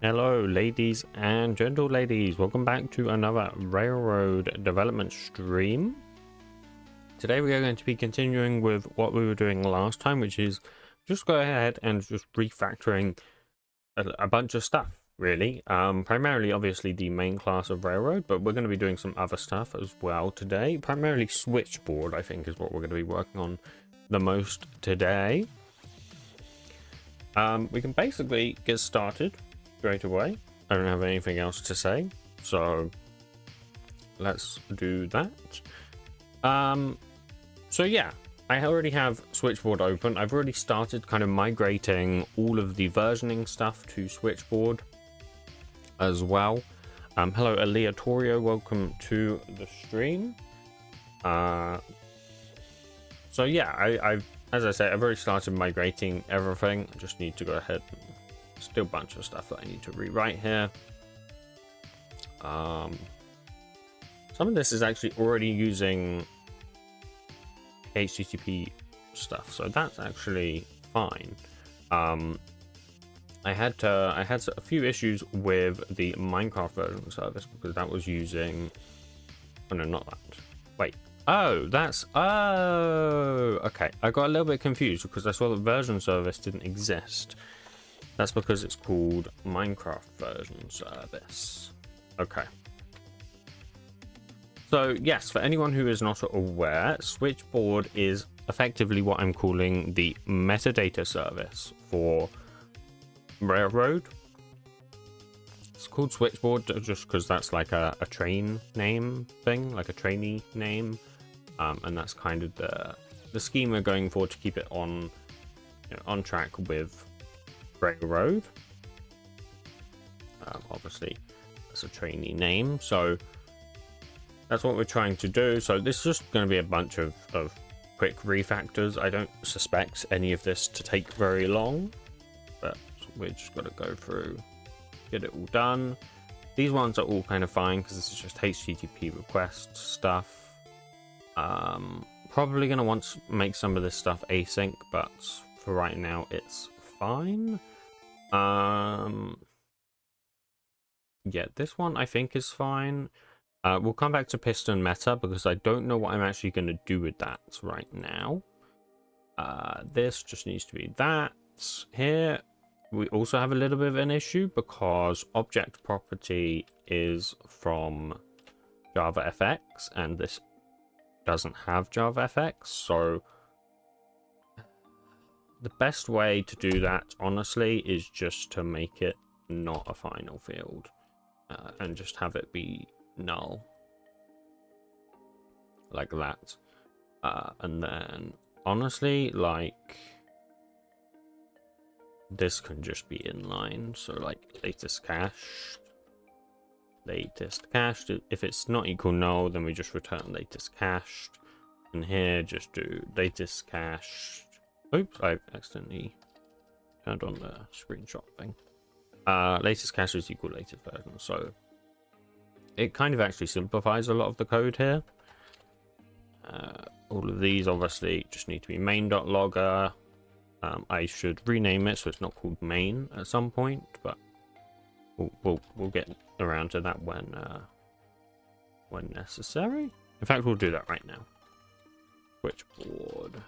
Hello ladies and gentle ladies, welcome back to another railroad development stream. Today we are going to be continuing with what we were doing last time, which is just go ahead and just refactoring a bunch of stuff, really. Primarily obviously the main class of railroad, but we're going to be doing some other stuff as well today. Primarily switchboard, I think, is what we're going to be working on the most today. We can basically get started straight away. I don't have anything else to say, so let's do that. So yeah, I already have Switchboard open. I've already started kind of migrating all of the versioning stuff to Switchboard as well. Hello Aleatorio, welcome to the stream. So yeah, I've as I say, I've already started migrating everything. I just need to go ahead and still a bunch of stuff that I need to rewrite here. Some of this is actually already using HTTP stuff, so that's actually fine. I had a few issues with the Minecraft version service because that was using, oh no, not that. Wait. Oh, that's, oh, okay. I got a little bit confused because I saw the version service didn't exist. That's because it's called Minecraft version service. Okay. So yes, for anyone who is not aware, Switchboard is effectively what I'm calling the metadata service for railroad. It's called Switchboard just because that's like a train name thing, like a trainee name. And that's kind of the scheme we're going for to keep it on, on track with railroad. Obviously, that's a trainee name, so that's what we're trying to do. So this is just going to be a bunch of quick refactors. I don't suspect any of this to take very long, but we're just got to go through, get it all done. These ones are all kind of fine because this is just HTTP request stuff. Probably gonna want to make some of this stuff async, but for right now it's fine. Yeah, this one I think is fine. We'll come back to Piston meta because I don't know what I'm actually going to do with that right now. This just needs to be that. Here we also have a little bit of an issue because object property is from JavaFX and this doesn't have JavaFX, so the best way to do that honestly is just to make it not a final field and just have it be null like that, and then honestly like this can just be inline, so like latest cached. If it's not equal null, then we just return latest cached, and here just do latest cached. Oops, I accidentally turned on the screenshot thing. Latest cache is equal latest version, so it kind of actually simplifies a lot of the code here. All of these obviously just need to be main.logger. I should rename it so it's not called main at some point, but we'll get around to that when necessary. In fact, we'll do that right now. Switchboard.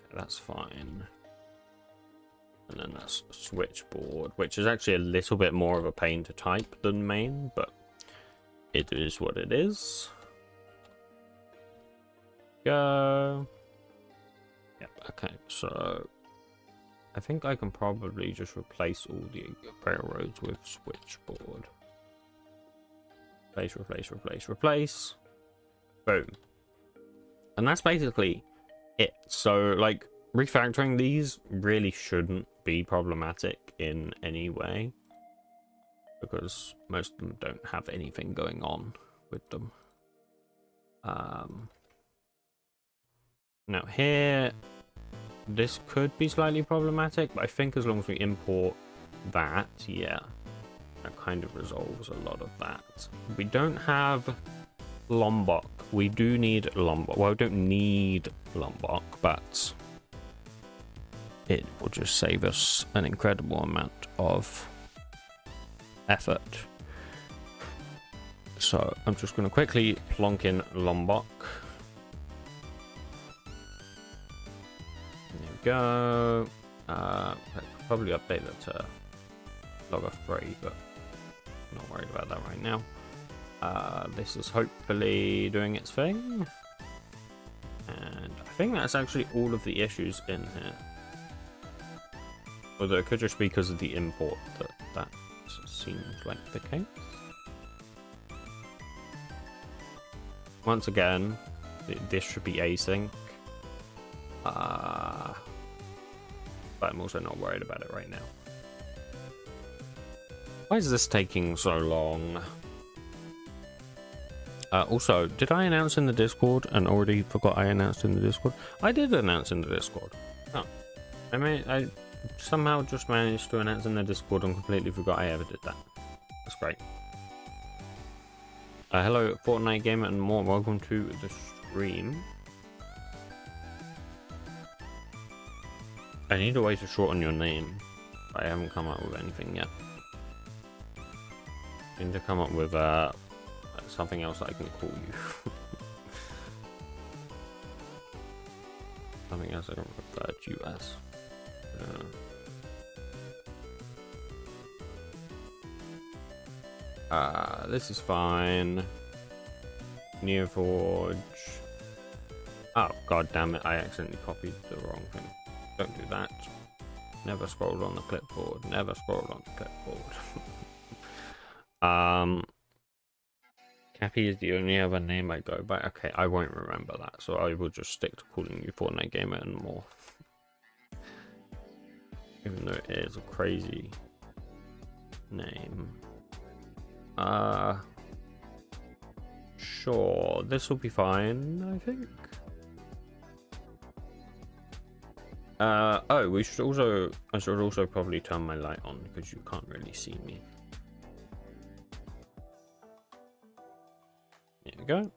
Okay, that's fine. And then that's switchboard, which is actually a little bit more of a pain to type than main, but it is what it is. Go. Yep. Okay, so I think I can probably just replace all the railroads with switchboard. Replace. Boom. And that's basically it. So, like, refactoring these really shouldn't be problematic in any way, because most of them don't have anything going on with them. Now here, this could be slightly problematic, but I think as long as we import that, yeah, that kind of resolves a lot of that. We don't have Lombok. We do need Lombok. Well, we don't need Lombok, but it will just save us an incredible amount of effort. So I'm just going to quickly plonk in Lombok. There we go. I could probably update that to logger 3, but I'm not worried about that right now. This is hopefully doing its thing. And I think that's actually all of the issues in here. Although it could just be because of the import that seems like the case. Once again, this should be async. But I'm also not worried about it right now. Why is this taking so long? Also, did I announce in the Discord and already forgot I announced in the Discord? I did announce in the Discord. Oh, I somehow just managed to announce in the Discord and completely forgot I ever did that. That's great. Hello, Fortnite Gamer and more. Welcome to the stream. I need a way to shorten your name. I haven't come up with anything yet. I need to come up with something else I can call you. Something else I can refer to you as. This is fine. Neoforge. Oh, god damn it, I accidentally copied the wrong thing. Don't do that. Never scrolled on the clipboard. Never scrolled on the clipboard. Cappy is the only other name I go by. Okay, I won't remember that, so I will just stick to calling you Fortnite Gamer and more. Even though it is a crazy name. Sure, this will be fine, I think. Oh, I should also probably turn my light on because you can't really see me. There we go.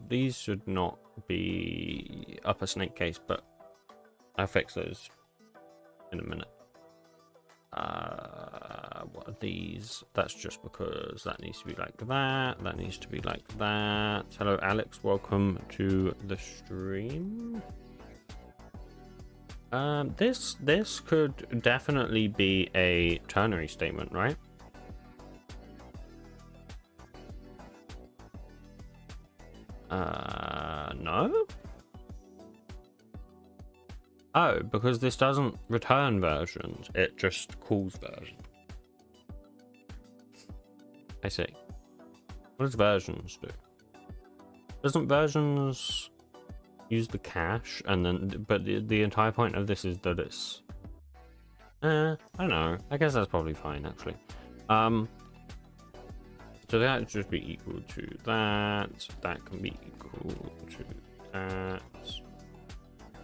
These should not be upper snake case, but I'll fix those in a minute. What are these? That's just because that needs to be like that. That needs to be like that. Hello, Alex. Welcome to the stream. This could definitely be a ternary statement, right? No. Oh, because this doesn't return versions, it just calls version. I see. What does versions do? Doesn't versions use the cache and then, but the entire point of this is that it's, I don't know. I guess that's probably fine actually. So that would just be equal to that. That can be equal to that.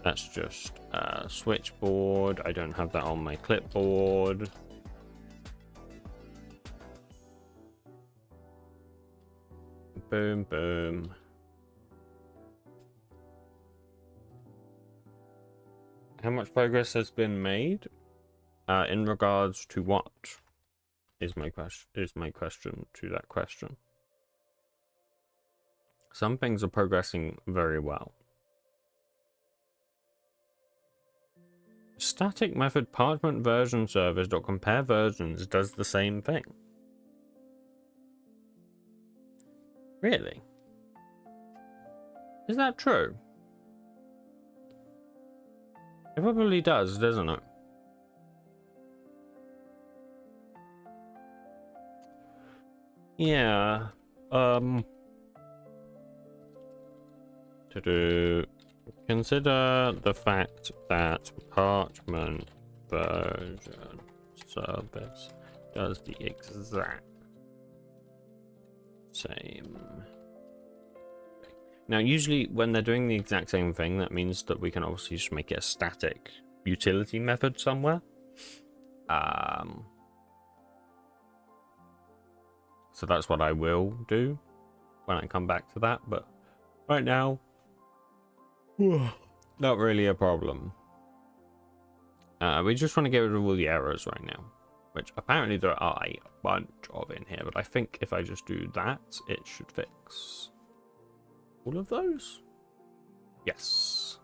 That's just switchboard. I don't have that on my clipboard. Boom, boom. How much progress has been made? In regards to what? Is my question to that question. Some things are progressing very well. Static method parchment version service.compare versions does the same thing. Really? Is that true? It probably does, doesn't it? Yeah. Consider the fact that parchment version service does the exact same thing. Now, usually when they're doing the exact same thing, that means that we can obviously just make it a static utility method somewhere. So that's what I will do when I come back to that, but right now not really a problem. We just want to get rid of all the errors right now, which apparently there are a bunch of in here, but I think if I just do that, it should fix all of those. Yes.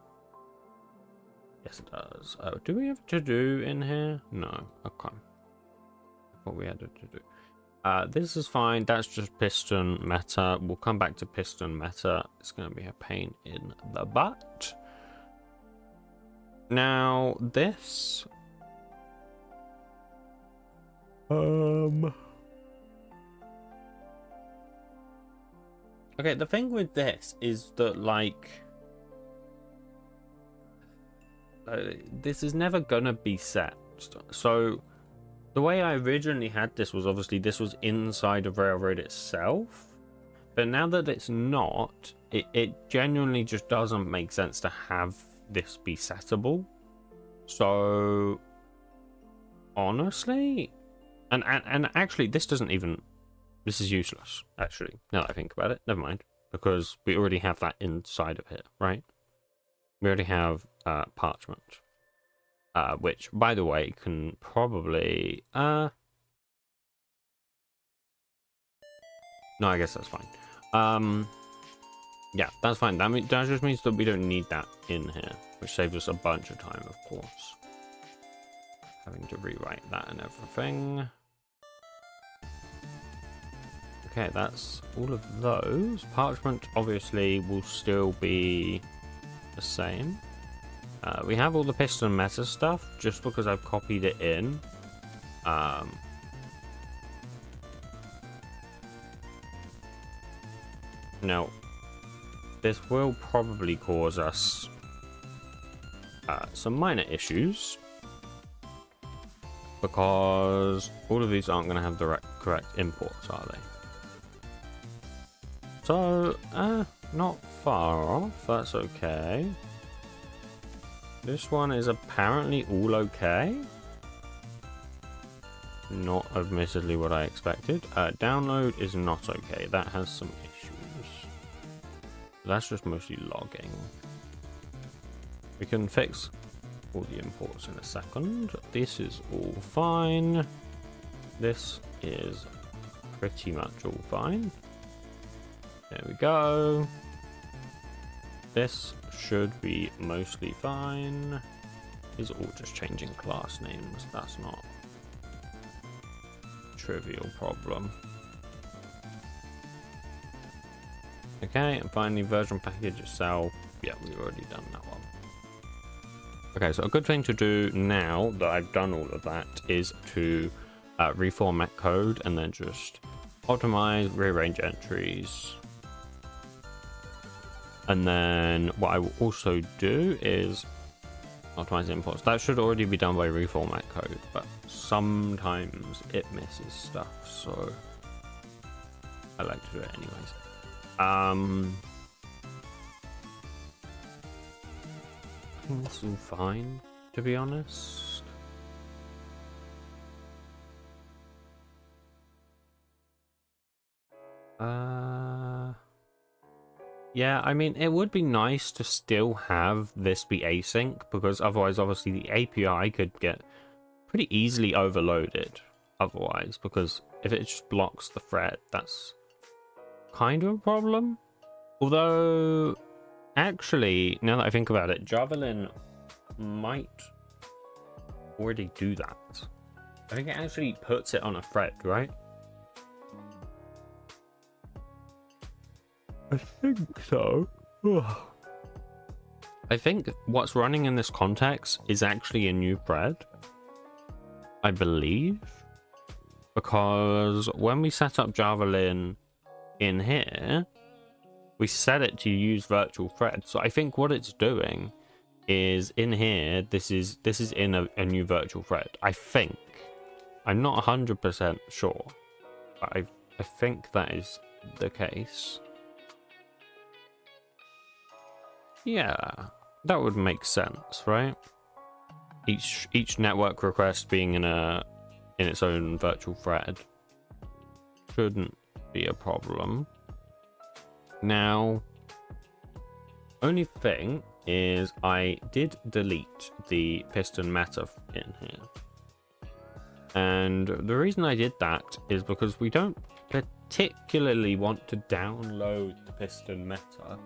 Yes, it does. Do we have to do in here? No. Okay. I thought we had it to do. This is fine. That's just piston meta. We'll come back to piston meta. It's going to be a pain in the butt. Now, this... Okay, the thing with this is that, like... this is never gonna be set. So the way I originally had this was obviously this was inside of Railroad itself, but now that it's not, it genuinely just doesn't make sense to have this be settable. So honestly, and actually this doesn't even, this is useless actually, now that I think about it. Never mind, because we already have that inside of here, right? We already have parchment, which, by the way, can probably... no, I guess that's fine. Yeah, that's fine. That just means that we don't need that in here, which saves us a bunch of time, of course. Having to rewrite that and everything. Okay, that's all of those. Parchment, obviously, will still be... the same. We have all the piston meta stuff just because I've copied it in. Now, this will probably cause us some minor issues because all of these aren't going to have the correct imports, are they? So, not far off, that's okay. This one is apparently all okay. Not admittedly what I expected. Download is not okay, that has some issues. That's just mostly logging. We can fix all the imports in a second. This is all fine. This is pretty much all fine. There we go. This should be mostly fine. These are all just changing class names. That's not a trivial problem. Okay, and finally version package itself. Yeah, we've already done that one. Okay, so a good thing to do now that I've done all of that is to reformat code and then just optimize, rearrange entries. And then what I will also do is optimize imports. That should already be done by reformat code, but sometimes it misses stuff, so I like to do it anyways. I think this is all fine, to be honest. Yeah, I mean, it would be nice to still have this be async, because otherwise, obviously, the API could get pretty easily overloaded otherwise, because if it just blocks the thread, that's kind of a problem. Although, actually, now that I think about it, Javelin might already do that. I think it actually puts it on a thread, right? I think so. I think what's running in this context is actually a new thread, I believe, because when we set up Javelin in here, we set it to use virtual thread. So I think what it's doing is in here, this is in a new virtual thread. I think. I'm not 100% sure, but I think that is the case. Yeah, that would make sense, right? Each network request being in its own virtual thread shouldn't be a problem. Now, only thing is I did delete the piston meta in here. And the reason I did that is because we don't particularly want to download the piston meta.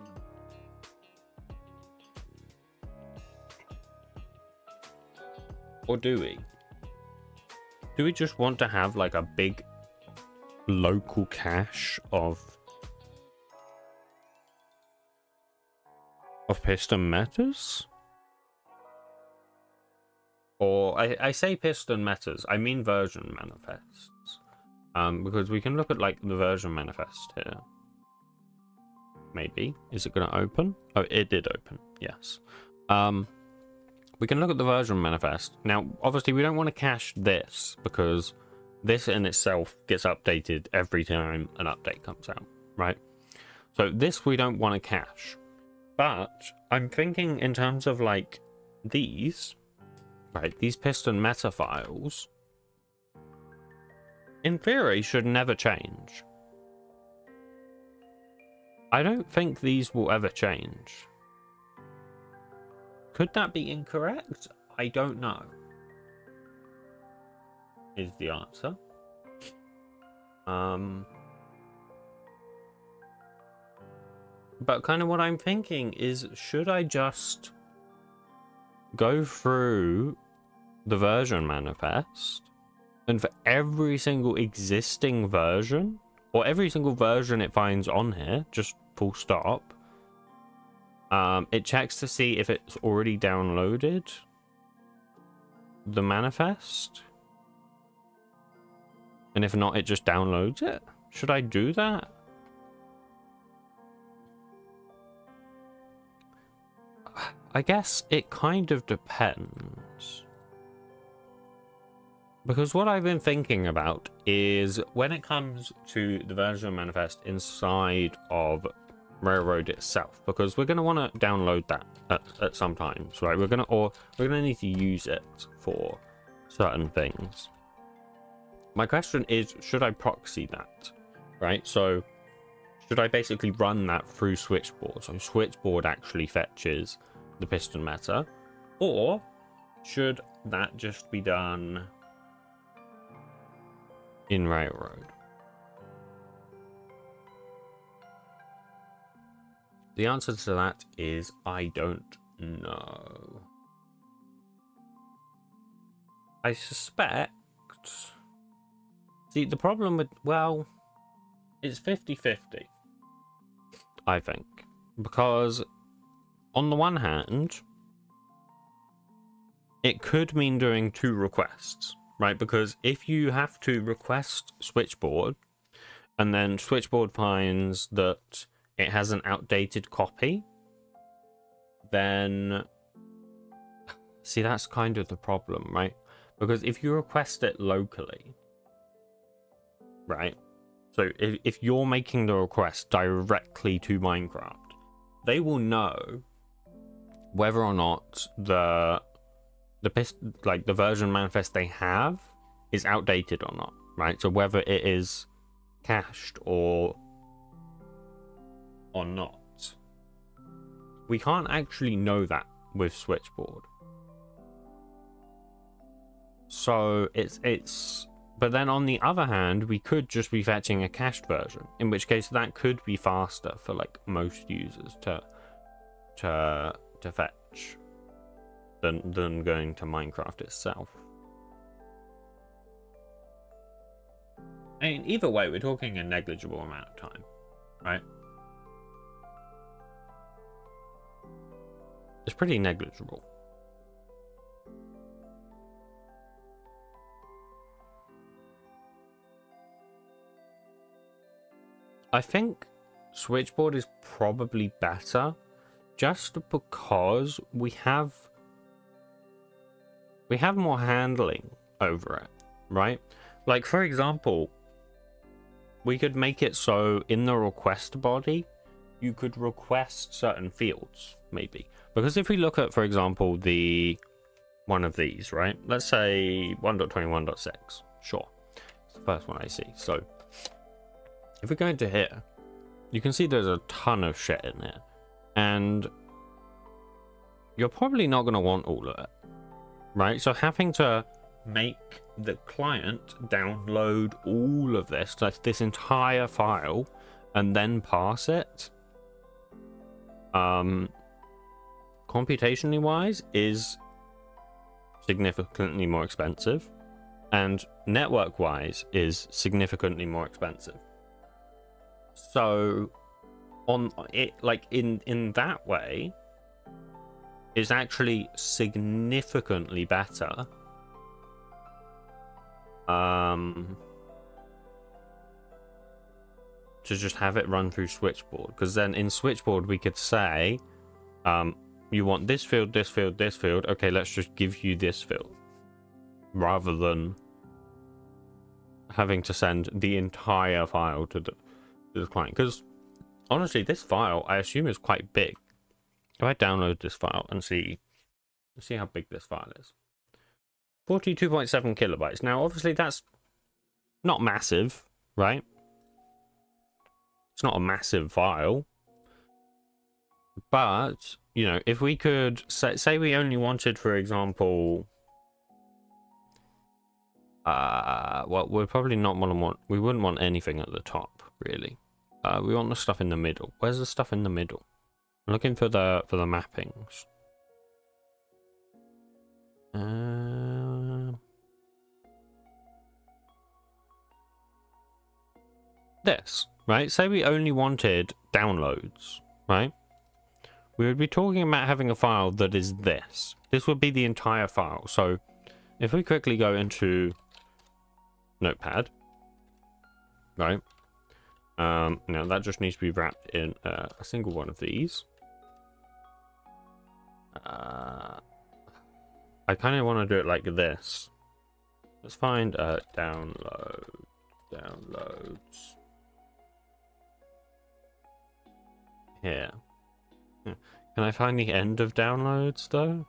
Or do we? Do we just want to have like a big local cache of piston metas? Or I say piston metas, I mean version manifests. Because we can look at like the version manifest here. Maybe. Is it going to open? Oh, it did open. Yes. We can look at the version manifest. Now, obviously, we don't want to cache this because this in itself gets updated every time an update comes out, right? So this we don't want to cache. But I'm thinking in terms of like these, right? These piston meta files, in theory, should never change. I don't think these will ever change. Could that be incorrect? I don't know. Is the answer. But kind of what I'm thinking is, should I just go through the version manifest and for every single existing version, or every single version it finds on here, just full stop, it checks to see if it's already downloaded the manifest, and if not, it just downloads it? Should I do that? I guess it kind of depends. Because what I've been thinking about is when it comes to the version manifest inside of Railroad itself, because we're going to want to download that at some times, right? We're going to need to use it for certain things. My question is, should I proxy that, right? So should I basically run that through Switchboard? So Switchboard actually fetches the piston meta, or should that just be done in Railroad? The answer to that is I don't know. I suspect... See, the problem with... Well, it's 50-50, I think. Because on the one hand, it could mean doing 2 requests, right? Because if you have to request Switchboard, and then Switchboard finds that it has an outdated copy, then... See, that's kind of the problem, right? Because if you request it locally, right? So if you're making the request directly to Minecraft, they will know whether or not the version manifest they have is outdated or not, right? So whether it is cached or not. We can't actually know that with Switchboard. So it's but then on the other hand, we could just be fetching a cached version, in which case that could be faster for like most users to fetch than going to Minecraft itself. I mean, either way, we're talking a negligible amount of time, right? It's pretty negligible. I think Switchboard is probably better just because we have more handling over it, right? Like, for example, we could make it so in the request body, you could request certain fields, maybe. Because if we look at, for example, one of these, right? Let's say 1.21.6. Sure. It's the first one I see. So if we go into here, you can see there's a ton of shit in there. And you're probably not going to want all of it, right? So having to make the client download all of this, like this entire file, and then parse it, computationally wise, is significantly more expensive, and network wise is significantly more expensive. So on it, like in that way, is actually significantly better to just have it run through Switchboard, because then in Switchboard we could say you want this field, this field, this field, okay, let's just give you this field, rather than having to send the entire file to the client. Because honestly, this file I assume is quite big. If I download this file and see how big this file is, 42.7 kilobytes. Now obviously that's not massive, right? It's not a massive file, but you know, if we could say we only wanted, for example, well, we're probably not we wouldn't want anything at the top, really. We want the stuff in the middle. Where's the stuff in the middle? I'm looking for the mappings. This, right? Say we only wanted downloads, right? We would be talking about having a file that is this. This would be the entire file. So if we quickly go into Notepad, right? Now that just needs to be wrapped in a single one of these. I kind of want to do it like this. Let's find downloads. Here. Can I find the end of downloads though?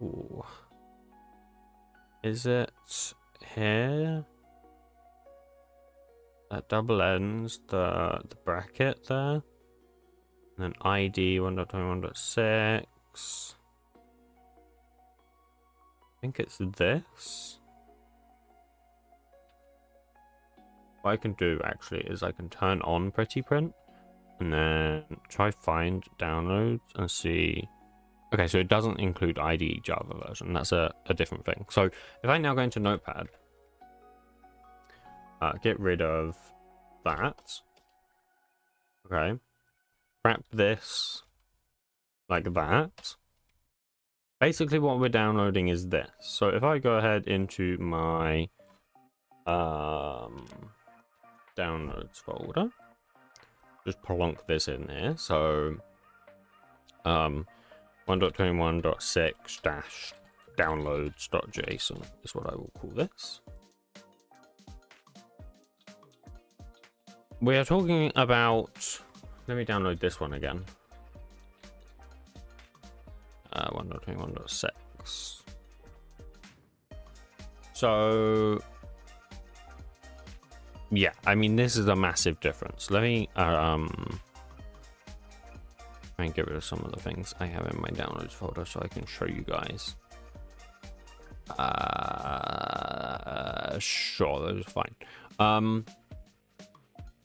Ooh. Is it here? That double ends the bracket there. And then ID 1.21.6. I think it's this. What I can do actually is I can turn on Pretty Print and then try find downloads and see. Okay, so it doesn't include IDE Java version. That's a different thing. So if I now go into Notepad, get rid of that. Okay, wrap this like that. Basically what we're downloading is this. So if I go ahead into my downloads folder, just plonk this in there. So 1.21.6 downloads.json is what I will call this. We are talking about, let me download this one again. 1.21.6. So yeah, I mean, this is a massive difference. Let me try and get rid of some of the things I have in my downloads folder so I can show you guys. Sure, those are fine.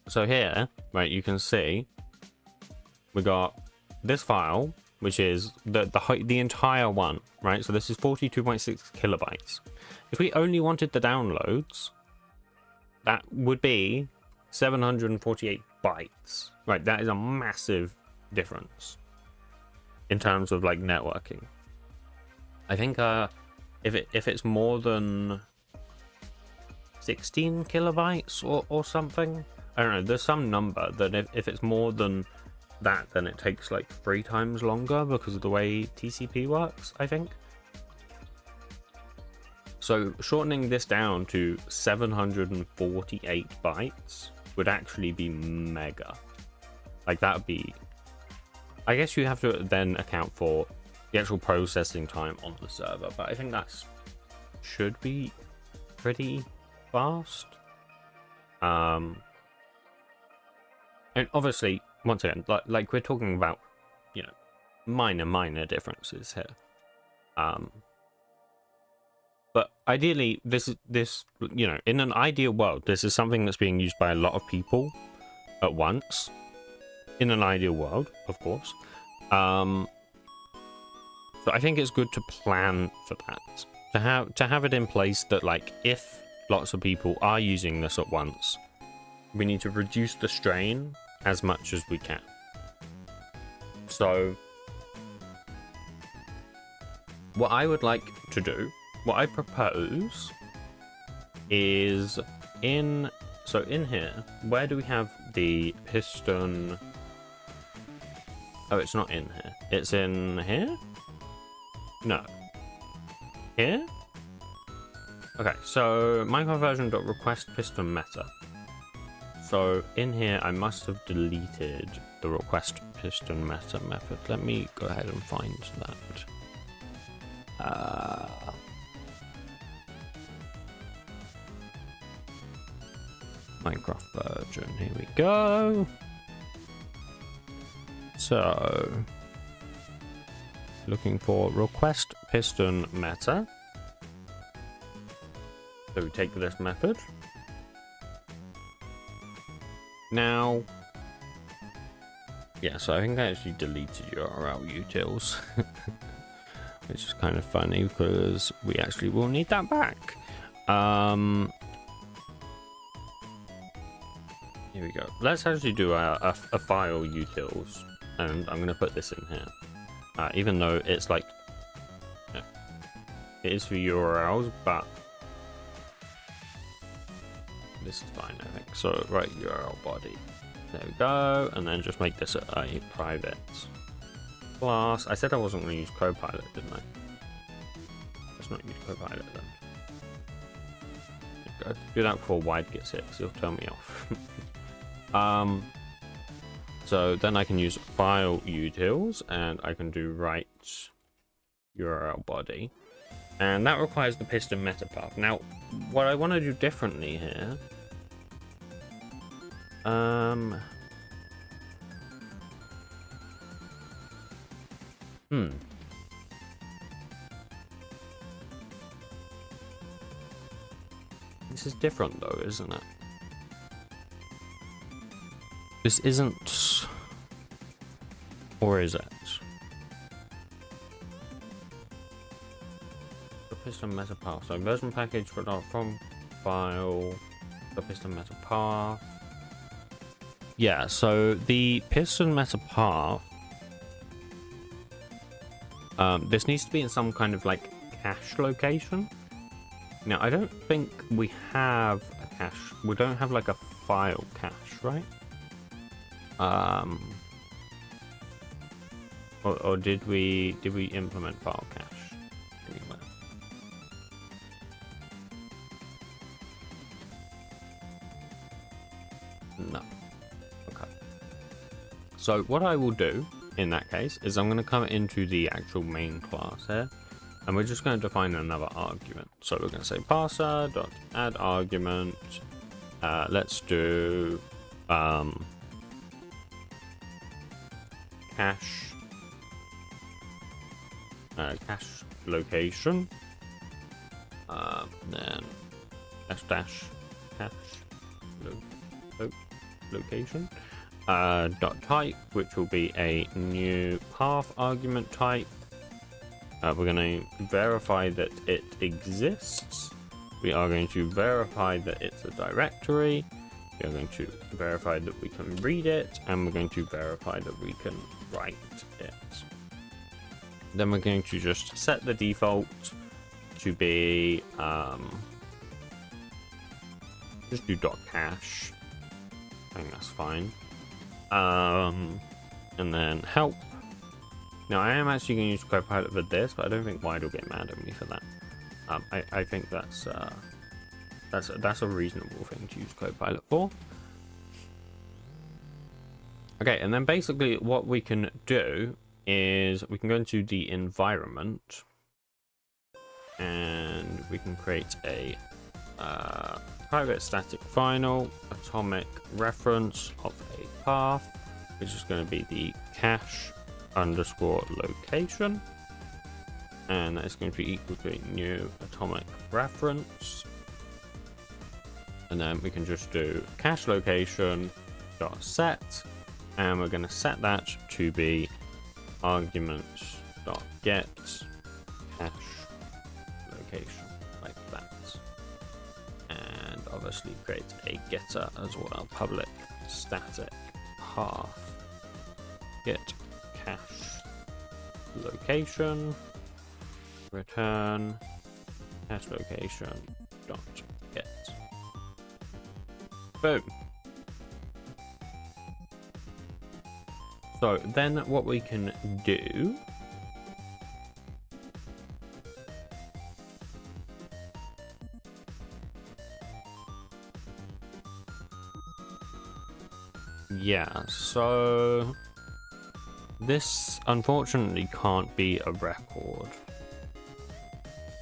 So here, right, you can see we got this file, which is the entire one, right? So this is 42.6 kilobytes. If we only wanted the downloads, that would be 748 bytes, right? That is a massive difference in terms of like networking. I think if it's more than 16 kilobytes or something, I don't know, there's some number that if it's more than that, then it takes like 3 times longer because of the way TCP works, I think. So shortening this down to 748 bytes would actually be mega. Like that would be, I guess you have to then account for the actual processing time on the server, but I think that's should be pretty fast. And obviously, once again, like we're talking about, you know, minor differences here. But ideally, this, you know, in an ideal world, this is something that's being used by a lot of people at once. In an ideal world, of course. So I think it's good to plan for that. To have it in place that, like, if lots of people are using this at once, we need to reduce the strain as much as we can. So what I would like to do, what I propose is in here, where do we have the piston? Oh, it's not in here. It's in here? No. Here? Okay, so myconversion.request piston meta. So in here, I must have deleted the request piston meta method. Let me go ahead and find that. Minecraft version, here we go. So, looking for request piston meta. So we take this method. Now, yeah, so I think I actually deleted URL utils, which is kind of funny because we actually will need that back. Here we go. Let's actually do a file utils, and I'm going to put this in here. Even though it's like, it is for URLs, but this is fine, I think. So, right, URL body. There we go, and then just make this a private class. I said I wasn't going to use Copilot, didn't I? Let's not use Copilot then. There we go. Do that before Wide gets hit, because he'll turn me off. So then I can use file utils, and I can do write URL body, and that requires the piston meta path. Now, what I want to do differently here, this is different though, isn't it? This isn't, or is it? The piston meta path. So version package from file, the piston meta path. Yeah, so the piston meta path, this needs to be in some kind of like cache location. Now, I don't think we have a cache. We don't have like a file cache, right? Or did we implement file cache anywhere? No. Okay. So what I will do in that case is I'm going to come into the actual main class here, and we're just going to define another argument. So we're going to say parser.add argument. Let's do cache location, then dash cache location, dot type, which will be a new path argument type. We're going to verify that it exists. We are going to verify that it's a directory. We are going to verify that we can read it, and we're going to verify that we can write it. Then we're going to just set the default to be just do .cache. I think that's fine. And then help. Now I am actually going to use Copilot for this, but I don't think Wide will get mad at me for that. I think that's a reasonable thing to use Copilot for. Okay, and then basically what we can do is we can go into the environment, and we can create a private static final atomic reference of a path, which is going to be the cache underscore location, and that is going to be equal to a new atomic reference. And then we can just do cache location dot set, and we're going to set that to be arguments dot get cache location, like that. And obviously create a getter as well, public static path get cache location return cache location dot get. Boom. So then what we can do so this unfortunately can't be a record,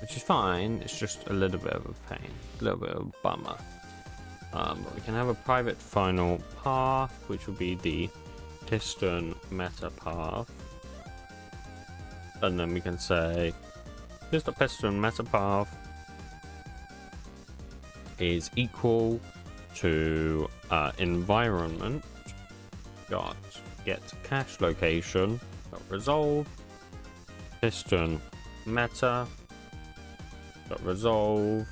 which is fine. It's just a little bit of a pain, a little bit of a bummer. But we can have a private final path, which will be the Piston meta path, and then we can say here's the Piston meta path is equal to environment dot get cache location dot resolve Piston meta dot resolve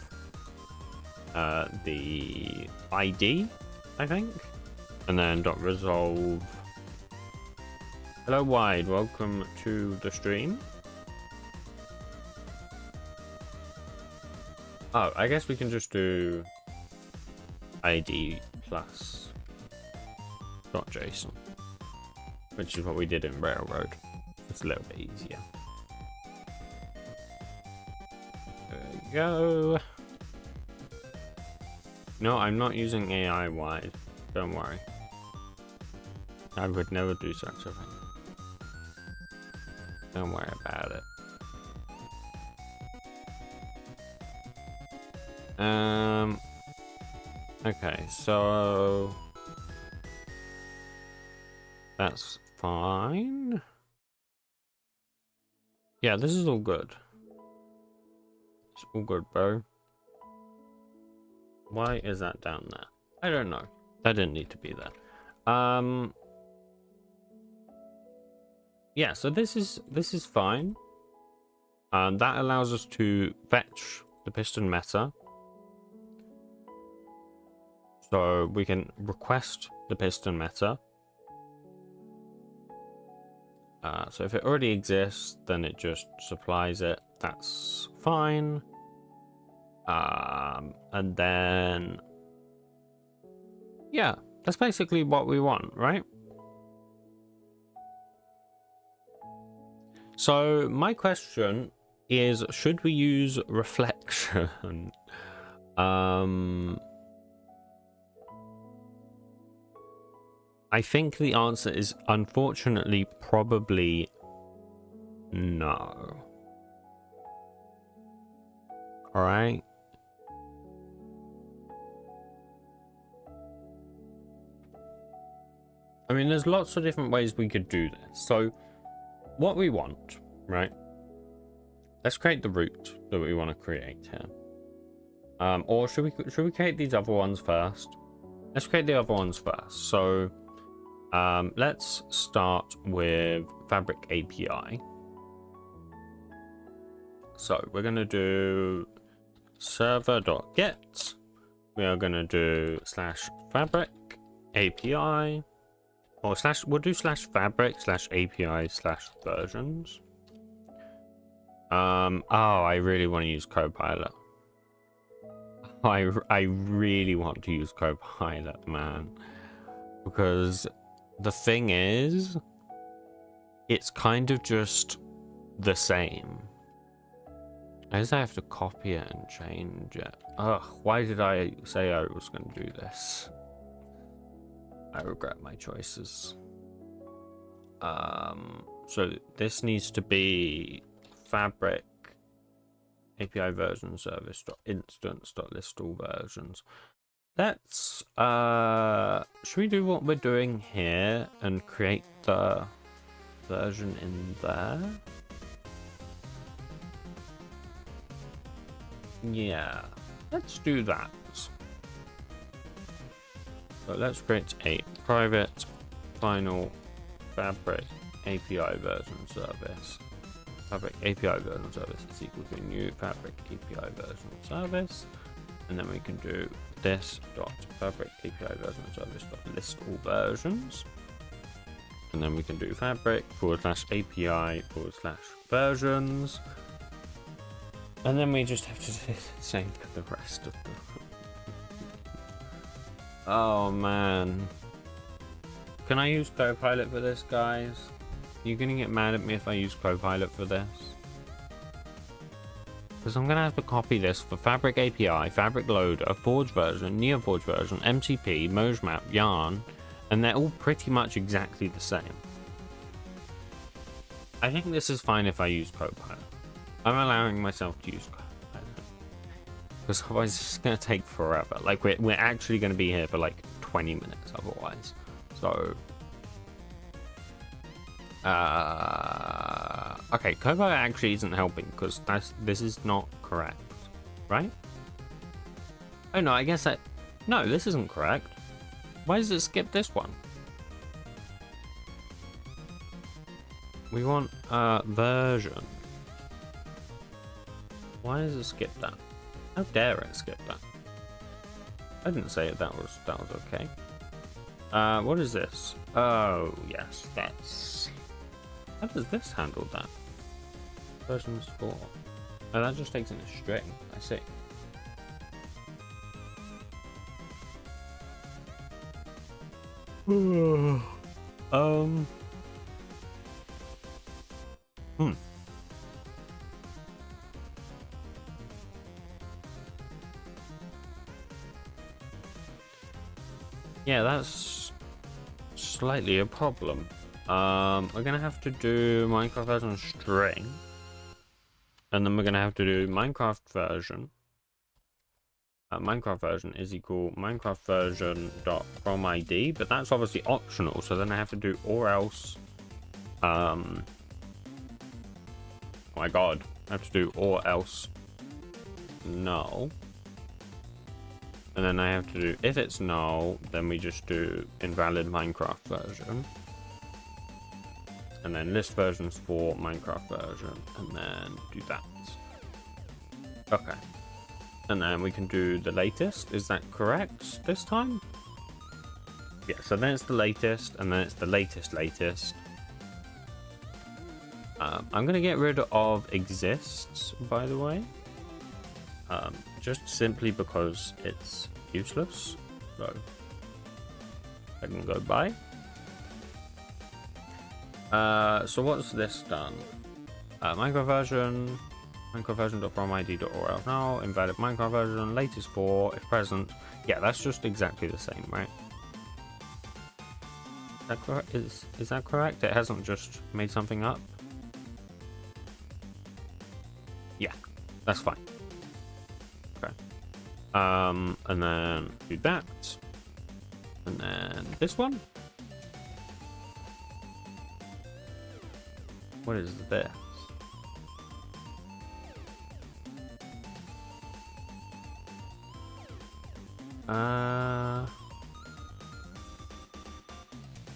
the ID, I think, and then dot resolve hello wide, welcome to the stream. Oh, I guess we can just do ID plus .json, which is what we did in Railroad. It's a little bit easier. There we go. No, I'm not using AI wide. Don't worry. I would never do such a thing. Don't worry about it. Okay, so that's fine. Yeah, this is all good. It's all good, bro. Why is that down there? I don't know. That didn't need to be there. Yeah, so this is fine. That allows us to fetch the Piston meta. So we can request the Piston meta. So if it already exists, then it just supplies it. That's fine. And then, yeah, that's basically what we want, right? So my question is, should we use reflection? I think the answer is unfortunately probably no. All right. I mean, there's lots of different ways we could do this. So what we want, right? Let's create the route that we want to create here. Or should we create these other ones first? Let's create the other ones first. So let's start with Fabric API. So we're going to do server.get. We are going to do /fabric API, or we'll do /fabric /API /versions. Oh, I really want to use Copilot. I really want to use Copilot, man, because the thing is, it's kind of just the same. I just have to copy it and change it. Ugh, why did I say I was going to do this? I regret my choices. So this needs to be Fabric API version service.instance.list all versions. Let's should we do what we're doing here and create the version in there. Yeah, let's do that. So let's create a private final fabric API version service. Fabric API version service is equal to new fabric API version service, and then we can do this dot fabric API version service dot list all versions, and then we can do fabric / API / versions, and then we just have to do the same for the rest of the. Oh man, can I use Copilot for this, guys? Are you gonna get mad at me if I use Copilot for this? Because I'm gonna have to copy this for Fabric API, Fabric Loader, Forge version, NeoForge version, MCP, Mojmap, Yarn, and they're all pretty much exactly the same. I think this is fine if I use Copilot. I'm allowing myself to use Copilot. Because otherwise it's gonna take forever. Like we're actually gonna be here for like 20 minutes otherwise. So okay, Copilot actually isn't helping because this is not correct, right? Oh no, I guess that no, this isn't correct. Why does it skip this one? We want version. Why does it skip that? How dare it skip that? I didn't say it. That was okay. What is this? Oh yes, that's. How does this handle that? Versions 4. Oh, that just takes in a string. I see. Yeah, that's slightly a problem. We're gonna have to do Minecraft version string, and then we're gonna have to do Minecraft version. Minecraft version is equal Minecraft version dot from ID, but that's obviously optional. So then I have to do or else. Oh my god, I have to do or else null. And then I have to do, if it's null, then we just do invalid Minecraft version. And then list versions for Minecraft version, and then do that. Okay. And then we can do the latest. Is that correct this time? Yeah, so then it's the latest, and then it's the latest. I'm going to get rid of exists, by the way. Just simply because it's useless. So I can go by. So what's this done? Minecraft version.fromID.org now, invalid Minecraft version, latest 4, if present. Yeah, that's just exactly the same, right? Is that correct? Is that correct? It hasn't just made something up? Yeah, that's fine. Okay. And then do that. And then this one. What is this?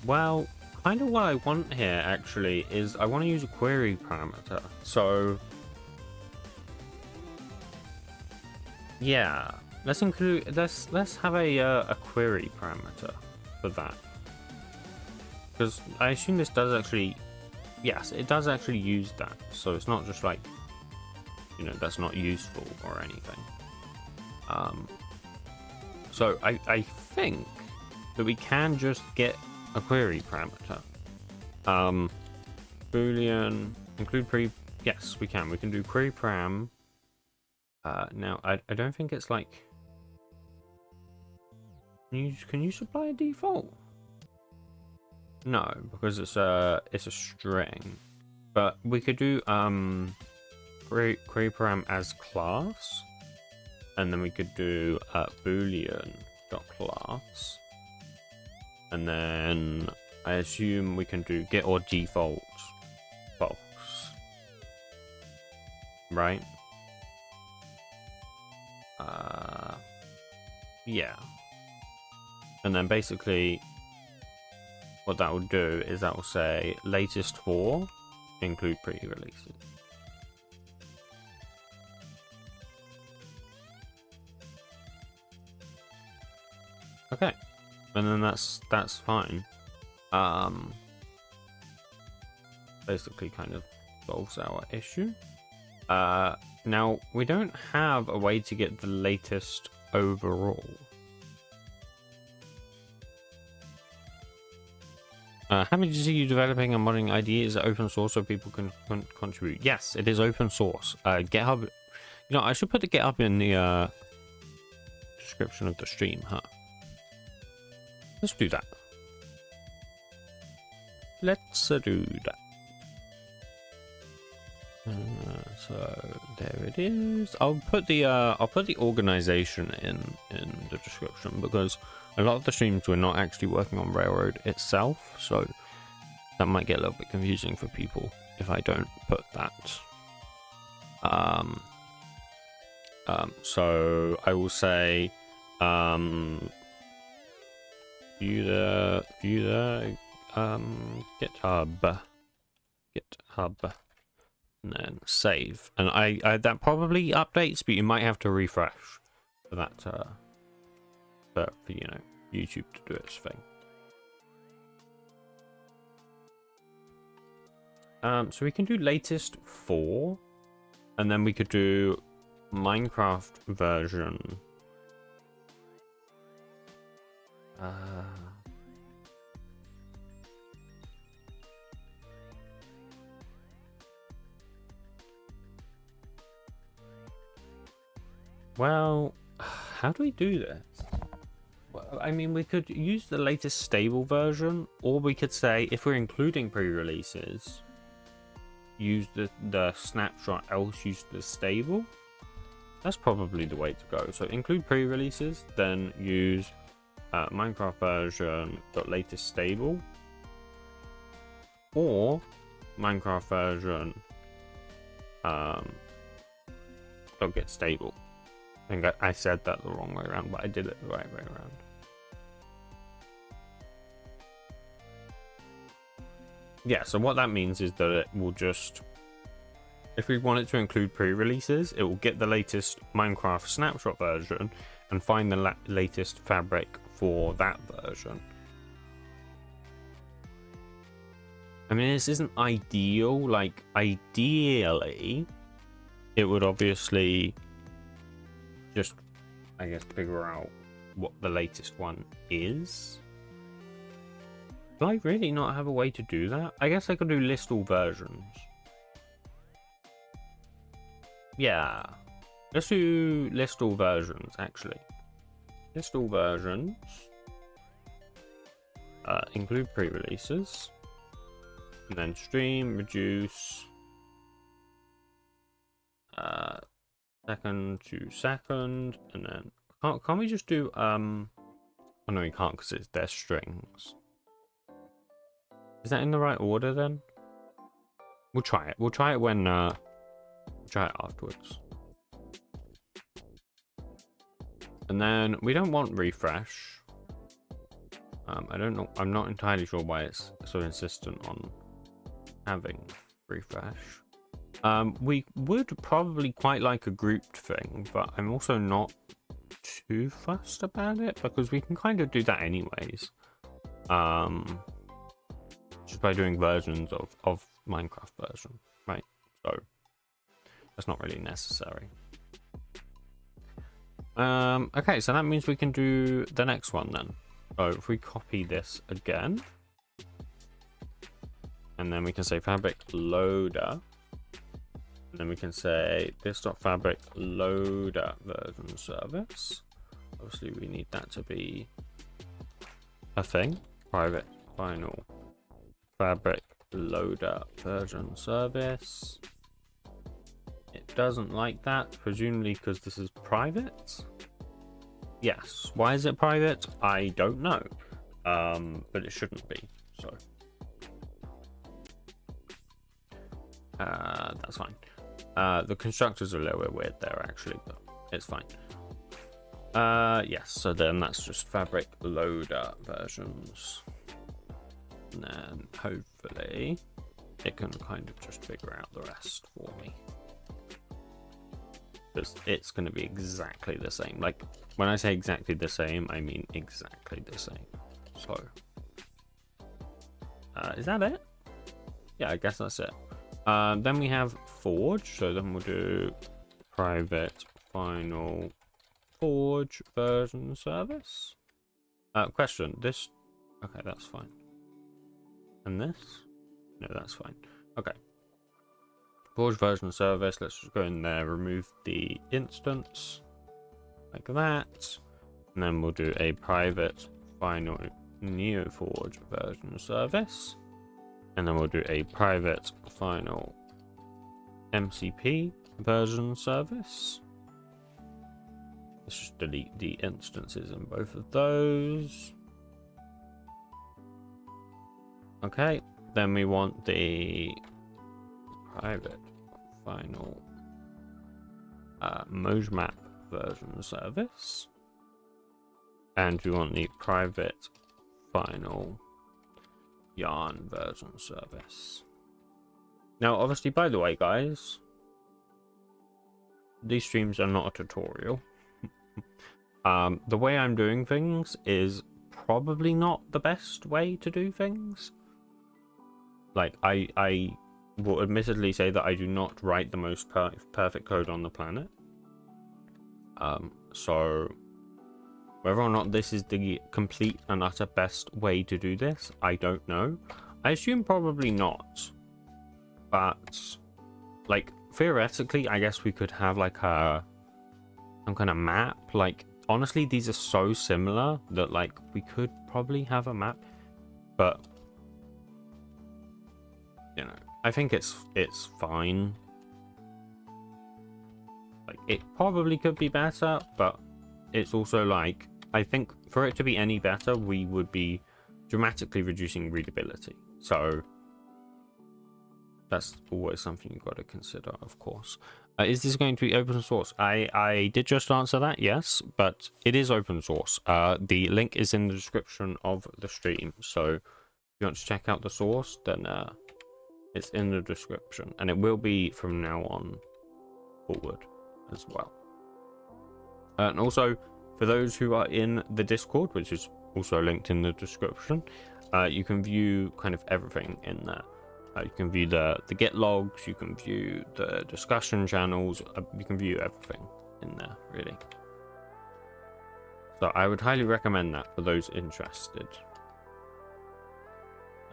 Well, kind of what I want here actually is I want to use a query parameter. So yeah, let's have a query parameter for that, because I assume this does actually, yes, it does actually use that. So it's not just like, you know, that's not useful or anything. So I think that we can just get a query parameter. Boolean include pre. Yes, we can. We can do query param. Now I don't think it's like. Can you supply a default? No, because it's a string. But we could do query param as class, and then we could do boolean dot class, and then I assume we can do get or default false, right? Yeah. And then basically what that will do is that will say latest for include pre-releases. Okay. And then that's fine. Basically kind of solves our issue. Now we don't have a way to get the latest overall. Happy to see you developing and modding IDE. Is it open source so people can contribute? Yes, it is open source. GitHub. You know, I should put the GitHub in the description of the stream, huh? Let's do that. Let's do that. So there it is. I'll put the organization in the description because a lot of the streams we're not actually working on Railroad itself, so that might get a little bit confusing for people if I don't put that. So I will say view the GitHub, and then save. And I that probably updates, but you might have to refresh for that for you know, YouTube to do its thing. So we can do latest 4, and then we could do Minecraft version. Well, how do we do this? Well, I mean, we could use the latest stable version, or we could say if we're including pre-releases, use the snapshot, else use the stable. That's probably the way to go. So include pre-releases, then use Minecraft version latest stable, or Minecraft version get stable. I think I said that the wrong way around, but I did it the right way around. Yeah, so what that means is that it will just, if we want it to include pre-releases, it will get the latest Minecraft snapshot version and find the latest fabric for that version. I mean, this isn't ideal. Like, ideally, it would obviously just, I guess, figure out what the latest one is. Do I really not have a way to do that? I guess I could do list all versions. Yeah. Let's do list all versions, actually. List all versions. Include pre-releases. And then stream, reduce. Second to second. And then, can't we just do, oh no, we can't because they're strings. Is that in the right order then? We'll try it. We'll try it when, we'll try it afterwards. And then we don't want refresh. I don't know. I'm not entirely sure why it's so insistent on having refresh. We would probably quite like a grouped thing, but I'm also not too fussed about it because we can kind of do that anyways. Just by doing versions of Minecraft version, right? So that's not really necessary. Okay, so that means we can do the next one then. So if we copy this again, and then we can say fabric loader, and then we can say this.fabric loader version service. Obviously we need that to be a thing. Private final fabric loader version service. It doesn't like that, presumably because this is private. Yes. Why is it private? I don't know. But it shouldn't be. So that's fine. The constructor's a little bit weird there actually, but it's fine. Yes, so then that's just fabric loader versions, and then hopefully it can kind of just figure out the rest for me, because it's going to be exactly the same. Like, when I say exactly the same, I mean exactly the same. So is that it? Yeah, I guess that's it. Then we have Forge, so then we'll do private final Forge version service. Question, this, okay, that's fine. And this? No, that's fine. Okay. Forge version service, let's just go in there, remove the instance, like that. And then we'll do a private final NeoForge version service. And then we'll do a private final MCP version service. Let's just delete the instances in both of those. Okay, then we want the private final Mojmap version service. And we want the private final Yarn version service. Now, obviously, by the way, guys, these streams are not a tutorial. The way I'm doing things is probably not the best way to do things. Like, I will admittedly say that I do not write the most perfect code on the planet. So whether or not this is the complete and utter best way to do this, I don't know. I assume probably not. But, like, theoretically, I guess we could have, like, some kind of map. Like, honestly, these are so similar that, like, we could probably have a map. But, you know, I think it's fine. Like, it probably could be better, but it's also, like, I think for it to be any better, we would be dramatically reducing readability. So that's always something you've got to consider, of course. Is this going to be open source? I did just answer that, yes, but it is open source. The link is in the description of the stream. So if you want to check out the source, then it's in the description. And it will be from now on forward as well. And also, for those who are in the Discord, which is also linked in the description, you can view kind of everything in there. You can view the Git logs, you can view the discussion channels, you can view everything in there, really. So I would highly recommend that for those interested.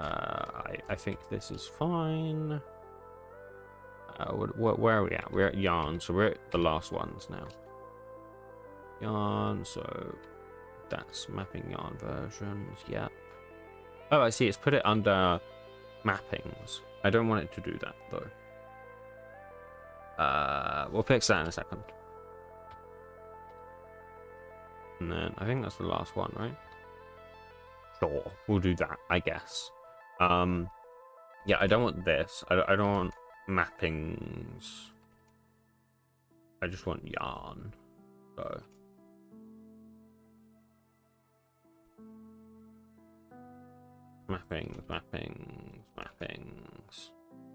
I think this is fine. Where are we at? We're at Yarn, so we're at the last ones now. Yarn, so that's mapping yarn versions, yeah. Oh, I see, it's put it under mappings. I don't want it to do that, though. We'll fix that in a second. And then, I think that's the last one, right? Sure, we'll do that, I guess. Yeah, I don't want this. I don't want mappings. I just want yarn, so... Mappings, mappings, mappings,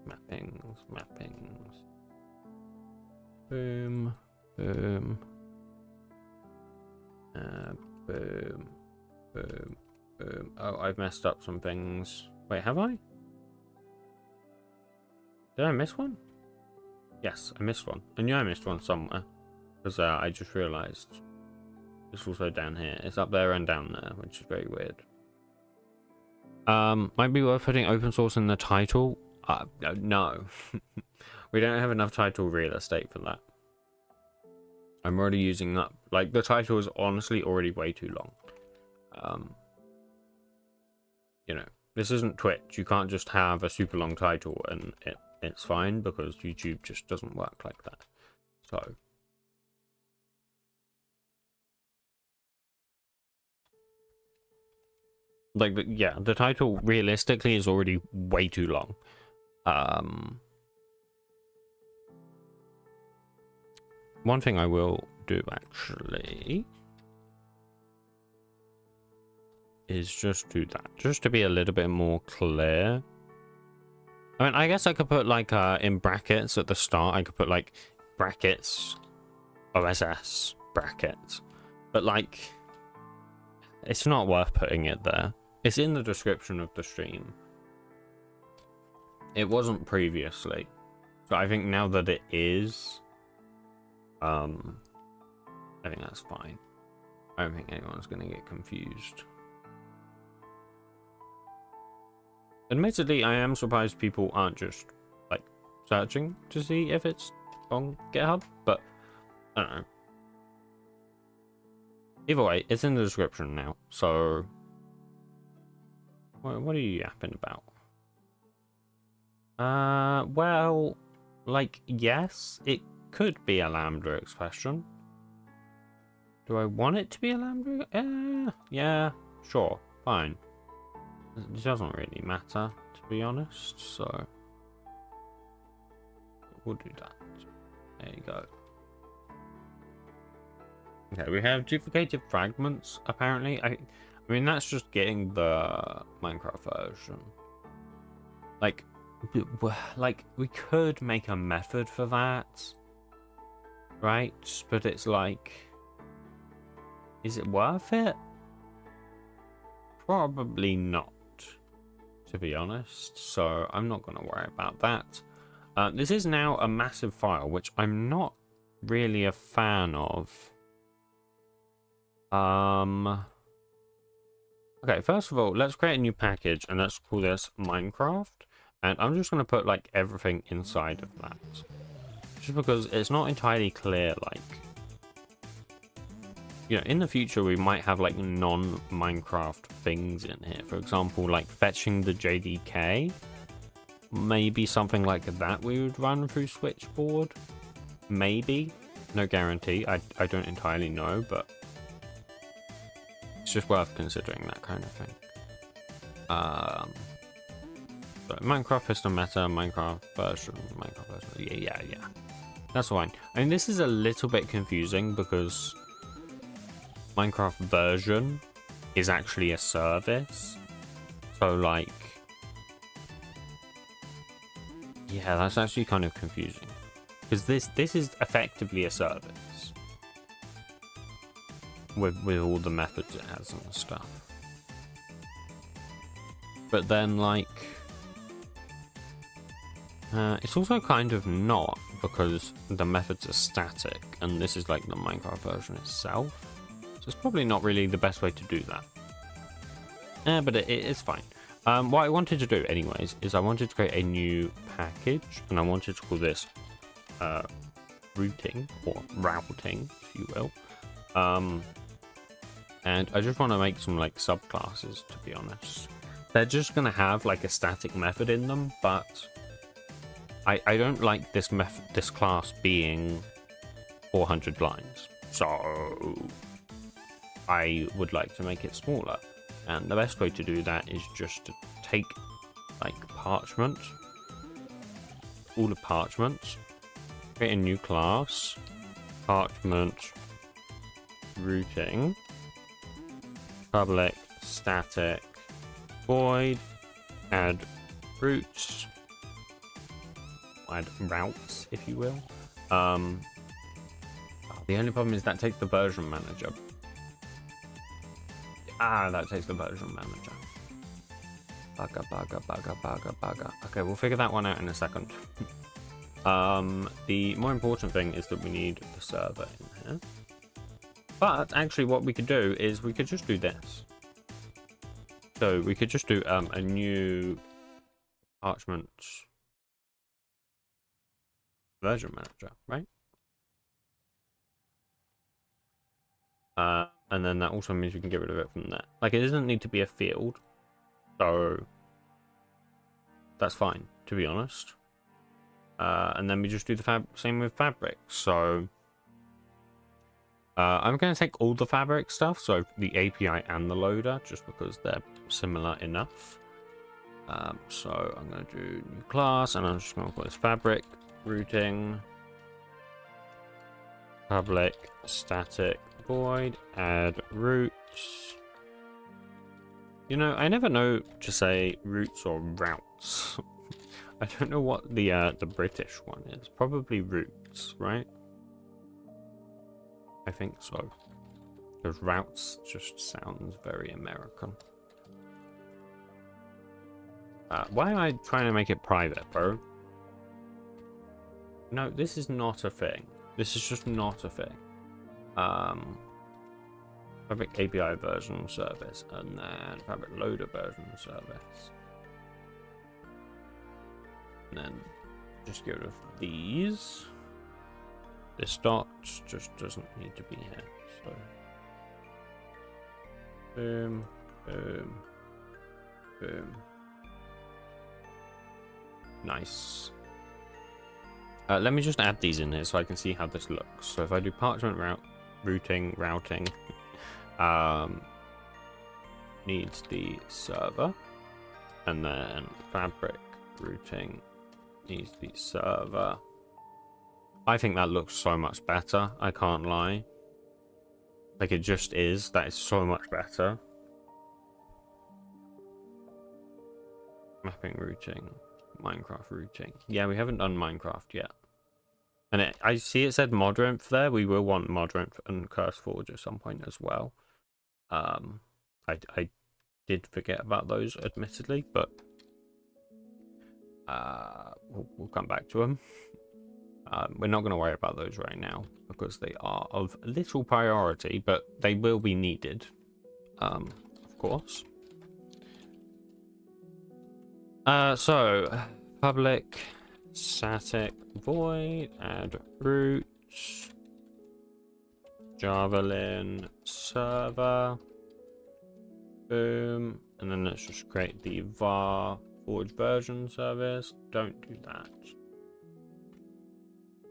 mappings, mappings. Boom, boom. Boom, boom, boom. Oh, I've messed up some things. Wait, have I? Did I miss one? Yes, I missed one. I knew I missed one somewhere. Because I just realised it's also down here. It's up there and down there, which is very weird. Might be worth putting open source in the title. No. We don't have enough title real estate for that. I'm already using up, like, the title is honestly already way too long. You know, this isn't Twitch. You can't just have a super long title and it's fine, because YouTube just doesn't work like that. So Like, yeah, the title realistically is already way too long. One thing I will do actually is just do that, just to be a little bit more clear. I mean, I guess I could put like in brackets at the start, I could put like brackets OSS brackets, but like it's not worth putting it there. It's in the description of the stream. It wasn't previously, so I think now that it is, I think that's fine. I don't think anyone's going to get confused. Admittedly, I am surprised people aren't just like searching to see if it's on GitHub, but I don't know. Either way, it's in the description now, so what are you yapping about? Well, like, yes, it could be a Lambda expression. Do I want it to be a Lambda? Yeah, sure, fine. It doesn't really matter, to be honest, so we'll do that. There you go. Okay, we have duplicated fragments, apparently. I mean, that's just getting the Minecraft version. Like, we could make a method for that, right? But it's like, is it worth it? Probably not, to be honest. So I'm not going to worry about that. This is now a massive file, which I'm not really a fan of. Okay, first of all, let's create a new package and let's call this Minecraft. And I'm just going to put like everything inside of that. Just because it's not entirely clear, like, you know, in the future we might have like non-Minecraft things in here. For example, like fetching the JDK. Maybe something like that we would run through Switchboard. Maybe. No guarantee. I don't entirely know, but it's just worth considering that kind of thing. So Minecraft Piston meta, Minecraft version. Yeah. That's fine. I mean, this is a little bit confusing because Minecraft version is actually a service. So like, yeah, that's actually kind of confusing because this is effectively a service with all the methods it has and stuff. But then like, it's also kind of not, because the methods are static and this is like the Minecraft version itself. So it's probably not really the best way to do that. But it is fine. What I wanted to do anyways is I wanted to create a new package and I wanted to call this routing or routing, if you will. And I just want to make some like subclasses, to be honest. They're just going to have like a static method in them, but I don't like this class being 400 lines. So I would like to make it smaller. And the best way to do that is just to take like parchment, all the parchments, create a new class, parchment routing, public static void, add routes, add routes, if you will. The only problem is that takes the version manager. That takes the version manager. Bugger. Okay, we'll figure that one out in a second. The more important thing is that we need the server in here. But actually what we could do is we could just do this. So we could just do a new parchment version manager, right? And then that also means we can get rid of it from there. Like, it doesn't need to be a field, so that's fine, to be honest. And then we just do the same with fabric. So I'm going to take all the fabric stuff, so the API and the loader, just because they're similar enough. So I'm going to do new class, and I'm just going to call this fabric routing public static void add routes. You know, I never know to say routes or routes. I don't know what the British one is. Probably routes, right? I think so. Because routes just sounds very American. Why am I trying to make it private, bro? No, this is not a thing. This is just not a thing. Fabric API version service, and then Fabric loader version service. And then just get rid of these. This dot just doesn't need to be here. So boom, boom, boom. Nice. Let me just add these in here so I can see how this looks. So if I do parchment routing, needs the server, and then fabric routing needs the server. I think that looks so much better. I can't lie. Like, it just is. That is so much better. Mapping routing. Minecraft routing. Yeah, we haven't done Minecraft yet. And I see it said Modrinth there. We will want Modrinth and CurseForge at some point as well. I did forget about those, admittedly, but we'll come back to them. We're not going to worry about those right now because they are of little priority, but they will be needed, of course. So public static void add routes Javelin server, boom, and then let's just create the var forge version service. Don't do that.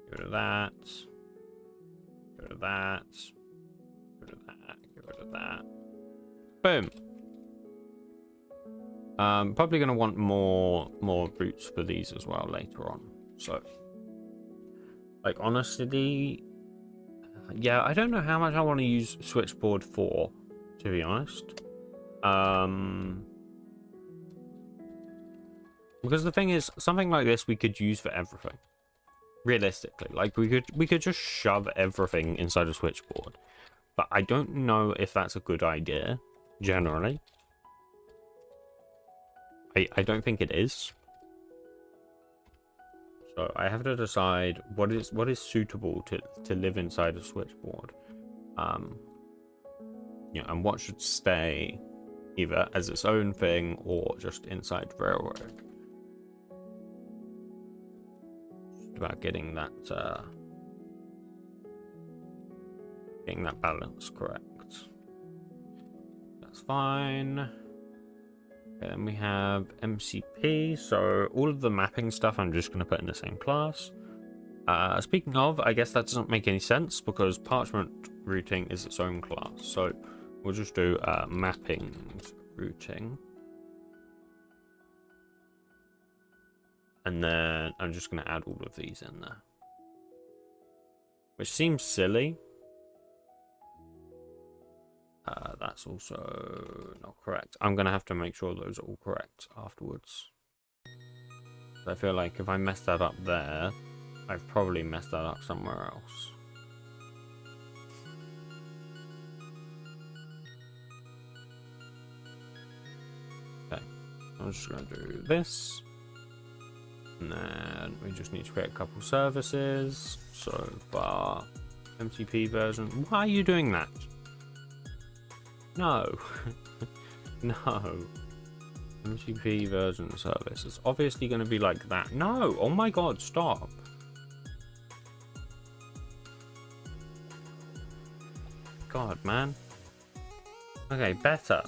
Get rid of that. Get rid of that. Get rid of that. Get rid of that. Boom. Probably going to want more routes for these as well later on. So, like, honestly, yeah, I don't know how much I want to use Switchboard for, to be honest. Because the thing is, something like this we could use for everything. Realistically, like we could just shove everything inside a Switchboard. But I don't know if that's a good idea, generally. I don't think it is. So I have to decide what is suitable to live inside a Switchboard. Yeah, and what should stay either as its own thing or just inside Railroad. Just about getting that balance correct. That's fine. Then we have MCP, so all of the mapping stuff I'm just going to put in the same class. Speaking of, I guess that doesn't make any sense because parchment routing is its own class. So we'll just do mapping routing. And then I'm just going to add all of these in there. Which seems silly. That's also not correct. I'm going to have to make sure those are all correct afterwards. I feel like if I mess that up there, I've probably messed that up somewhere else. Okay, I'm just going to do this. And then we just need to create a couple services. So var MCP version. Why are you doing that? No. No. MCP version service. It's obviously going to be like that. No. Oh my god, stop. God, man. Okay, better.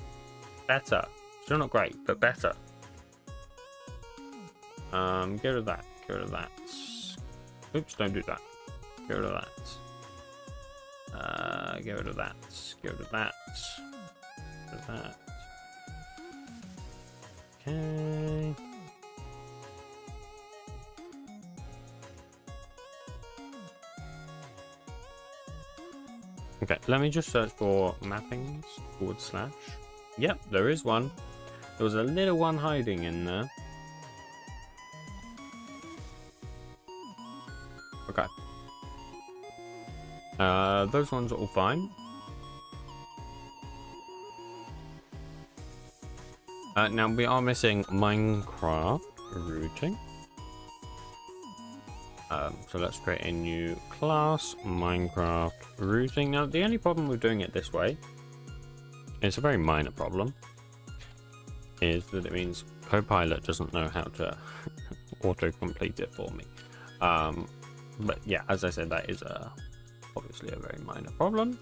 Better. Still not great, but better. Get rid of that. Get rid of that. Oops, don't do that. Get rid of that. Get rid of that. Get rid of that. Get rid of that. Okay, let me just search for mappings /. Yep, there is one. There was a little one hiding in there. Okay. Those ones are all fine. Now we are missing Minecraft routing. So let's create a new class, Minecraft routing. Now the only problem with doing it this way, it's a very minor problem, is that it means Copilot doesn't know how to auto-complete it for me. But yeah, as I said, that is obviously a very minor problem.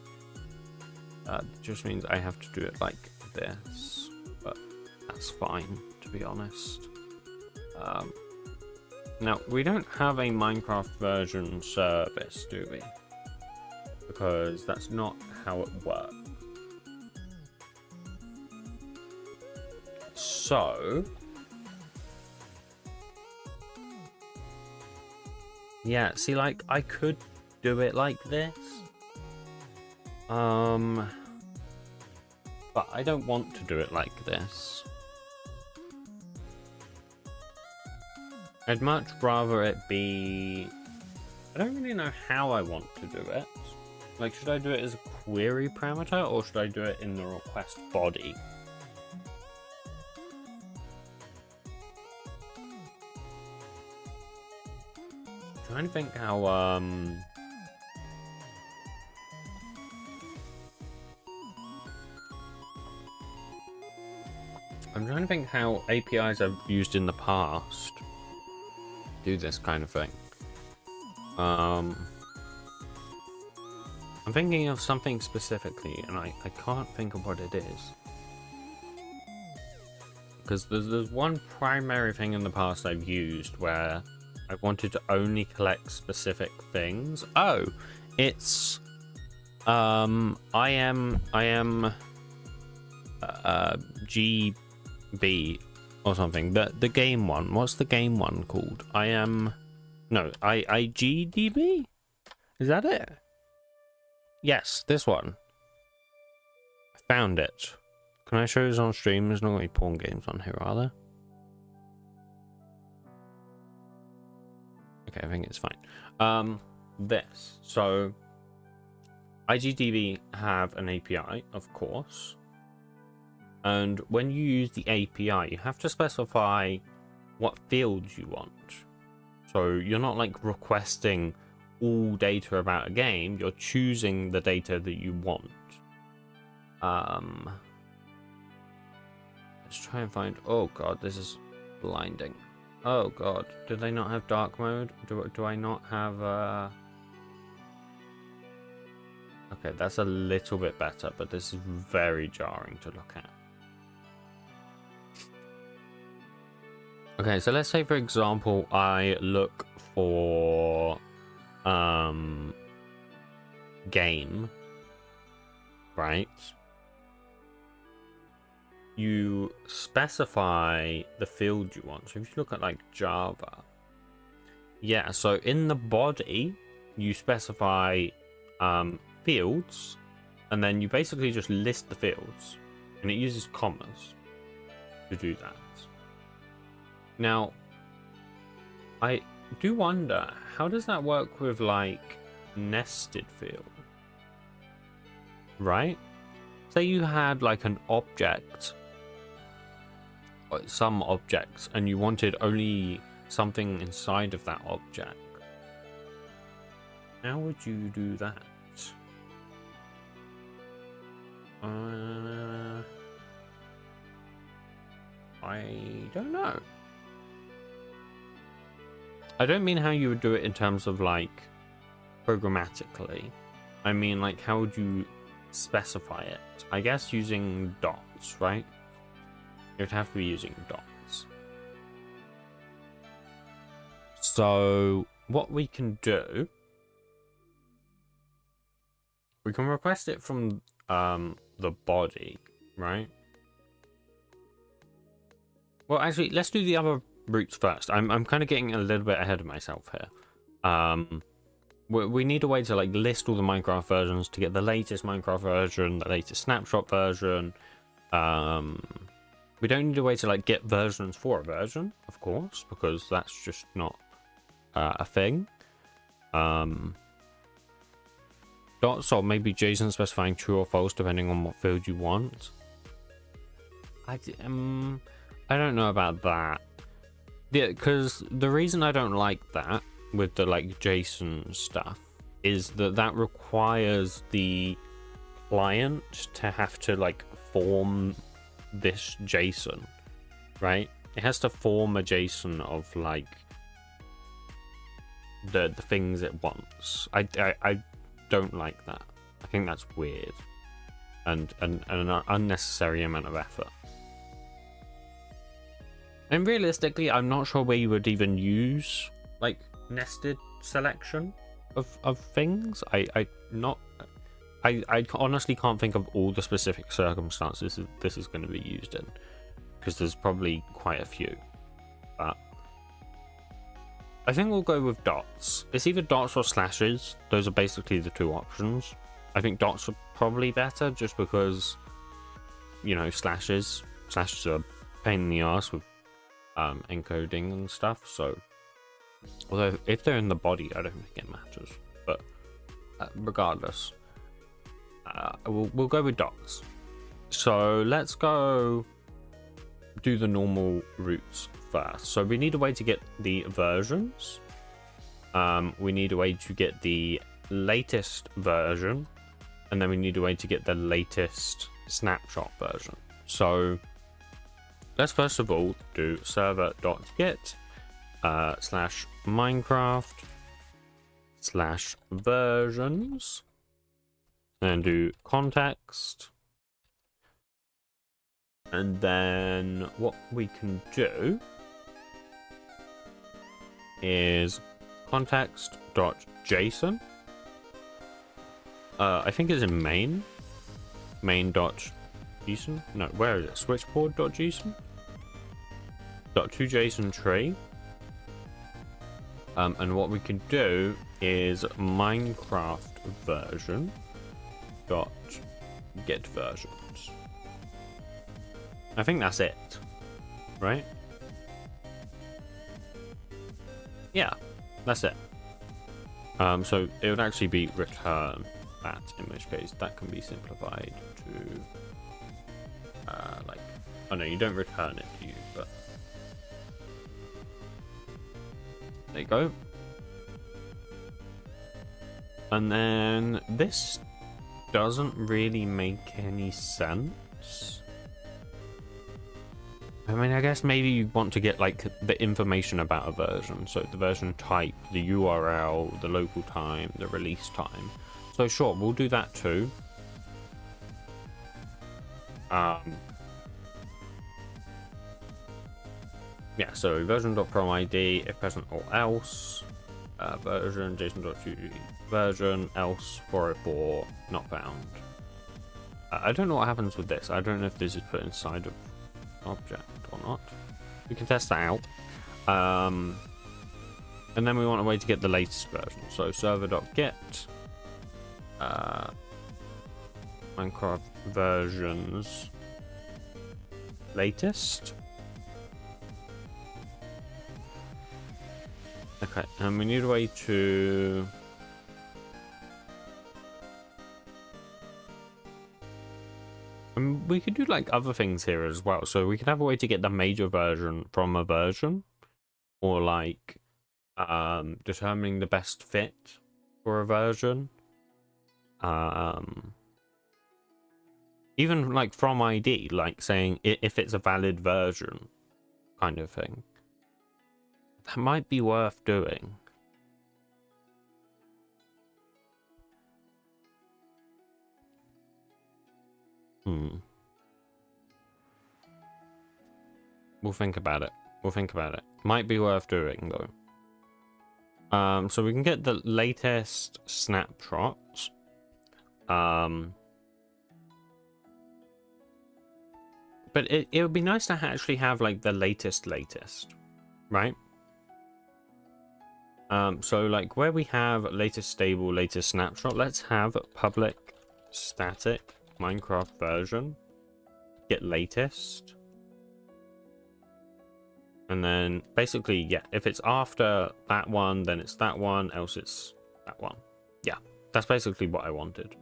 It just means I have to do it like this, but that's fine, to be honest. Now, we don't have a Minecraft version service, do we? Because that's not how it works. So, yeah, see, like, I could do it like this. But I don't want to do it like this. I'd much rather it be... I don't really know how I want to do it. Like, should I do it as a query parameter, or should I do it in the request body? I'm trying to think how, I'm trying to think how APIs I've used in the past do this kind of thing. I'm thinking of something specifically, and I can't think of what it is. Because there's one primary thing in the past I've used where I wanted to only collect specific things. Oh, it's I am GB or something. The game one. What's the game one called? IGDB? Is that it? Yes, this one. I found it. Can I show this on stream? There's not any porn games on here, are there? Okay, I think it's fine. This. So, IGDB have an API, of course. And when you use the API, you have to specify what fields you want. So you're not like requesting all data about a game, you're choosing the data that you want. Let's try and find... Oh god, this is blinding. Oh god, do they not have dark mode? Do I not have Okay, that's a little bit better, but this is very jarring to look at. Okay, so let's say, for example, I look for game, right? You specify the field you want. So if you look at like Java, yeah, so in the body you specify fields, and then you basically just list the fields, and it uses commas to do that. Now, I do wonder, how does that work with, like, nested field? Right? Say you had, like, an object, or some objects, and you wanted only something inside of that object. How would you do that? I don't know. I don't mean how you would do it in terms of like programmatically. I mean like how would you specify it? I guess using dots, right? You'd have to be using dots. So what we can do, we can request it from the body, right? Well, actually, let's do the other routes first. I'm kind of getting a little bit ahead of myself here. we need a way to like list all the Minecraft versions to get the latest Minecraft version, the latest snapshot version. We don't need a way to like get versions for a version, of course, because that's just not a thing. Dots, or maybe JSON specifying true or false depending on what field you want. I don't know about that. Yeah, because the reason I don't like that with the like JSON stuff is that that requires the client to have to like form this JSON, right? It has to form a JSON of like the things it wants. I don't like that. I think that's weird and an unnecessary amount of effort. And realistically, I'm not sure where you would even use like nested selection of things. I honestly can't think of all the specific circumstances this is going to be used in, because there's probably quite a few. But I think we'll go with dots. It's either dots or slashes. Those are basically the two options. I think dots are probably better just because, you know, slashes are a pain in the ass with encoding and stuff. So, although if they're in the body, I don't think it matters. But regardless, we'll go with dots. So let's go do the normal routes first. So we need a way to get the versions. We need a way to get the latest version, and then we need a way to get the latest snapshot version. So let's first of all do server.get /Minecraft/versions, and do context. And then what we can do is context.json. I think it's in main.json. No, where is it? Switchboard.json. .toJSON tree. And what we can do is Minecraft version dot get versions. I think that's it, right? Yeah, that's it. So it would actually be return that, in which case that can be simplified to like, oh no, you don't return it, do you? But there you go. And then this doesn't really make any sense. I mean, I guess maybe you want to get like the information about a version, so the version type, the URL, the local time, the release time. So sure, we'll do that too. Yeah, so version.promID if present or else, version json.2 version else 404 not found. I don't know what happens with this. I don't know if this is put inside of object or not. We can test that out. And then we want a way to get the latest version. So server.get Minecraft versions latest. Okay, and we need a way to we could do like other things here as well. So we could have a way to get the major version from a version, or like determining the best fit for a version. Even like from ID, like saying if it's a valid version kind of thing. That might be worth doing. We'll think about it. Might be worth doing though. So we can get the latest snapshots. But it would be nice to actually have like the latest, right? So like where we have latest stable, latest snapshot, let's have public static Minecraft version, get latest. And then basically, yeah, if it's after that one, then it's that one, else it's that one. Yeah, that's basically what I wanted.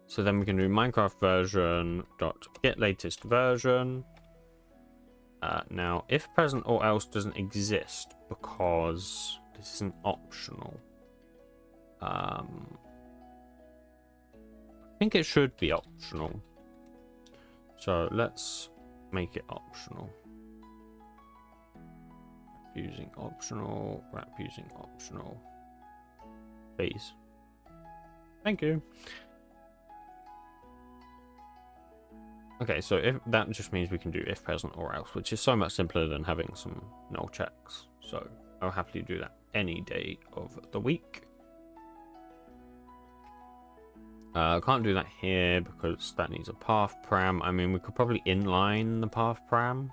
So then we can do Minecraft version dot get latest version. Now, if present or else doesn't exist, because this isn't optional, I think it should be optional. So let's make it optional. Using optional, wrap using optional. Please. Thank you. Okay, so if that just means we can do if present or else, which is so much simpler than having some null checks. So I'll happily do that any day of the week. Can't do that here because that needs a path param. I mean, we could probably inline the path param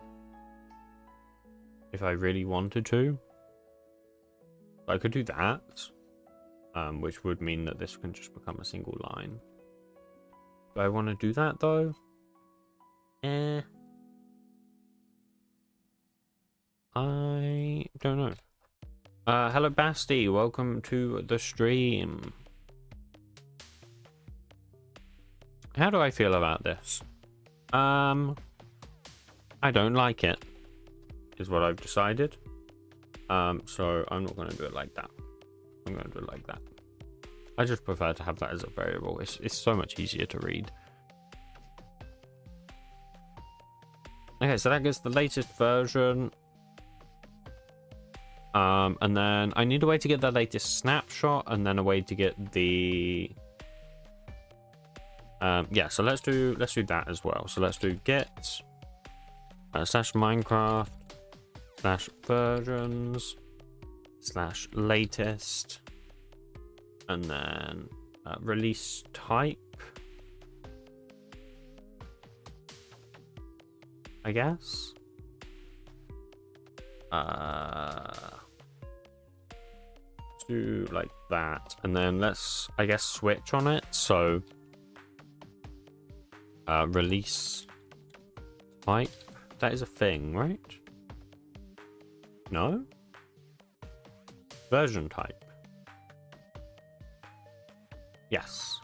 if I really wanted to. I could do that, which would mean that this can just become a single line. Do I want to do that though? I don't know. Hello Basti, welcome to the stream. How do I feel about this? I don't like it, is what I've decided. So I'm not going to do it like that. I'm going to do it like that. I just prefer to have that as a variable. It's so much easier to read. Okay, so that gets the latest version. And then I need a way to get the latest snapshot, and then a way to get the yeah, so let's do that as well. So let's do get slash Minecraft slash versions slash latest, and then release type, I guess. Let's do like that, and then let's, I guess, switch on it. So release type, that is a thing, right? No? Version type. Yes.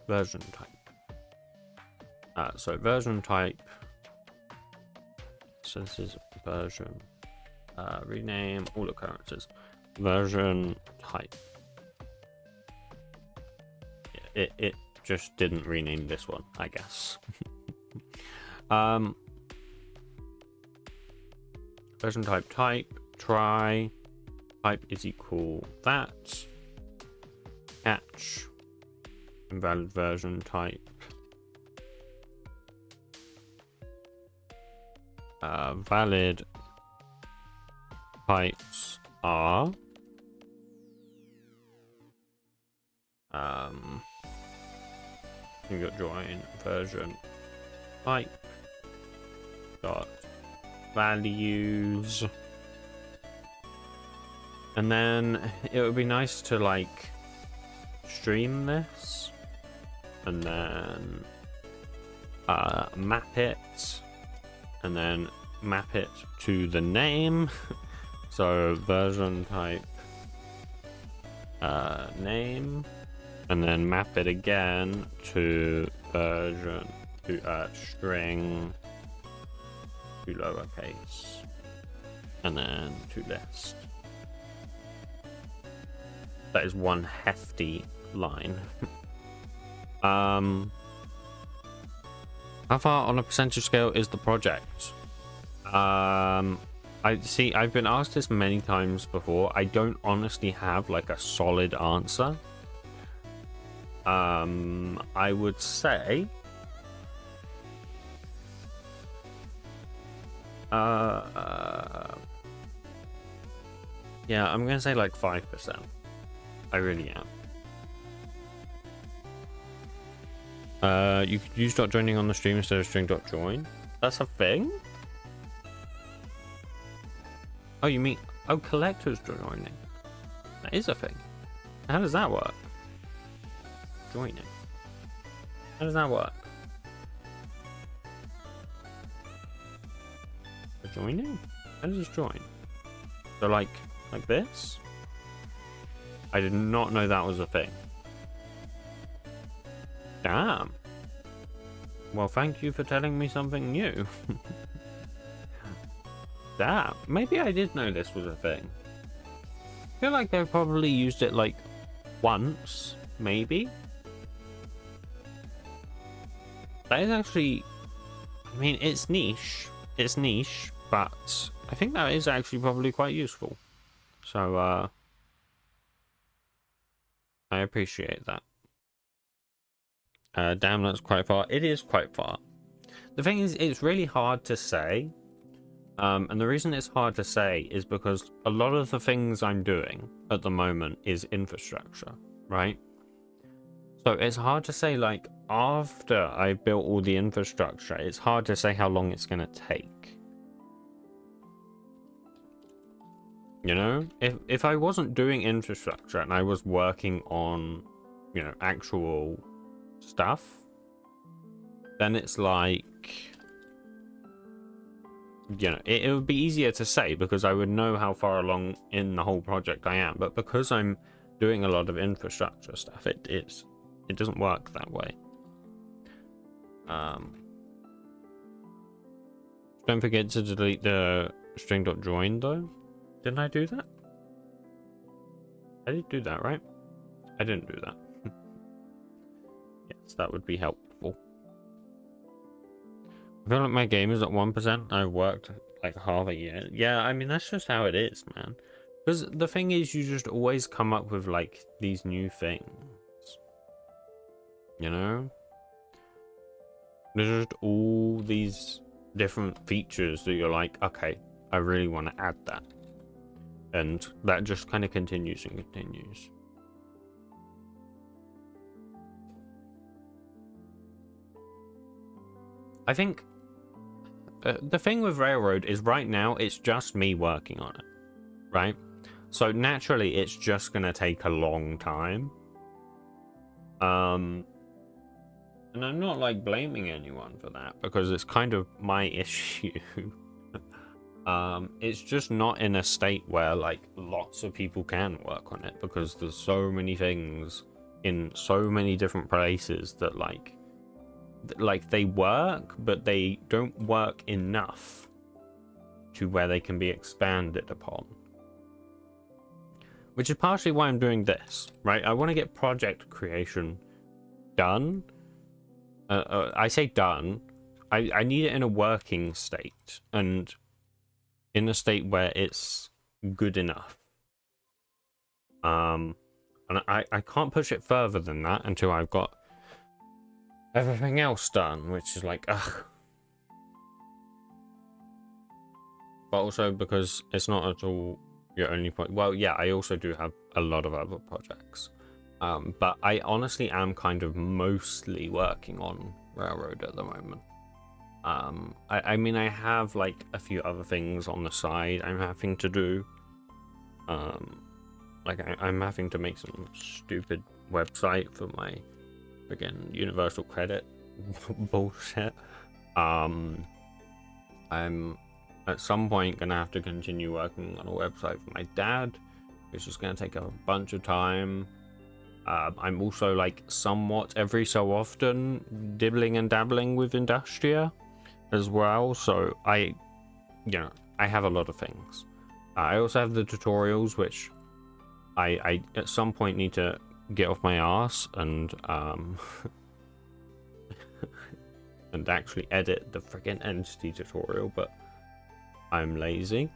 Version type. So version type. So this is version. Rename all occurrences. Version type. Yeah, it just didn't rename this one, I guess. Version type try type is equal that catch invalid version type valid types are you got join version type dot values, and then it would be nice to like stream this and then map it, and then map it to the name. So version type name, and then map it again to version to string to lowercase, and then to list. That is one hefty line. How far on a percentage scale is the project? I've been asked this many times before. I don't honestly have like a solid answer. I would say yeah, I'm gonna say like 5%. I really am. You could use .joining on the stream instead of string.join. That's a thing? Oh, you mean, oh, collectors joining. That is a thing. How does that work? Joining. How does that work? For joining? How does this join? So like this? I did not know that was a thing. Damn. Well, thank you for telling me something new. Damn. Maybe I did know this was a thing. I feel like I've probably used it like once, maybe. That is actually, I mean, it's niche. It's niche, but I think that is actually probably quite useful. So, I appreciate that. Damn, that's quite far. It is quite far. The thing is, it's really hard to say. And the reason it's hard to say is because a lot of the things I'm doing at the moment is infrastructure, right? So it's hard to say, like, after I built all the infrastructure, it's hard to say how long it's going to take. You know, if I wasn't doing infrastructure and I was working on, you know, actual stuff, then it's like, you know, it would be easier to say because I would know how far along in the whole project I am. But because I'm doing a lot of infrastructure stuff, it doesn't work that way. Don't forget to delete the string.join though. Didn't I do that? I did do that, right? I didn't do that. Yes, that would be helpful. I feel like my game is at 1%. I worked like half a year. Yeah, I mean, that's just how it is, man. Because the thing is, you just always come up with like these new things. You know? There's just all these different features that you're like, okay, I really want to add that. And that just kind of continues and continues. I think the thing with Railroad is right now it's just me working on it, right? So naturally it's just gonna take a long time. And I'm not like blaming anyone for that because it's kind of my issue. It's just not in a state where like lots of people can work on it because there's so many things in so many different places that like they work, but they don't work enough to where they can be expanded upon. Which is partially why I'm doing this, right? I want to get project creation done. I say done. I need it in a working state and in a state where it's good enough. And I can't push it further than that until I've got everything else done, which is like, ugh. But also because it's not at all your only point. Well, yeah, I also do have a lot of other projects. But I honestly am kind of mostly working on Railroad at the moment. I mean, I have like a few other things on the side I'm having to do. Like I'm having to make some stupid website for my friggin' universal credit bullshit. I'm at some point gonna have to continue working on a website for my dad, which is gonna take a bunch of time. I'm also like somewhat every so often dibbling and dabbling with Industria as well, so I have a lot of things. I also have the tutorials, which I at some point need to get off my ass and and actually edit the freaking entity tutorial, but I'm lazy.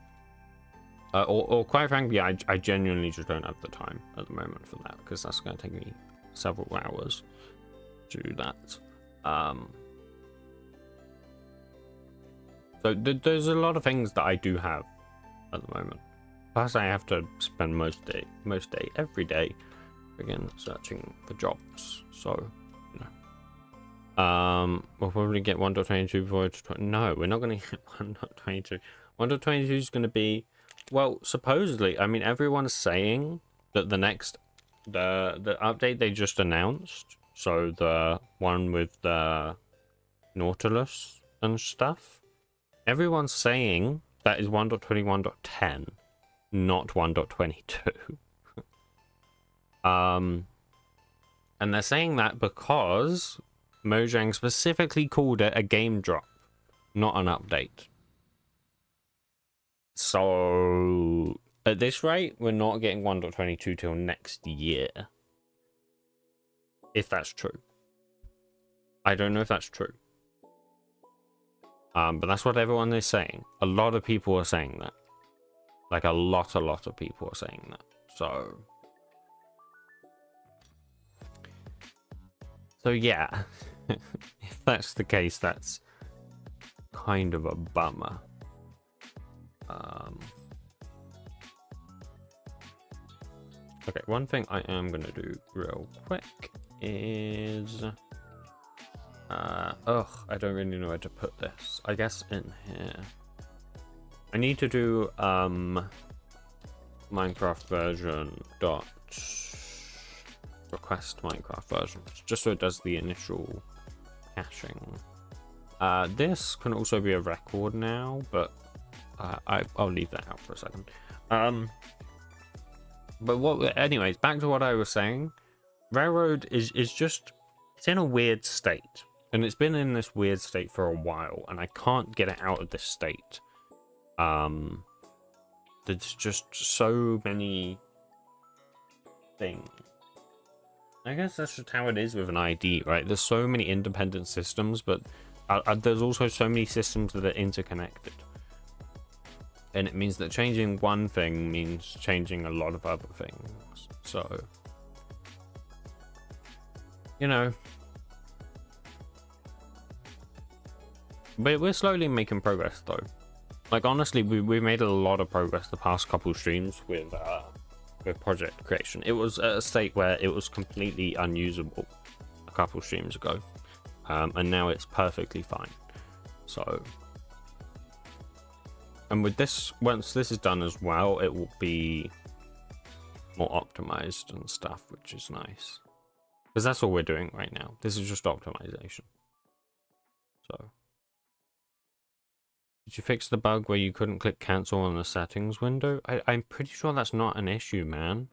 Or quite frankly, I genuinely just don't have the time at the moment for that, because that's going to take me several hours to do that. So there's a lot of things that I do have at the moment. Plus, I have to spend most day, every day, again, searching for jobs. So, you know. We'll probably get 1.22 before it's... No, we're not going to get 1.22. 1.22 is going to be Well, supposedly, I mean, everyone's saying that the update they just announced, so the one with the Nautilus and stuff, everyone's saying that is 1.21.10, not 1.22. And they're saying that because Mojang specifically called it a game drop, not an update. So at this rate, we're not getting 1.22 till next year. If that's true. I don't know if that's true. But that's what everyone is saying. A lot of people are saying that. Like a lot of people are saying that. So yeah. If that's the case, that's kind of a bummer. Okay, one thing I am going to do real quick is... I don't really know where to put this. I guess in here. I need to do Minecraft version dot request Minecraft version, just so it does the initial caching. This can also be a record now, but I'll leave that out for a second. But anyways, back to what I was saying. Railroad is just, it's in a weird state, and it's been in this weird state for a while, and I can't get it out of this state. There's just so many things. I guess that's just how it is with an IDE, right? There's so many independent systems, but there's also so many systems that are interconnected. And it means that changing one thing means changing a lot of other things. So, you know. But we're slowly making progress, though. Like, honestly, we made a lot of progress the past couple streams with project creation. It was at a state where it was completely unusable a couple streams ago. And now it's perfectly fine. So... And with this, once this is done as well, it will be more optimized and stuff, which is nice. Because that's all we're doing right now. This is just optimization. So. Did you fix the bug where you couldn't click cancel on the settings window? I'm pretty sure that's not an issue, man.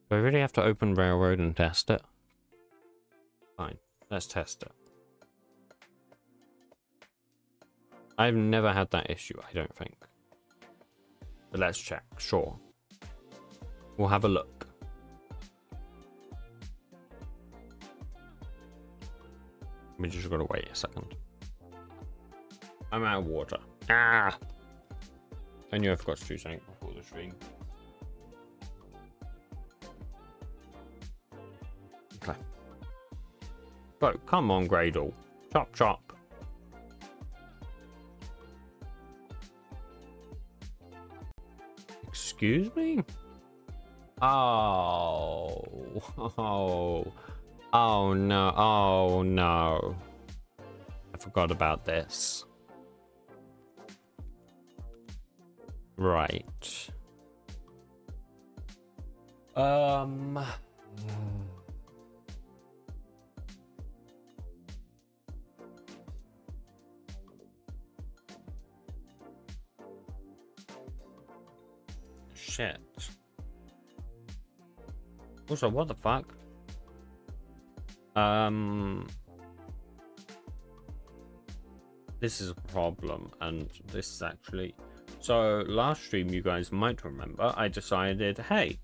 Do I really have to open Railroad and test it? Fine, let's test it. I've never had that issue, I don't think. But let's check, sure. We'll have a look. We just gotta wait a second. I'm out of water. Ah! I knew I forgot to do something before the stream. Okay. Go, come on, Gradle. Chop, chop. Excuse me? Oh. Oh no. Oh no. I forgot about this. Right. Shit. Also, what the fuck? This is a problem, and this is actually... So, last stream, you guys might remember, I decided, hey,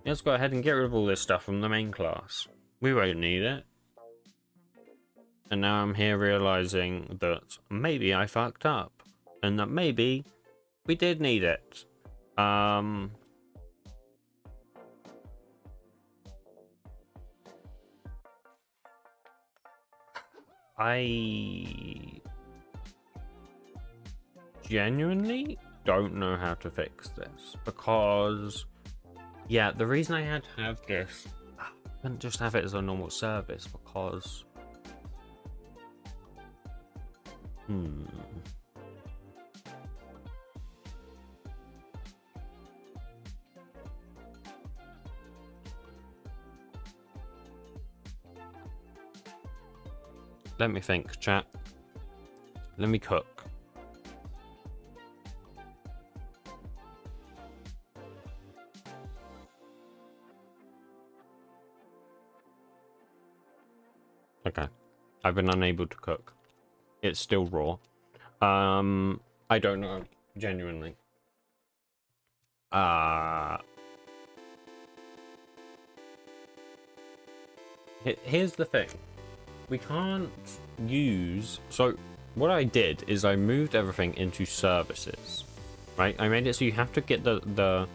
let's go ahead and get rid of all this stuff from the main class. We won't need it. And now I'm here realizing that maybe I fucked up. And that maybe we did need it. I genuinely don't know how to fix this, because yeah, the reason I had to have this, I couldn't just have it as a normal service, because let me think, chat. Let me cook. Okay. I've been unable to cook. It's still raw. I don't know, genuinely. Here's the thing. We can't use... So, what I did is I moved everything into services. Right? I made it so you have to get the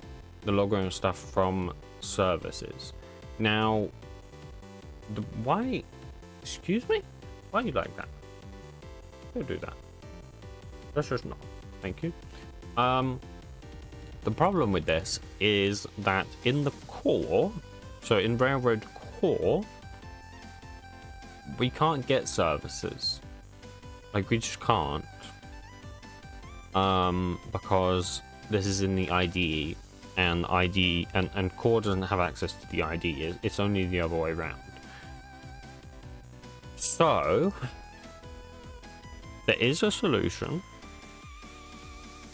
logo and stuff from services. Now, why... Excuse me? Why are you like that? Don't do that. That's just not. Thank you. The problem with this is that in the core, so in Railroad core, we can't get services. Like, we just can't. Because this is in the IDE, and IDE and core doesn't have access to the IDE. It's only the other way around. So there is a solution.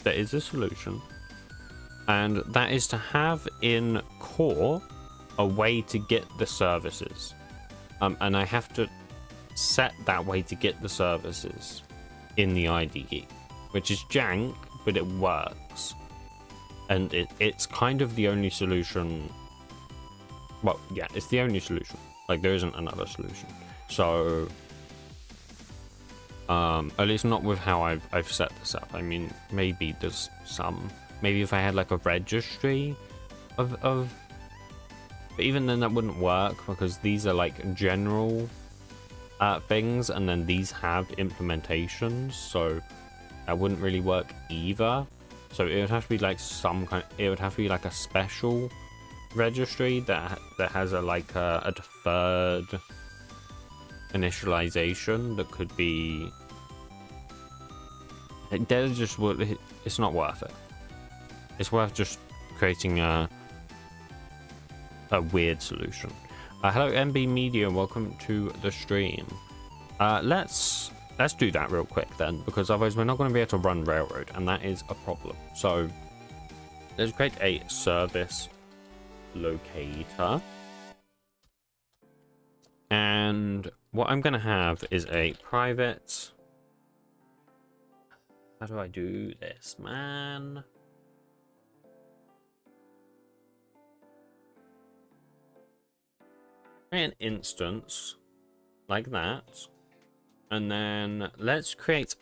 There is a solution. And that is to have in core a way to get the services. And I have to set that way to get the services in the IDE, which is jank, but it works. And it's kind of the only solution. Well, yeah, it's the only solution. Like, there isn't another solution. So, at least not with how I've set this up. I mean, maybe there's some. Maybe if I had like a registry of but even then that wouldn't work, because these are like general things, and then these have implementations, so that wouldn't really work either. So it would have to be like some kind. It would have to be like a special registry that has a deferred initialization that could be. It's not worth it. It's worth just creating a weird solution. Hello MB Media, welcome to the stream. Let's do that real quick then, because otherwise we're not going to be able to run Railroad, and that is a problem. So let's create a service locator, and what I'm going to have is a private. How do I do this, man? Create an instance like that, and then let's create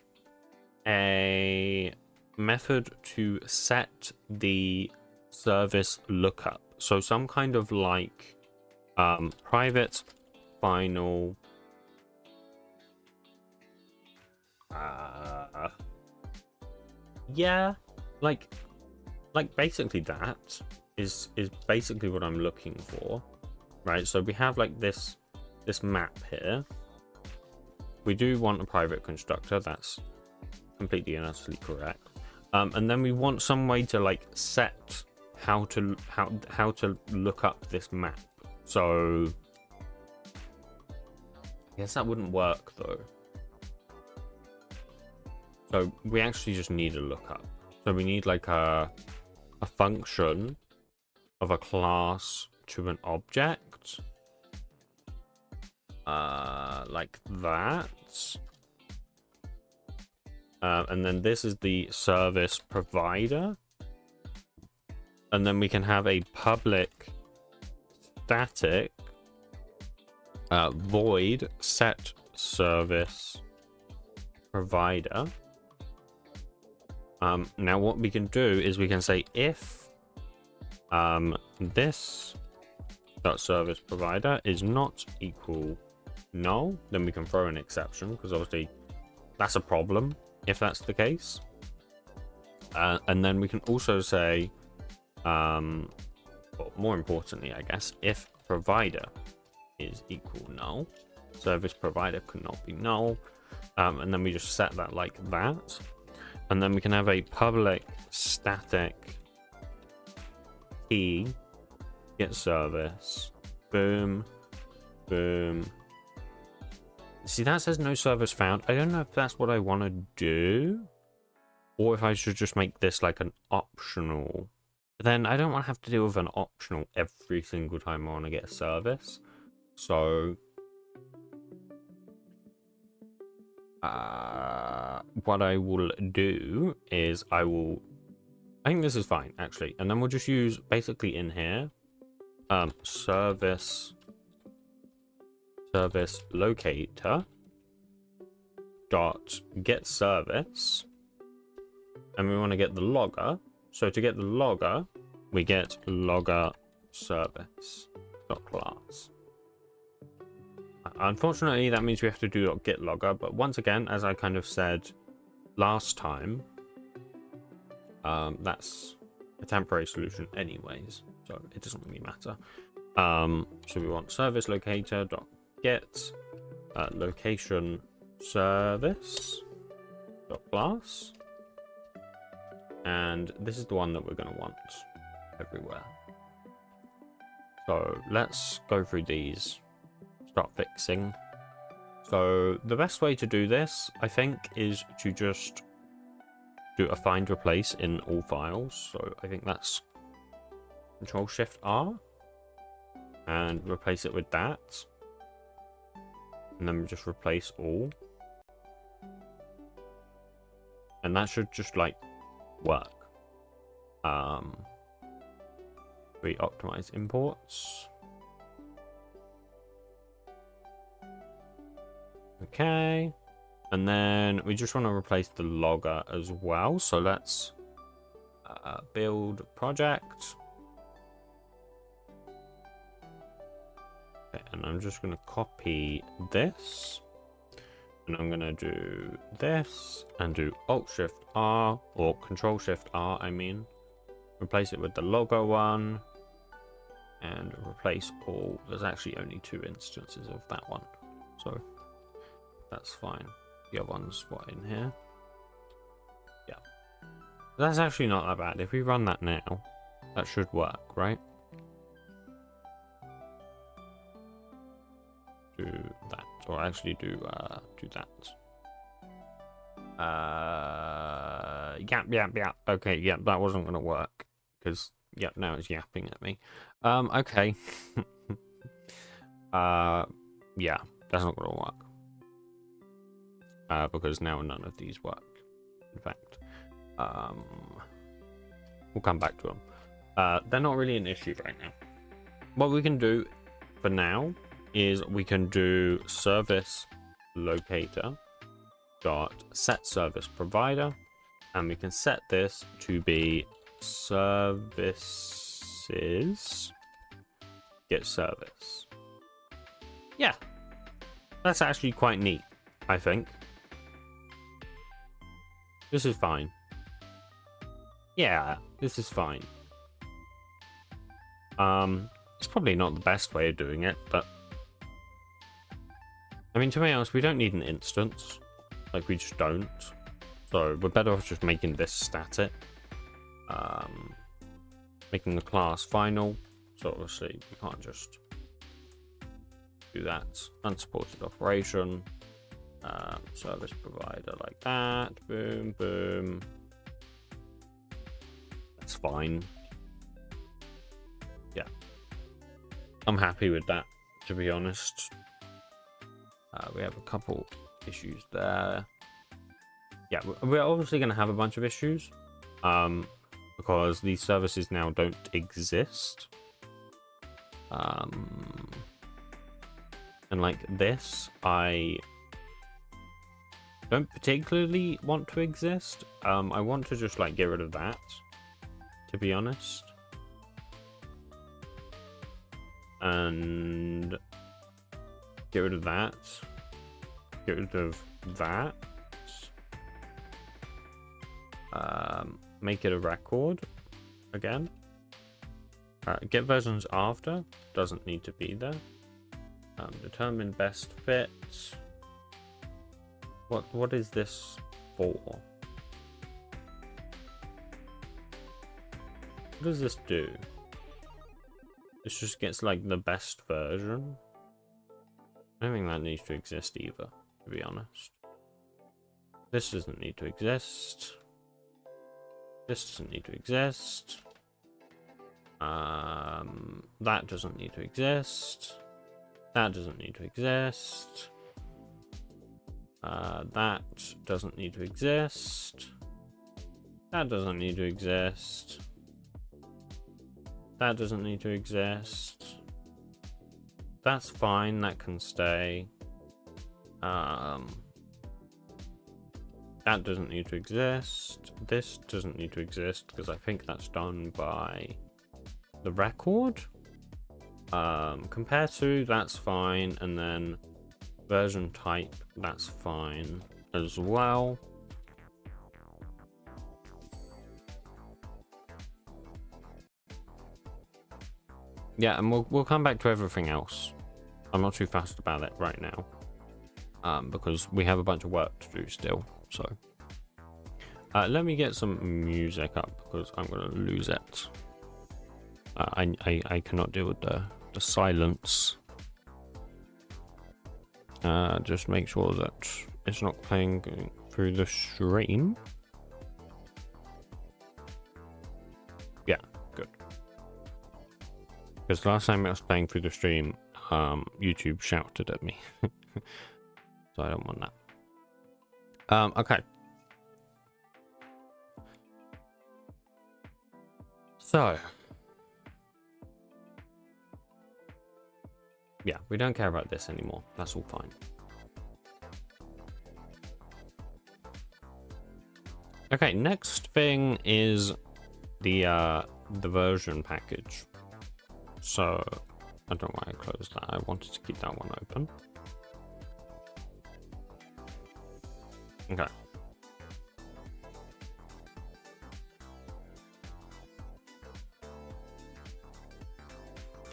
a method to set the service lookup. So some kind of like private final yeah, like basically that is basically what I'm looking for. Right, so we have like this map here. We do want a private constructor, that's completely and utterly correct. And then we want some way to like set how to look up this map. So I guess that wouldn't work though. So we actually just need a lookup. So we need like a function of a class to an object, like that, and then this is the service provider, and then we can have a public static void set service provider. Now what we can do is we can say if this service provider is not equal null, then we can throw an exception, because obviously that's a problem if that's the case. And then we can also say, well, more importantly, I guess, if provider is equal null, service provider cannot be null, and then we just set that like that, and then we can have a public static key get service, boom, boom, See, that says no service found. I don't know if that's what I want to do, or if I should just make this like an optional. But then I don't want to have to deal with an optional every single time I want to get a service. So what I will do is I think this is fine actually, and then we'll just use basically in here service locator dot get service, and we want to get the logger. So to get the logger, we get logger service dot class. Unfortunately, that means we have to do get logger, but once again, as I kind of said last time, that's a temporary solution anyways, so it doesn't really matter. So we want service locator dot get location service dot class, and this is the one that we're going to want everywhere. So let's go through these, start fixing. So the best way to do this, I think, is to just do a find replace in all files. So I think that's Control-Shift-R and replace it with that, and then just replace all, and that should just like work. We optimize imports. Okay, and then we just want to replace the logger as well. So let's build project. Okay, and I'm just going to copy this, and I'm going to do this and do Alt-Shift-R, or Control-Shift-R, I mean. Replace it with the logger one, and replace all. There's actually only 2 instances of that one, so that's fine. The other one's what in here? Yeah. That's actually not that bad. If we run that now, that should work, right? Do that, or actually do that. Yap. Okay, yeah, that wasn't gonna work because yep, now it's yapping at me. Okay. Yeah, that's not gonna work. Because now none of these work. In fact, we'll come back to them. They're not really an issue right now. What we can do for now is we can do service locator dot set service provider, and we can set this to be services get service. Yeah, that's actually quite neat, I think. This is fine. Yeah, this is fine. It's probably not the best way of doing it, but I mean, to be honest, we don't need an instance. Like, we just don't. So we're better off just making this static. Making the class final. So obviously we can't just do that. Unsupported operation. Service provider like that. Boom, boom. That's fine. Yeah. I'm happy with that, to be honest. We have a couple issues there. Yeah, we're obviously going to have a bunch of issues. Because these services now don't exist. And like this, I don't particularly want to exist. I want to just like get rid of that, to be honest. And get rid of that. Get rid of that. Make it a record again. Get versions after doesn't need to be there. Determine best fit. What is this for? What does this do? This just gets like the best version. I don't think that needs to exist either, to be honest. This doesn't need to exist. This doesn't need to exist. That doesn't need to exist. That doesn't need to exist. That doesn't need to exist. That doesn't need to exist. That doesn't need to exist. That's fine, that can stay. That doesn't need to exist. This doesn't need to exist because I think that's done by the record. Compare to, that's fine, and then version type, that's fine as well. Yeah, and we'll come back to everything else. I'm not too fast about it right now, because we have a bunch of work to do still. So let me get some music up because I'm gonna lose it. I cannot deal with the silence. Just make sure that it's not playing through the stream. Yeah, good. Because last time it was playing through the stream, YouTube shouted at me. So I don't want that. Okay. So. Yeah, we don't care about this anymore. That's all fine. Okay, next thing is the version package. So I don't know why I closed that. I wanted to keep that one open. Okay.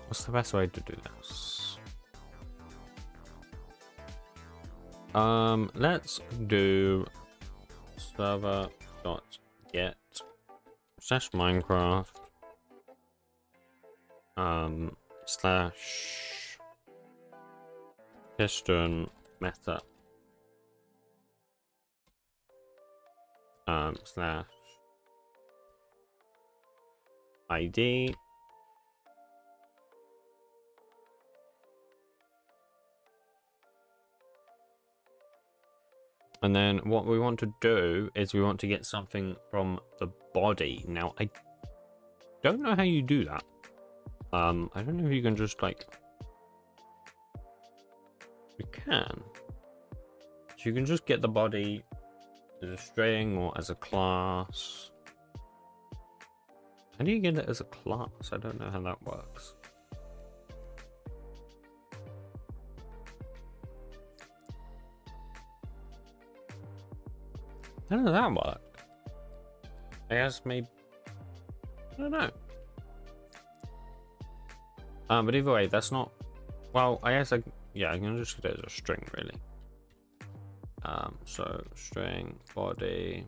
What's the best way to do this? Let's do server.get /Minecraft slash Piston meta slash IDE and then what we want to do is we want to get something from the body. Now I don't know how you do that. I don't know if you can just like you can. So you can just get the body as a string or as a class. How do you get it as a class? I don't know how that works. How does that work? I guess maybe I don't know. But either way, that's not well, I guess yeah, I can just get it as a string really. So string body,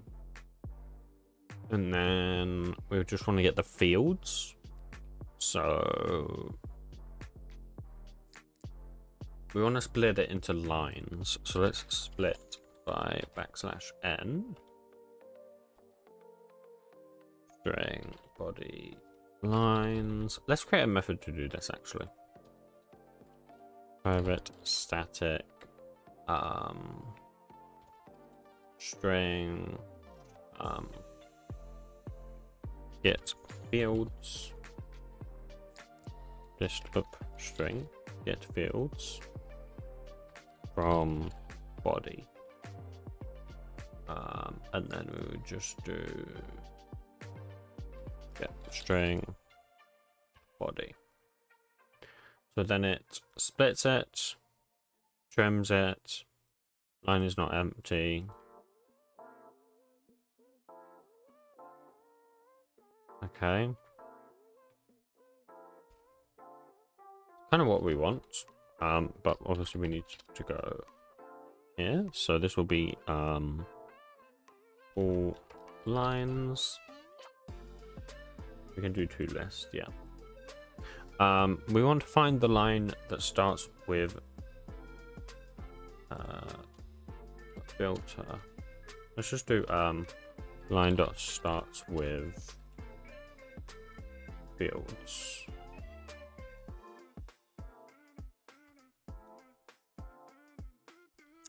and then we just want to get the fields. So we want to split it into lines. So let's split by \n string body lines. Let's create a method to do this actually. Private static string get fields just string get fields from body, and then we would just do get string body. So then it splits it, trims it, line is not empty. Okay. Kind of what we want, but obviously we need to go here. So this will be all lines. We can do two lists, yeah. We want to find the line that starts with filter. Let's just do line dot starts with fields.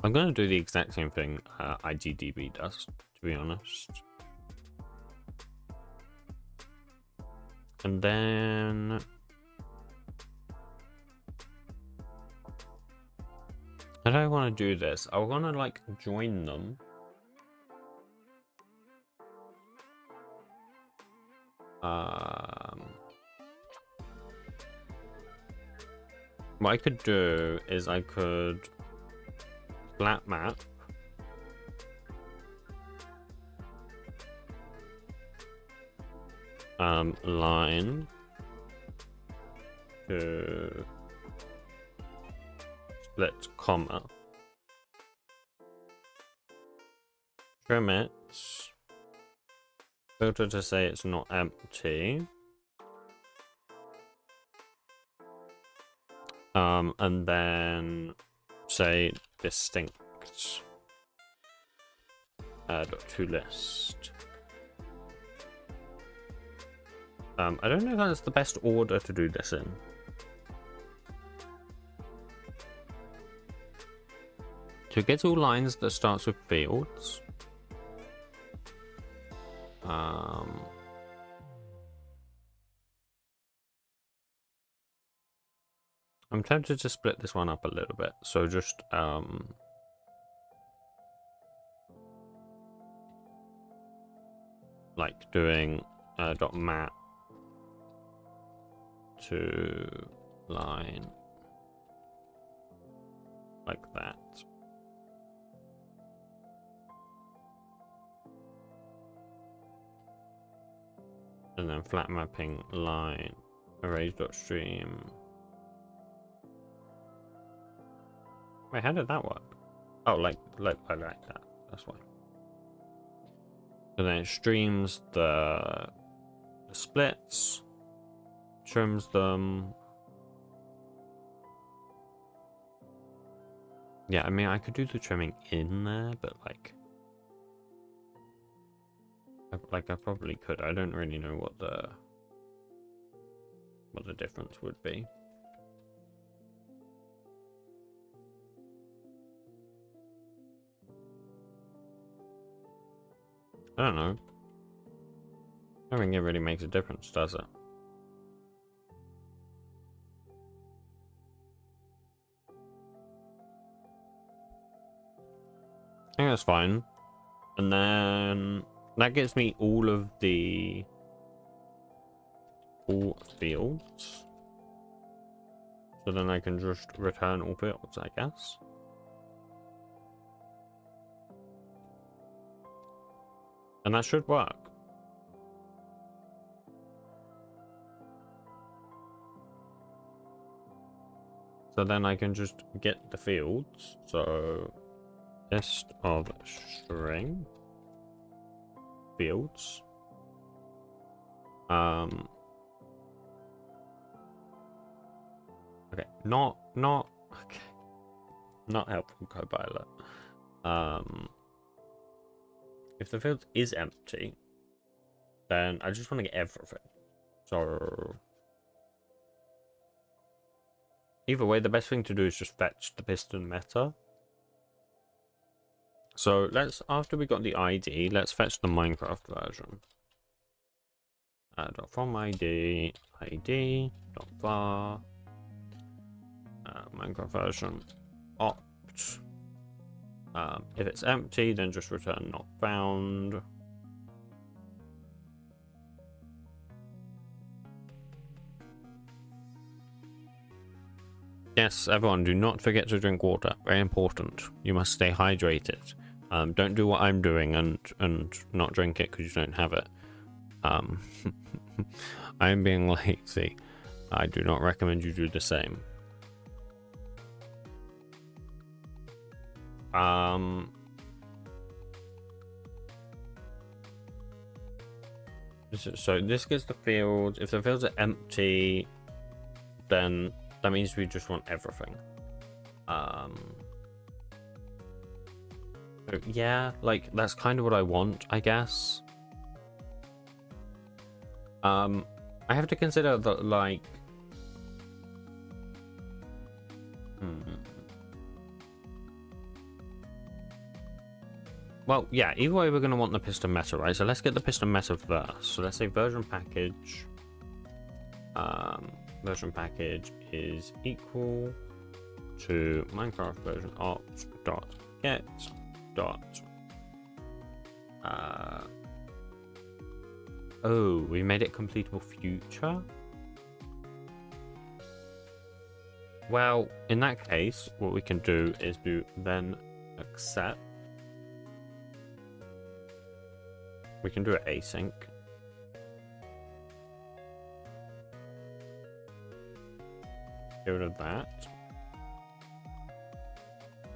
I'm going to do the exact same thing IDDB does, to be honest. And then I don't want to do this. I want to like join them. What I could do is I could flat map line to split comma, trim it, filter to say it's not empty, and then say distinct to list. I don't know if that's the best order to do this in. So it gets all lines that starts with fields. I'm tempted to split this one up a little bit. So just like doing dot map to line like that. And then flat mapping line arrays.stream. Wait, how did that work? Oh, like that. That's why. So then it streams the splits, trims them. Yeah, I mean, I could do the trimming in there, but like I probably could. I don't really know what the difference would be. I don't know. I don't think it really makes a difference, does it? I think that's fine. And then that gives me all fields. So then I can just return all fields, I guess. And that should work. So then I can just get the fields. So list of string fields. Okay, not okay. Not helpful, Copilot. If the field is empty, then I just want to get everything. So either way, the best thing to do is just fetch the Piston meta. So let's, after we got the IDE, let's fetch the Minecraft version. From ID dot var Minecraft version opt. If it's empty, then just return not found. Yes, everyone, do not forget to drink water. Very important. You must stay hydrated. Don't do what I'm doing and not drink it because you don't have it. I'm being lazy. I do not recommend you do the same. So this gets the fields. If the fields are empty, then that means we just want everything. So, yeah, like that's kind of what I want, I guess. I have to consider that, like, well, yeah, either way we're going to want the piston meta, right? So let's get the piston meta first. So let's say version package. Version package is equal to Minecraft version opt dot get dot. Oh, we made it completable future. Well, in that case, what we can do is do then accept. We can do it async. Get rid of that.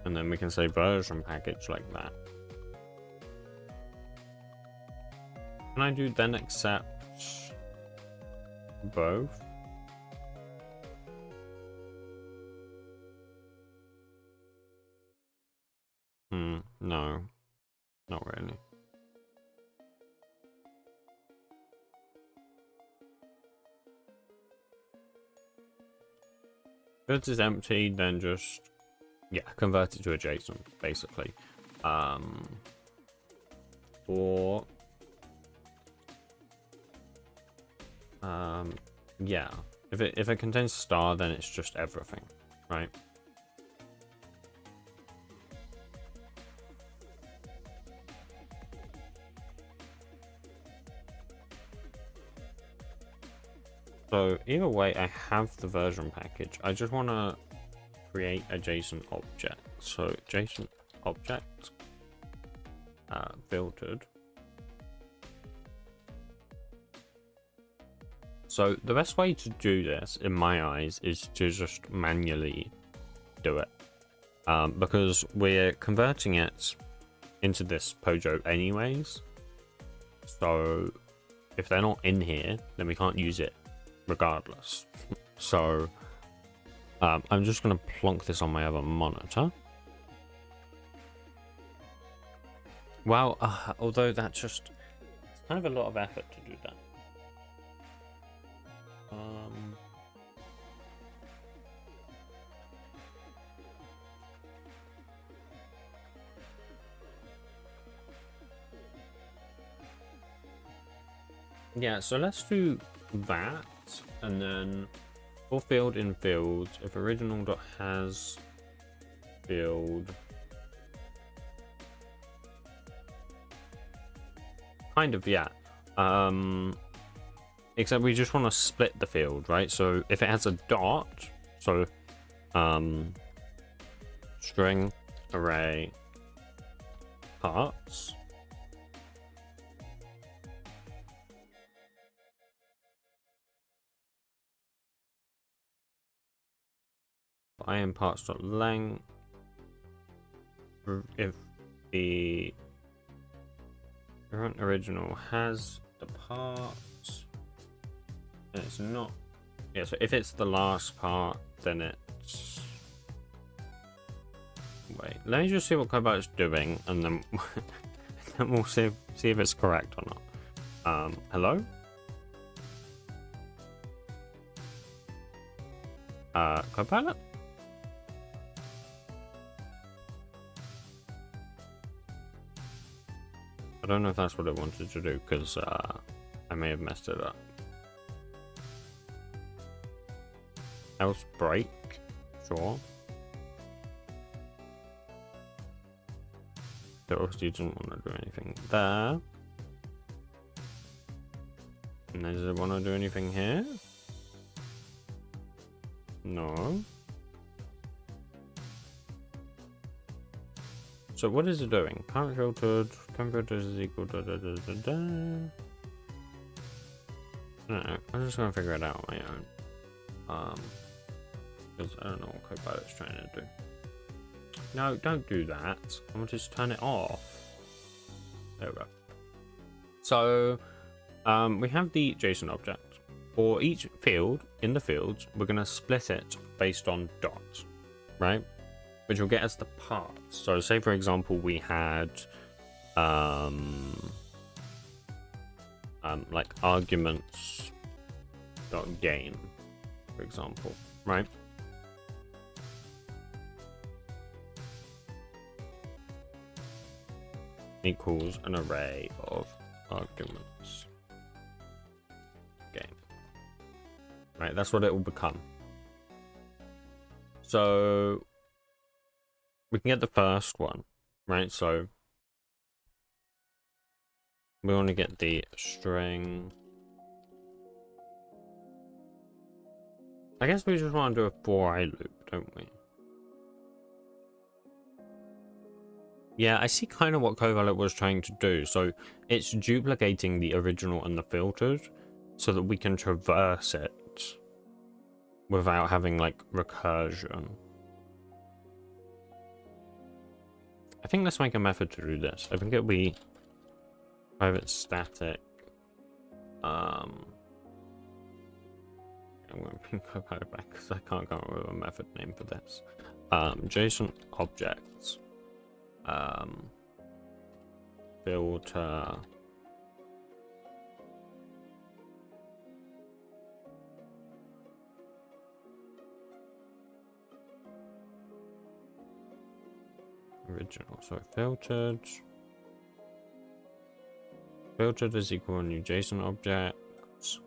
And then we can say version package like that. Can I do then accept both? No, not really. If it is empty, then just, yeah, convert it to a JSON, basically. Or yeah, if it contains star, then it's just everything, right? So either way, I have the version package. I just want to create a JSON object. So JSON object filtered. So the best way to do this, in my eyes, is to just manually do it. Because we're converting it into this Pojo anyways. So if they're not in here, then we can't use it regardless. So I'm just going to plonk this on my other monitor. Well, although that's just, it's kind of a lot of effort to do that. Yeah, so let's do that, and then for field in fields, if original.has field, kind of, yeah. Except we just want to split the field, right? So if it has a dot, so string array parts, im parts.length, if the current original has the parts, and it's not, yeah, so if it's the last part, then it's, wait, let me just see what Cobot's doing, and then then we'll see if it's correct or not. Hello? Copilot? I don't know if that's what it wanted to do, because I may have messed it up. Else break, sure. So obviously didn't want to do anything there. And then does it want to do anything here? No. So what is it doing? Current filtered, filters is equal to No, I'm just gonna figure it out on my own. Because I don't know what Copilot's trying to do. No, don't do that. I want to just turn it off. There we go. So we have the JSON object. For each field in the fields, we're gonna split it based on dots, right? which will get us the parts. So say for example we had like arguments dot game, for example, right? Equals an array of arguments game. Right, that's what it will become. So we can get the first one, right? So we want to get the string. I guess we just want to do a for I loop, don't we? Yeah, I see kind of what Copilot was trying to do. So it's duplicating the original and the filtered so that we can traverse it without having like recursion. I think let's make a method to do this. I think it'll be private static. I'm going to bring Copilot back because I can't come up with a method name for this. JSON objects. Filter. Original, so filtered. Filtered is equal to new JSON objects.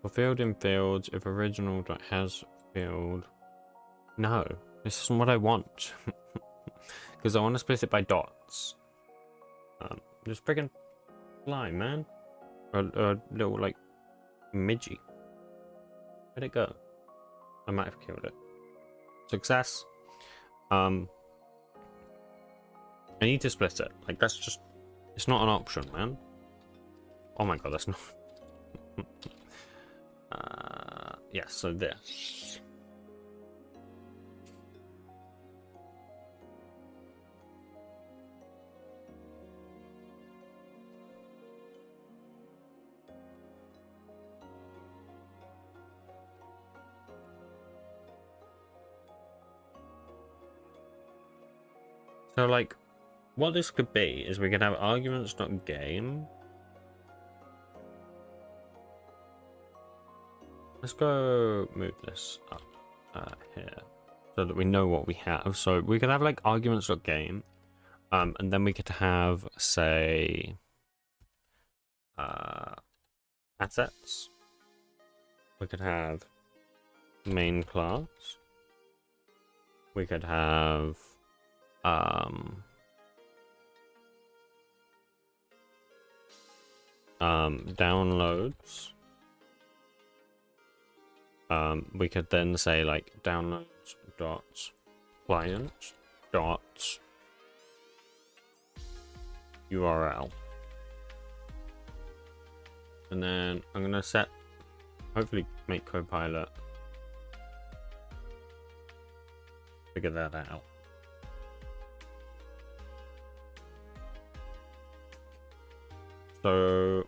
For field in fields, if original dot has field. No, this isn't what I want. Because I want to split it by dots. Just freaking fly, man. A little like midgie. Where'd it go? I might have killed it. Success. I need to split it. Like that's just, it's not an option, man. Oh my god, that's not. Yeah, so this. So like, what this could be is we could have arguments.game. Let's go move this up here so that we know what we have. So we could have like arguments.game, and then we could have, say, assets. We could have main class. We could have downloads. We could then say like downloads dot client dot URL, and then I'm gonna set, hopefully make Copilot figure that out. So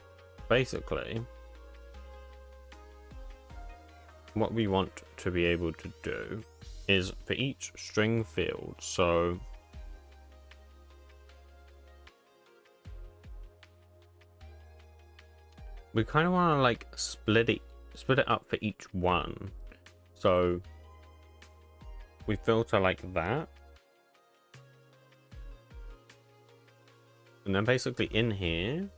basically what we want to be able to do is for each string field, so we kind of want to like split it up for each one. So we filter like that, and then basically in here,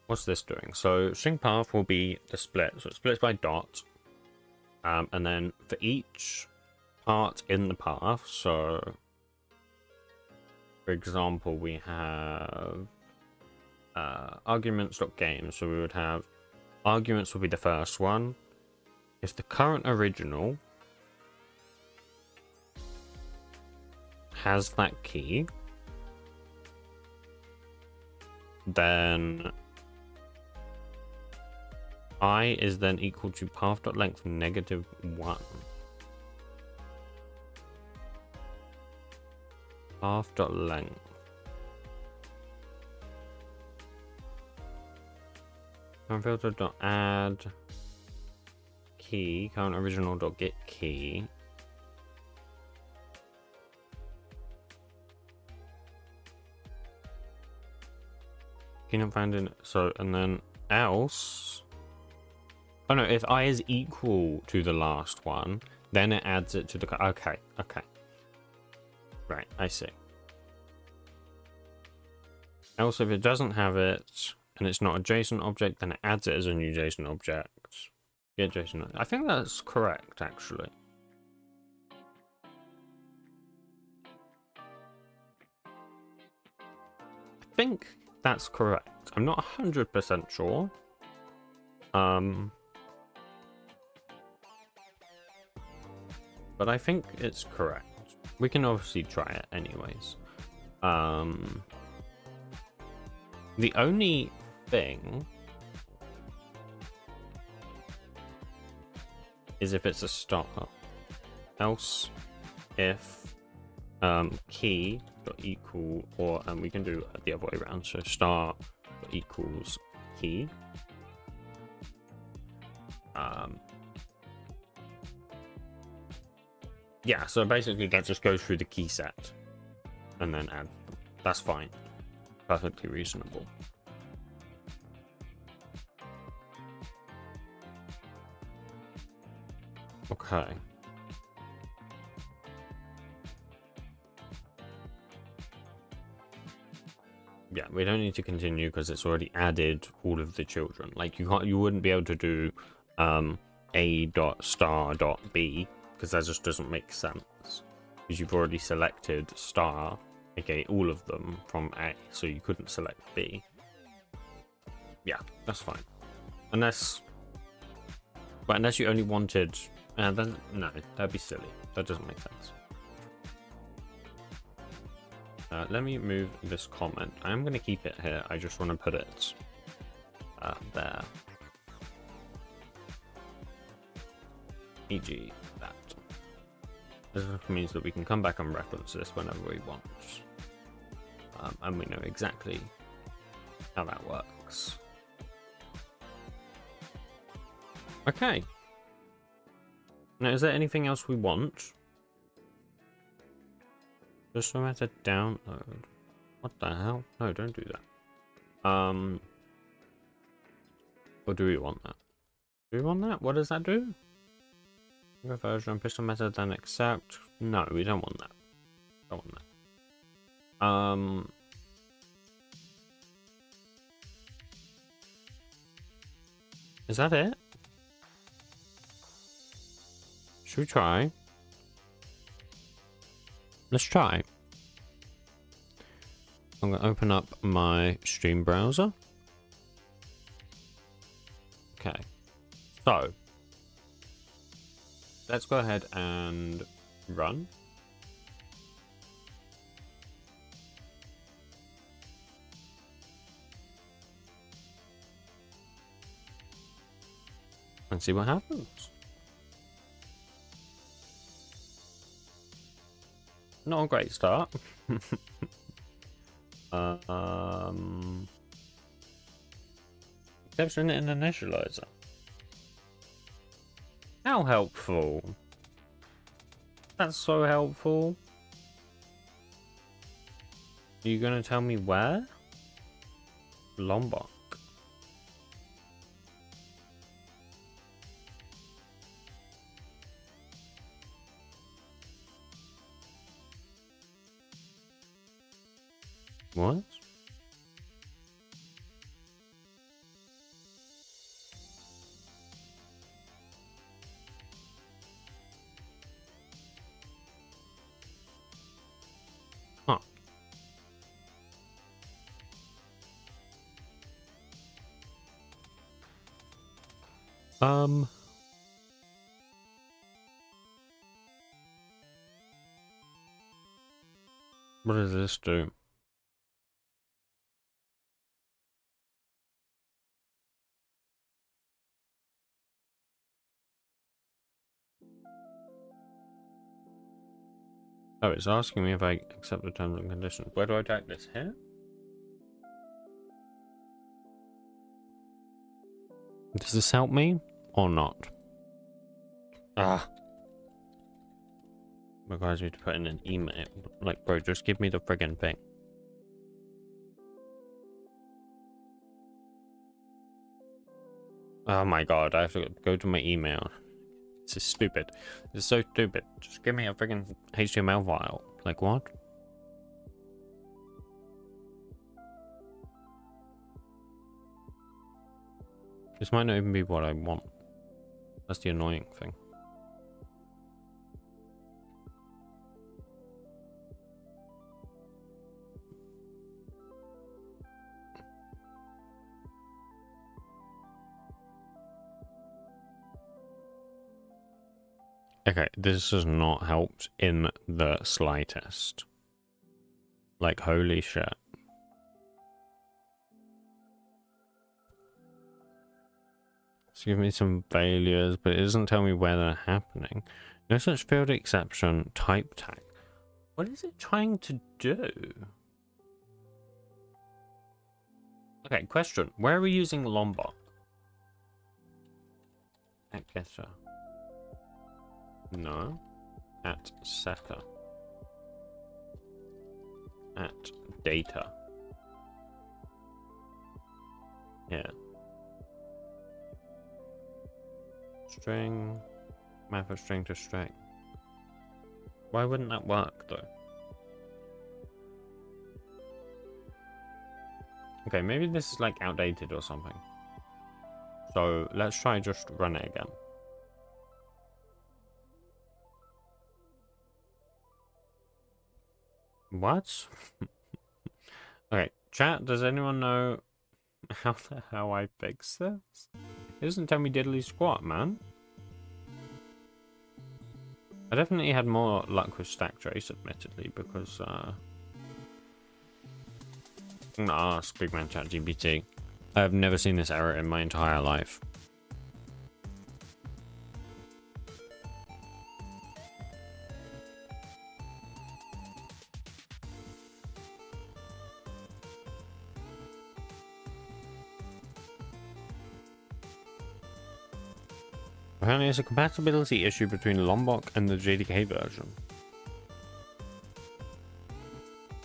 what's this doing? So string path will be the split, so it splits by dot, and then for each part in the path, so for example we have arguments.game, so we would have arguments will be the first one. If the current original has that key, then I is then equal to path.length -1. Path.length. Filter.add key, current original dot get key. Key not found in, so, and then else. Oh no, if I is equal to the last one, then it adds it to the, okay. Right, I see. Else if it doesn't have it, and it's not a JSON object, then it adds it as a new JSON object. Yeah, JSON. I think that's correct, actually. I think that's correct. I'm not 100% sure. But I think it's correct. We can obviously try it anyways. The only thing is if it's a star. Else if key dot equal, or we can do it the other way around, so star equals key. Yeah, so basically that just goes through the key set and then add them. That's fine. Perfectly reasonable. Okay. Yeah, we don't need to continue because it's already added all of the children. Like you wouldn't be able to do a dot star dot b, because that just doesn't make sense. Because you've already selected star, okay, all of them from A, so you couldn't select B. Yeah, that's fine. Unless you only wanted, then no, that'd be silly. That doesn't make sense. Let me move this comment. I'm going to keep it here. I just want to put it there. E.g. that. This means that we can come back and reference this whenever we want. And we know exactly how that works. Okay. Now, is there anything else we want? Just no matter download. What the hell? No, don't do that. Or do we want that? Do we want that? What does that do? Version Piston method then accept. No, we don't want that. Don't want that. Is that it? Should we try? Let's try. I'm going to open up my stream browser. Okay. So, let's go ahead and run. And see what happens. Not a great start. Exception in initializer. How helpful. That's so helpful. Are you gonna tell me where? Lombok. What? Huh. What does this do? Oh, it's asking me if I accept the terms and conditions. Where do I type this? Here? Does this help me or not? Ah. Requires me to put in an email. Like, bro, just give me the friggin' thing. Oh my god, I have to go to my email. This is stupid. This is so stupid. Just give me a friggin' HTML file. Like, what? This might not even be what I want. That's the annoying thing. Okay, this has not helped in the slightest. Like, holy shit. It's giving me some failures, but it doesn't tell me where they're happening. No such field exception type tag. What is it trying to do? Okay, question. Where are we using Lombok? At getter. No. At setter. At data. Yeah. String. Map of string to string. Why wouldn't that work though? Okay, maybe this is like outdated or something. So let's try just run it again. What? Okay, chat, does anyone know how the hell I fix this? It doesn't tell me diddly squat, man. I definitely had more luck with stack trace, admittedly, because I'm gonna ask Big Man ChatGPT. I've never seen this error in my entire life. Apparently it's a compatibility issue between Lombok and the JDK version.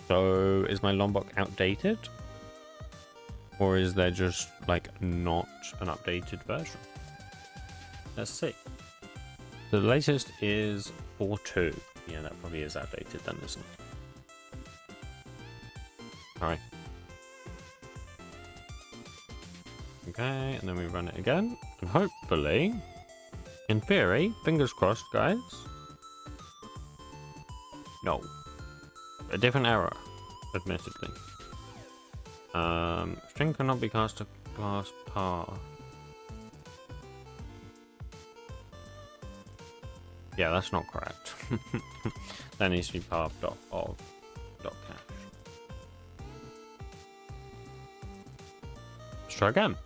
So is my Lombok outdated? Or is there just like not an updated version? Let's see. The latest is 4.2. Yeah, that probably is outdated then, isn't it? Alright. Okay, and then we run it again. And hopefully, in theory, fingers crossed, guys. No. A different error, admittedly. String cannot be cast to class path. Yeah, that's not correct. That needs to be path.of.cache. Let's try again.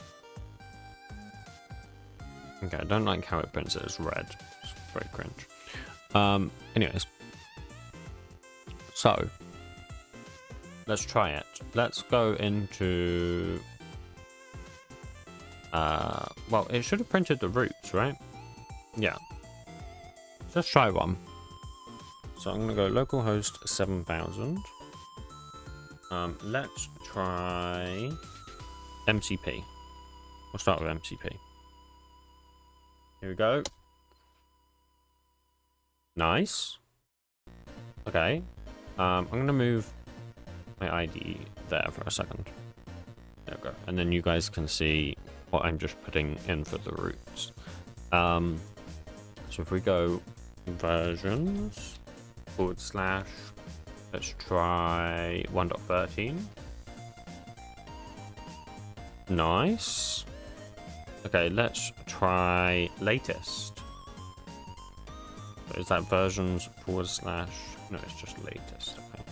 Okay, I don't like how it prints it as red. It's very cringe. Anyways. So, let's try it. Let's go into... well, it should have printed the roots, right? Yeah. Let's try one. So I'm going to go localhost 7000. Let's try MCP. We'll start with MCP. Here we go. Nice. Okay. I'm going to move my IDE there for a second. There we go. And then you guys can see what I'm just putting in for the roots. So if we go versions / let's try 1.13. Nice. Okay, let's try latest. So is that versions / no, it's just latest. Okay.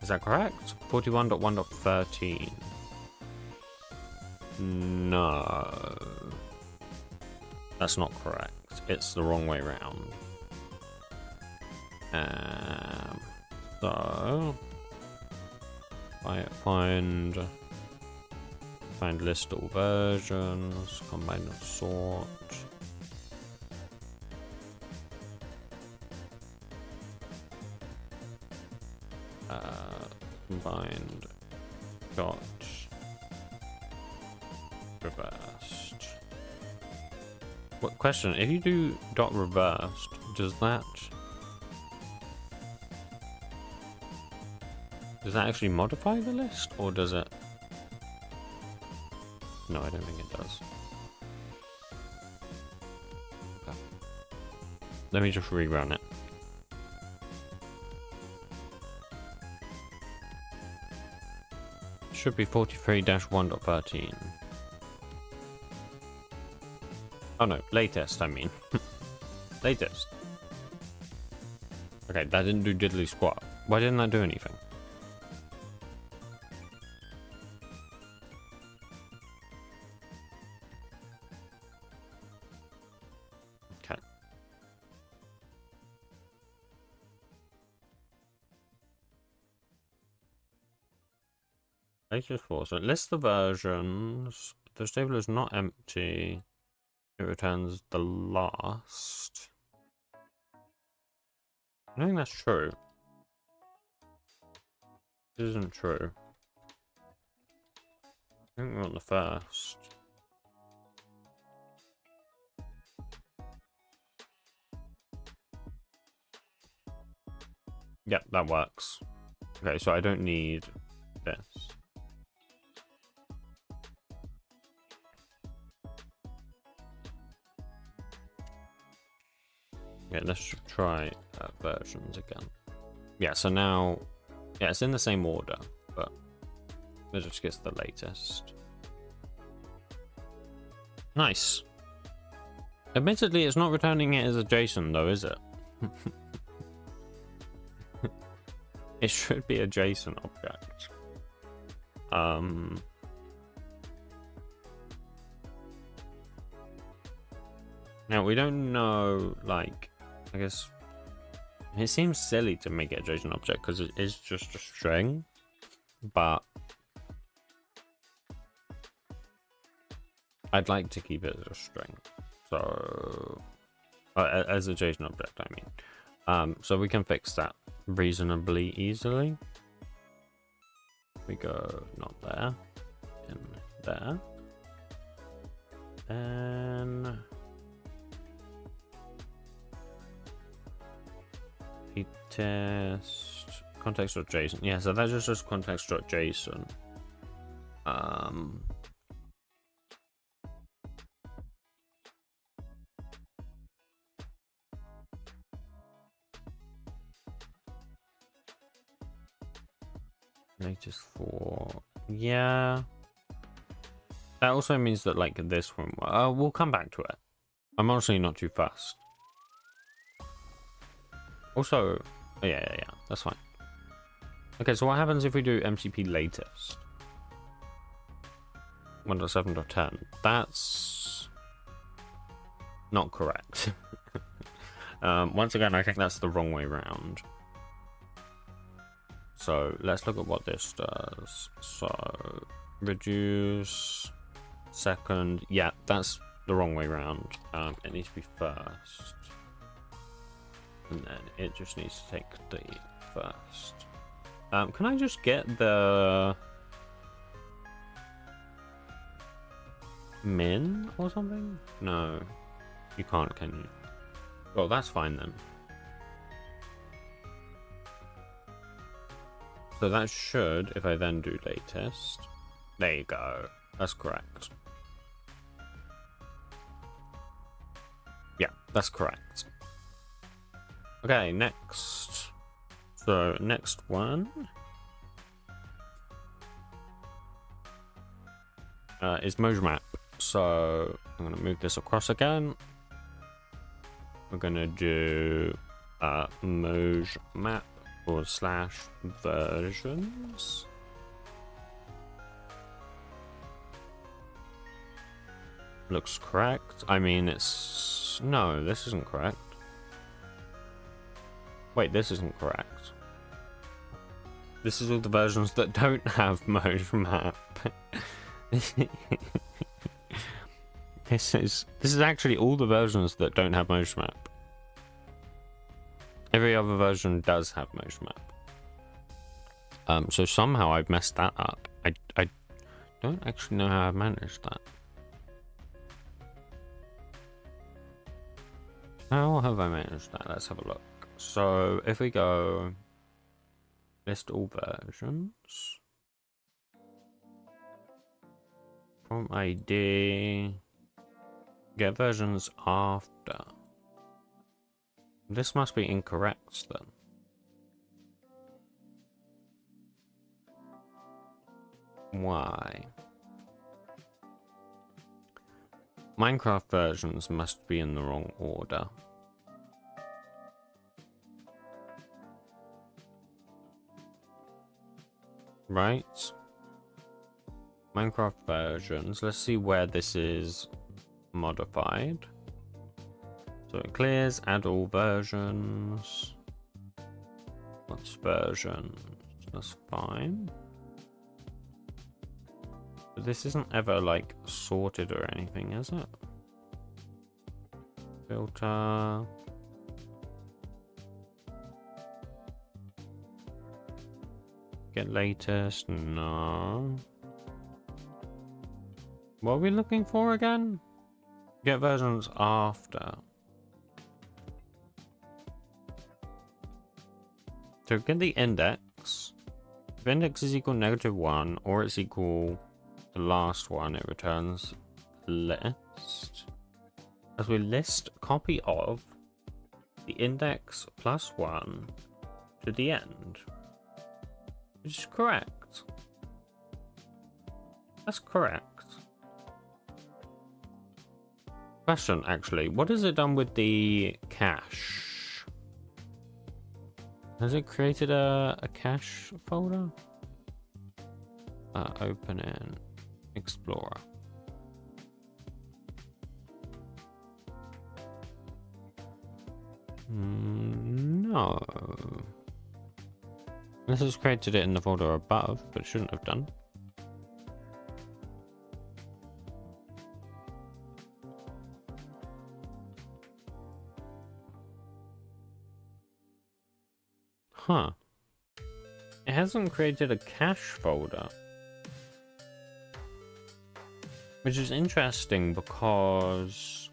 Is that correct? 41.1.13. No. That's not correct. It's the wrong way around. So I find list all versions, combine and sort. find dot reversed. What question? If you do dot reversed, does that actually modify the list, or does it? No, I don't think it does. Okay. Let me just rerun it. Should be 43-1.13. Oh no, latest, I mean. Latest. Okay, that didn't do diddly squat. Why didn't that do anything? Okay. Latest 4. So it lists the versions. If the table is not empty, it returns the last. I don't think that's true. This isn't true. I think we're on the first. Yep, that works. Okay, so I don't need this. Okay, let's try versions again. Yeah, so now, yeah, it's in the same order, but it just gets the latest. Nice. Admittedly, it's not returning it as a JSON though, is it? It should be a JSON object. Now we don't know, like, I guess it seems silly to make it a JSON object because it is just a string, but I'd like to keep it as a string. So as a JSON object, I mean. So we can fix that reasonably easily. We go not there, in there, then test context.json. Yeah, so that's just context.json. Latest 4. Yeah. That also means that, like, this one, we'll come back to it. I'm honestly not too fast. Also, yeah, that's fine. Okay, so what happens if we do MCP latest? 1.7.10. That's not correct. Once again, I think that's the wrong way around. So let's look at what this does. So reduce second. Yeah, that's the wrong way around. It needs to be first. And then it just needs to take the first. Can I just get the min or something? No, you can't, can you? Well, that's fine then. So that should, if I then do latest, there you go. That's correct. Yeah, that's correct. Okay, next. So next one is Moj map. So I'm gonna move this across again. We're gonna do Moj map / versions. Looks correct. I mean, it's no, this isn't correct. Wait, this isn't correct. This is all the versions that don't have Moj map. This is actually all the versions that don't have Moj map. Every other version does have Moj map. So somehow I've messed that up. I don't actually know how I've managed that. How have I managed that? Let's have a look. So if we go list all versions from IDE, get versions after. This must be incorrect then. Why? Minecraft versions must be in the wrong order. Right? Minecraft versions. Let's see where this is modified. So it clears, add all versions. What's versions? That's fine. But this isn't ever like sorted or anything, is it? Filter. Get latest. No. What are we looking for again? Get versions after. So get the index. If index is equal to -1 or it's equal to the last one, it returns list. As we list copy of the index +1 to the end. Which is correct. That's correct. Question, actually. What has it done with the cache? Has it created a cache folder? Open in Explorer. No. This has created it in the folder above, but it shouldn't have done. Huh. It hasn't created a cache folder. Which is interesting because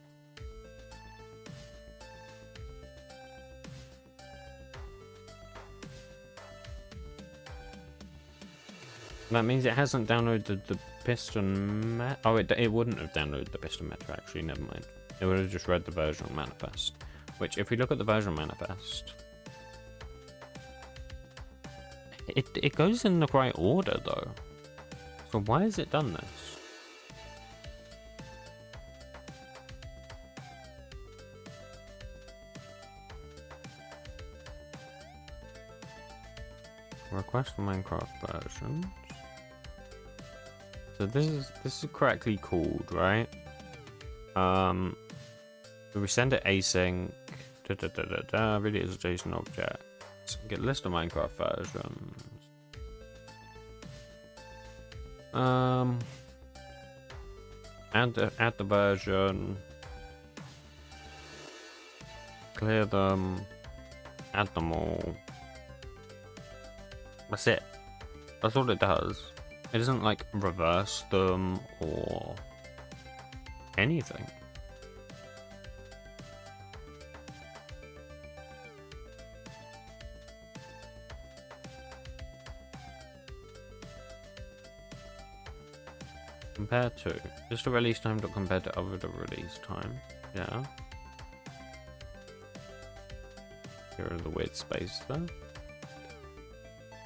that means it hasn't downloaded the Piston oh, it wouldn't have downloaded the Piston meta actually, never mind. It would have just read the version manifest. Which, if we look at the version manifest, it goes in the right order though. So why has it done this? Request for Minecraft versions. So this is correctly called, right? So we send it async. Really is a JSON object. Get list of Minecraft versions. Add the version. Clear them. Add them all. That's it. That's all it does. It doesn't like reverse them or anything. Compared to just the release time to compare to other release time. Yeah. Here are the weird space there.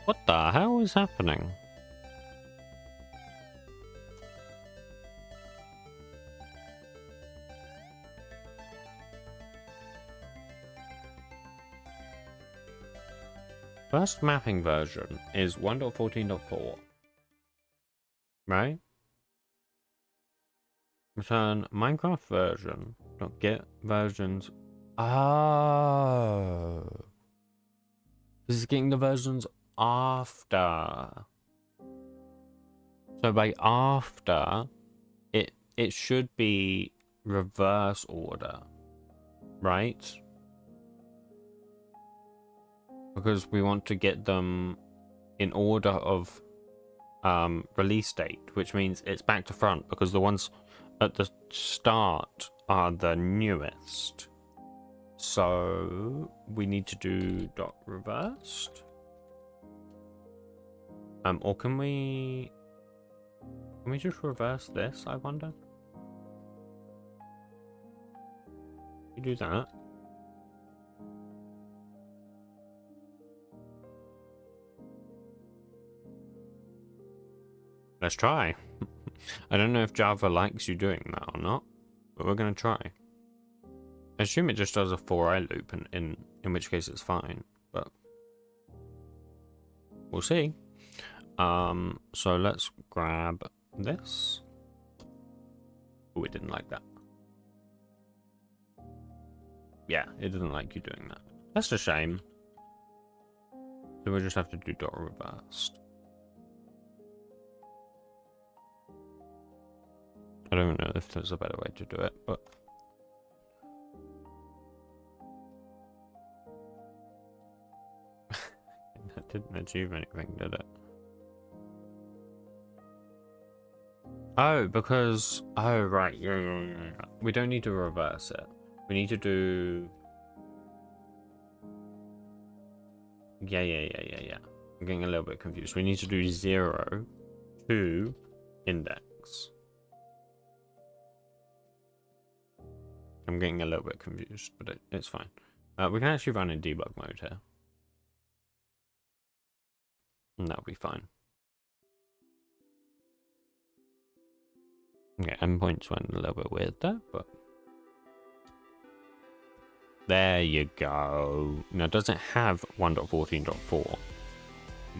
What the hell is happening? First mapping version is 1.14.4. Right? Return Minecraft version. Not get versions. Oh. This is getting the versions after. So by after, it should be reverse order, right? Because we want to get them in order of release date, which means it's back to front because the ones at the start are the newest. So we need to do dot reversed. Or can we just reverse this, I wonder? You do that. Let's try. I don't know if Java likes you doing that or not, but we're going to try. I assume it just does a for I loop, in which case it's fine, but we'll see. So let's grab this. Oh, it didn't like that. Yeah, it doesn't like you doing that. That's a shame. So we'll just have to do dot reversed. I don't know if there's a better way to do it, but that didn't achieve anything, did it? Oh, because... Oh, right. Yeah. We don't need to reverse it. We need to do... Yeah. I'm getting a little bit confused. We need to do 0 to index. I'm getting a little bit confused, but it's fine. We can actually run in debug mode here. And that'll be fine. Okay, endpoints went a little bit weird there, but... There you go. Now, does it have 1.14.4?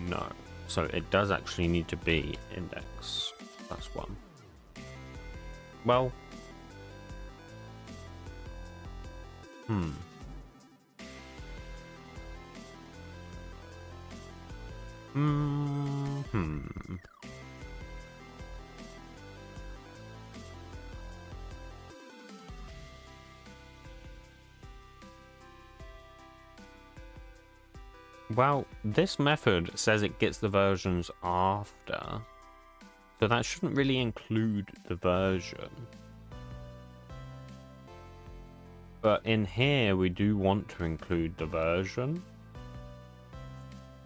No. So it does actually need to be index +1. Well... Well, this method says it gets the versions after, so that shouldn't really include the version. But in here, we do want to include the version.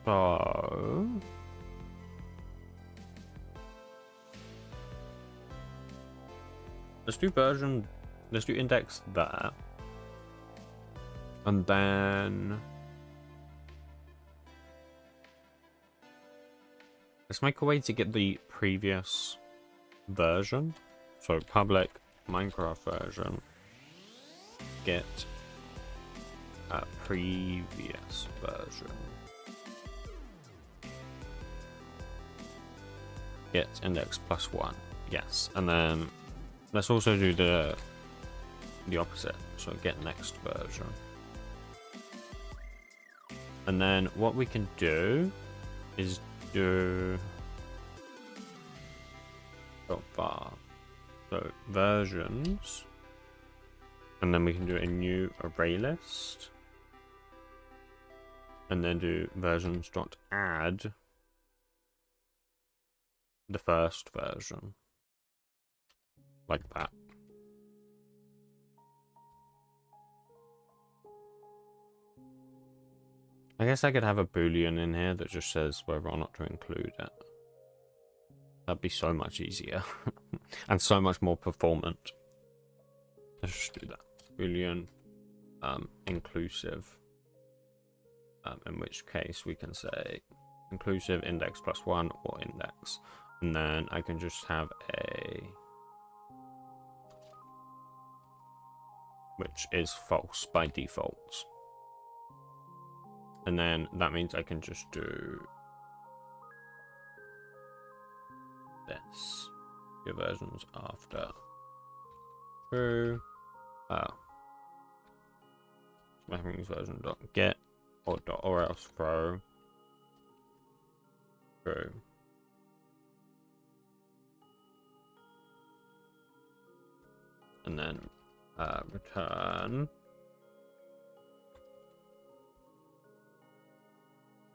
So... let's do version, let's do index there. And then... let's make a way to get the previous version. So public Minecraft version. Get a previous version. Get index +1. Yes, and then let's also do the opposite. So get next version. And then what we can do is do .var. So versions. And then we can do a new array list. And then do versions.add the first version. Like that. I guess I could have a boolean in here that just says whether or not to include it. That'd be so much easier. And so much more performant. Let's just do that. Boolean inclusive. In which case we can say inclusive index +1 or index. And then I can just have a... which is false by default. And then that means I can just do this. Your versions after true. Mappings version dot get or else throw true. And then return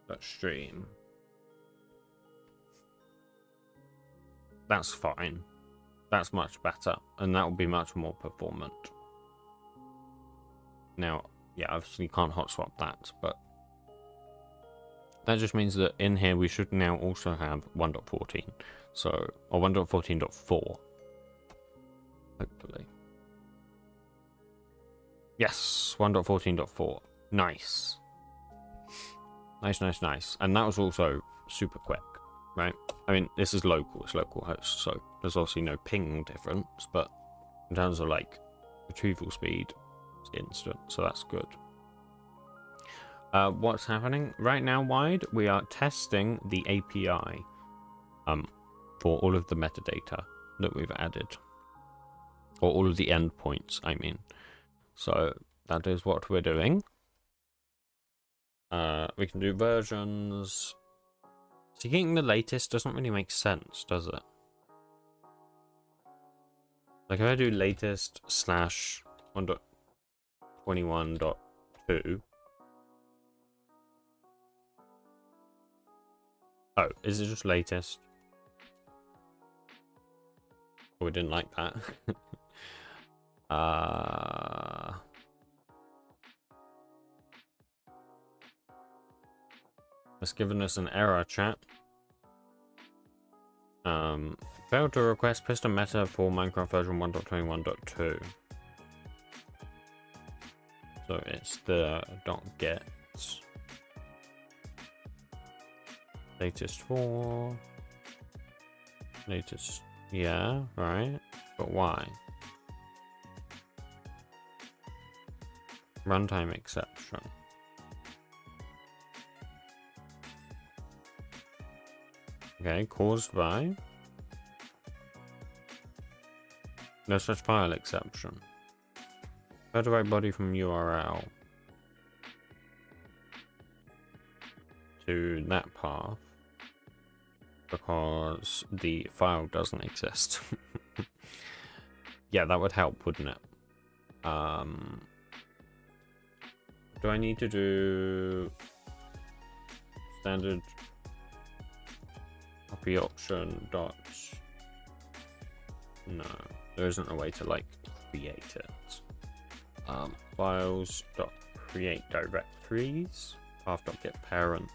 that stream. That's fine. That's much better, and that will be much more performant. Now, yeah, obviously you can't hot swap that, but that just means that in here we should now also have 1.14, so, or 1.14.4, hopefully. Yes, 1.14.4. Nice. Nice. And that was also super quick, right? I mean, this is local, it's localhost, so there's obviously no ping difference, but in terms of like retrieval speed, it's instant, so that's good. What's happening right now, Wide? We are testing the API for all of the metadata that we've added, or all of the endpoints, I mean. So that is what we're doing. We can do versions. Seeking the latest doesn't really make sense, does it? Like if I do latest / 1.21.2. Oh, is it just latest? Oh, we didn't like that. It's given us an error, chat. Failed to request Piston meta for Minecraft version 1.21.2. So it's the .get latest 4. Latest, yeah, right. But why? Runtime exception. Okay, caused by no such file exception. How do I body from URL to that path because the file doesn't exist? Yeah, that would help, wouldn't it? Do I need to do standard copy option dot? No, there isn't a way to like create it. Files dot create directories, path dot get parent,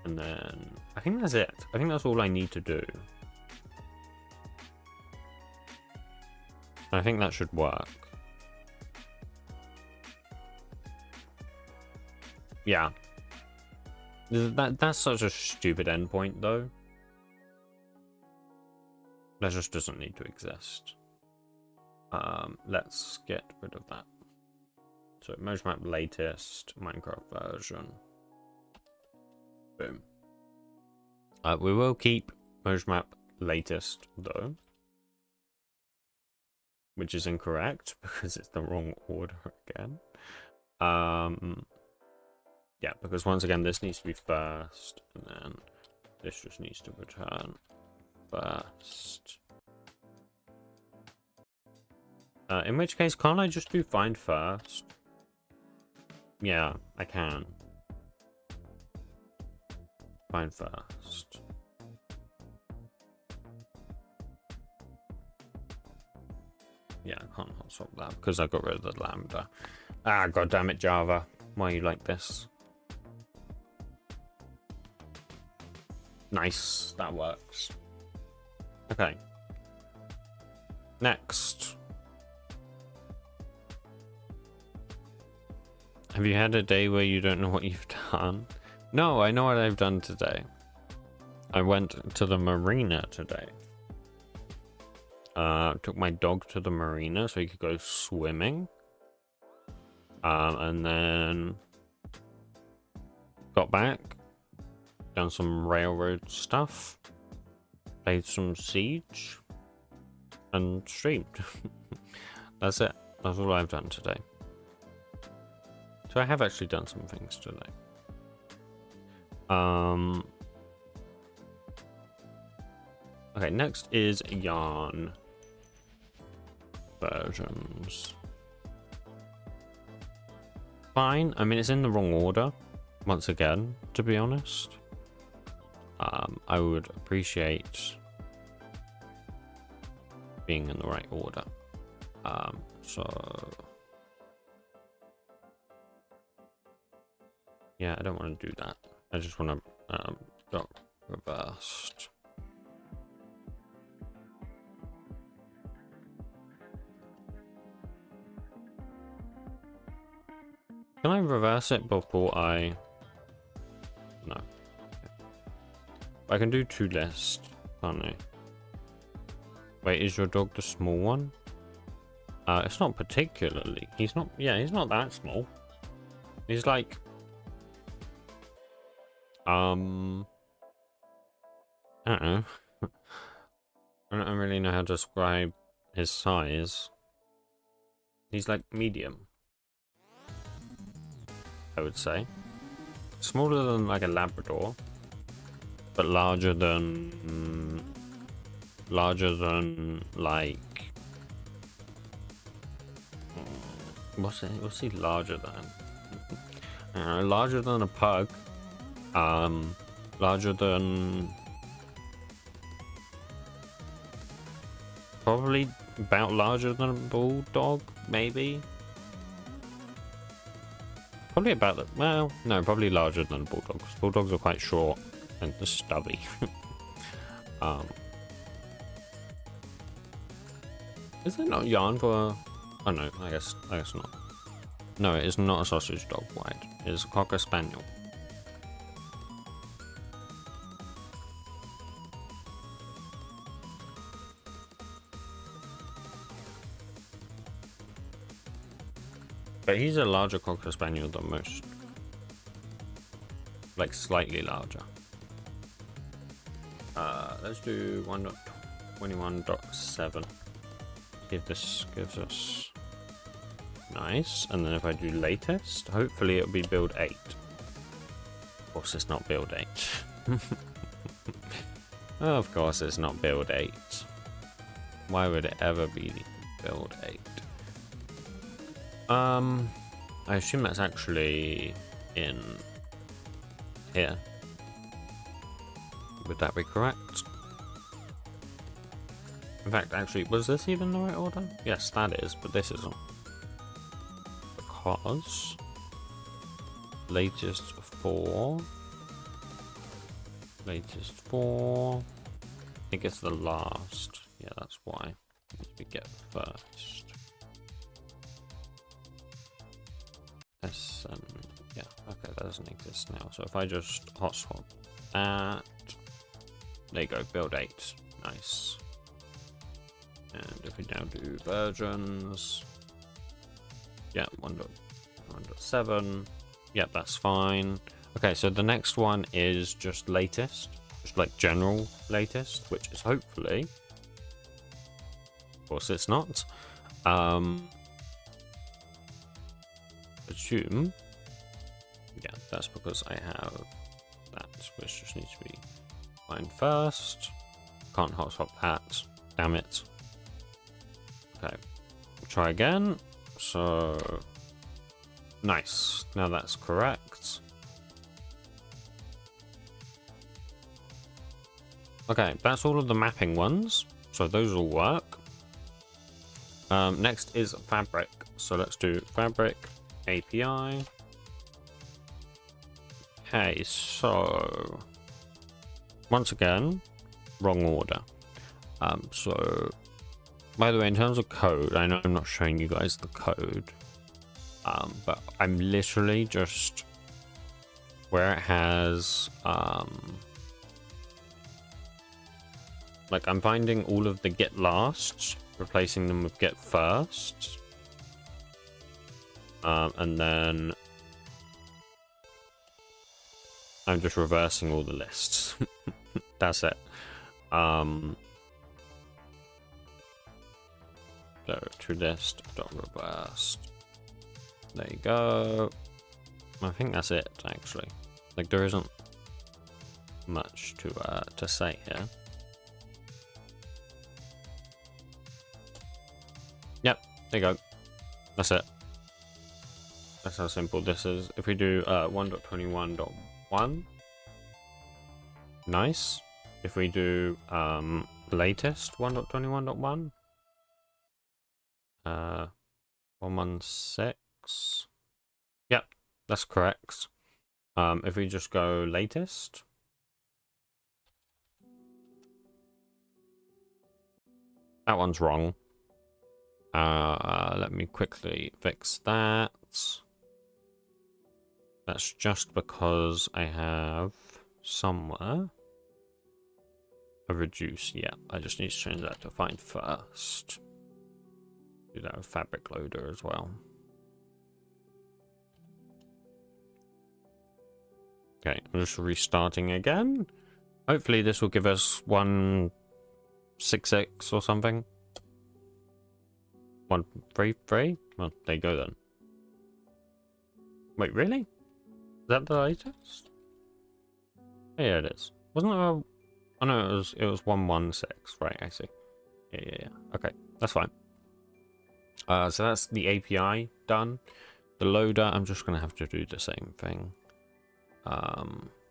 and then I think that's it. I think that's all I need to do. I think that should work. Yeah. That's such a stupid endpoint, though. That just doesn't need to exist. Let's get rid of that. So merge map latest Minecraft version. Boom. We will keep merge map latest though, which is incorrect because it's the wrong order again. Yeah, because once again this needs to be first, and then this just needs to return first. In which case, can't I just do find first? Yeah, I can. Find first. Yeah, I can't hot swap that because I got rid of the lambda. Ah, god damn it, Java. Why are you like this? Nice, that works. Okay. Next. Have you had a day where you don't know what you've done? No, I know what I've done today. I went to the marina today. Took my dog to the marina so he could go swimming. And then got back, done some railroad stuff, played some Siege, and streamed. That's it. That's all I've done today. So I have actually done some things today. Okay, next is yarn versions. Fine. I mean, it's in the wrong order once again, to be honest. I would appreciate being in the right order. So yeah, I don't want to do that. I just want to dot reversed. Can I reverse it before I... No. I can do to list, can't I? Wait, is your dog the small one? It's not particularly. He's not... Yeah, he's not that small. He's like... I don't know. I don't really know how to describe his size. He's like medium, I would say. Smaller than like a Labrador, but larger than like what's he larger than? Larger than a pug. Larger than probably about larger than a bulldog, maybe. Probably about that. Well, no, probably larger than a bulldog. Bulldogs are quite short and stubby. Is there not yarn for? Oh no, I guess not. No, it is not a sausage dog wide. It is a cocker spaniel. But he's a larger cocker spaniel than most. Like slightly larger. Let's do 1.21.7. See if this gives us nice. And then if I do latest, hopefully it'll be build 8. Of course it's not build 8. Of course it's not build 8. Why would it ever be build 8? I assume that's actually in here. Would that be correct? In fact, actually, was this even the right order? Yes, that is, but this isn't. Because latest 4. I think it's the last. Yeah, that's why. We get first. And yeah, okay, that doesn't exist now. So if I just hot swap that, there you go, build 8, nice. And if we now do versions, yeah, 1.7, yeah, that's fine. Okay, so the next one is just latest, just like general latest, which is hopefully, of course it's not, assume, yeah, that's because I have that, which just needs to be fine first. Can't hot swap that, damn it. Okay, try again. So nice, now that's correct. Okay, that's all of the mapping ones, so those will work. Next is fabric, so let's do fabric API. Okay, so once again, wrong order. So by the way, in terms of code, I know I'm not showing you guys the code, but I'm literally just where it has like I'm finding all of the get lasts, replacing them with get firsts. And then I'm just reversing all the lists. That's it. So to list dot reversed. There you go. I think that's it actually. Like there isn't much to say here. Yep, there you go. That's it. That's how simple this is. If we do 1.21.1, nice. If we do latest 1.21.1, 116. Yep, that's correct. If we just go latest. That one's wrong. Let me quickly fix that. That's just because I have somewhere a reduce. Yeah, I just need to change that to find first. Do that with fabric loader as well. Okay, I'm just restarting again. Hopefully this will give us 166 or something. 133? Well, there you go then. Wait, really? Is that the latest? Yeah, it is. Wasn't it a... Oh no, it was 116. Right, I see. Yeah. Okay, that's fine. So that's the API done. The loader, I'm just gonna have to do the same thing.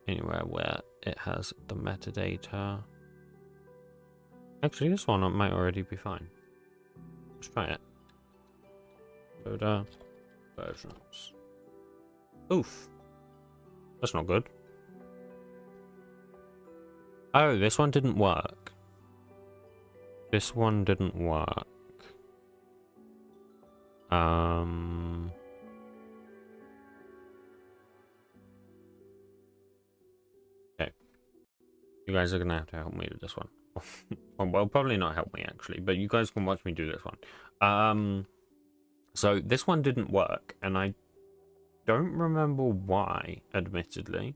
Anywhere where it has the metadata. Actually, this one might already be fine. Let's try it. Loader versions. Oof. That's not good. Oh, this one didn't work. This one didn't work. Okay. You guys are gonna have to help me with this one. Well, probably not help me actually, but you guys can watch me do this one. So this one didn't work, and I don't remember why, admittedly.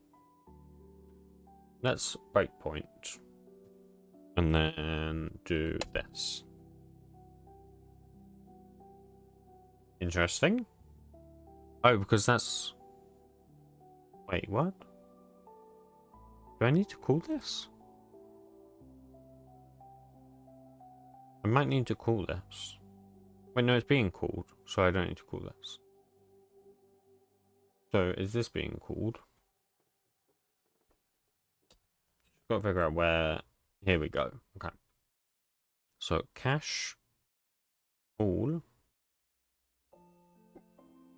Let's breakpoint. And then do this. Interesting. Oh, because that's... Wait, what? Do I need to call this? I might need to call this. Wait, no, it's being called, so I don't need to call this. So, is this being called? Got to figure out where... Here we go. Okay. So, cache all.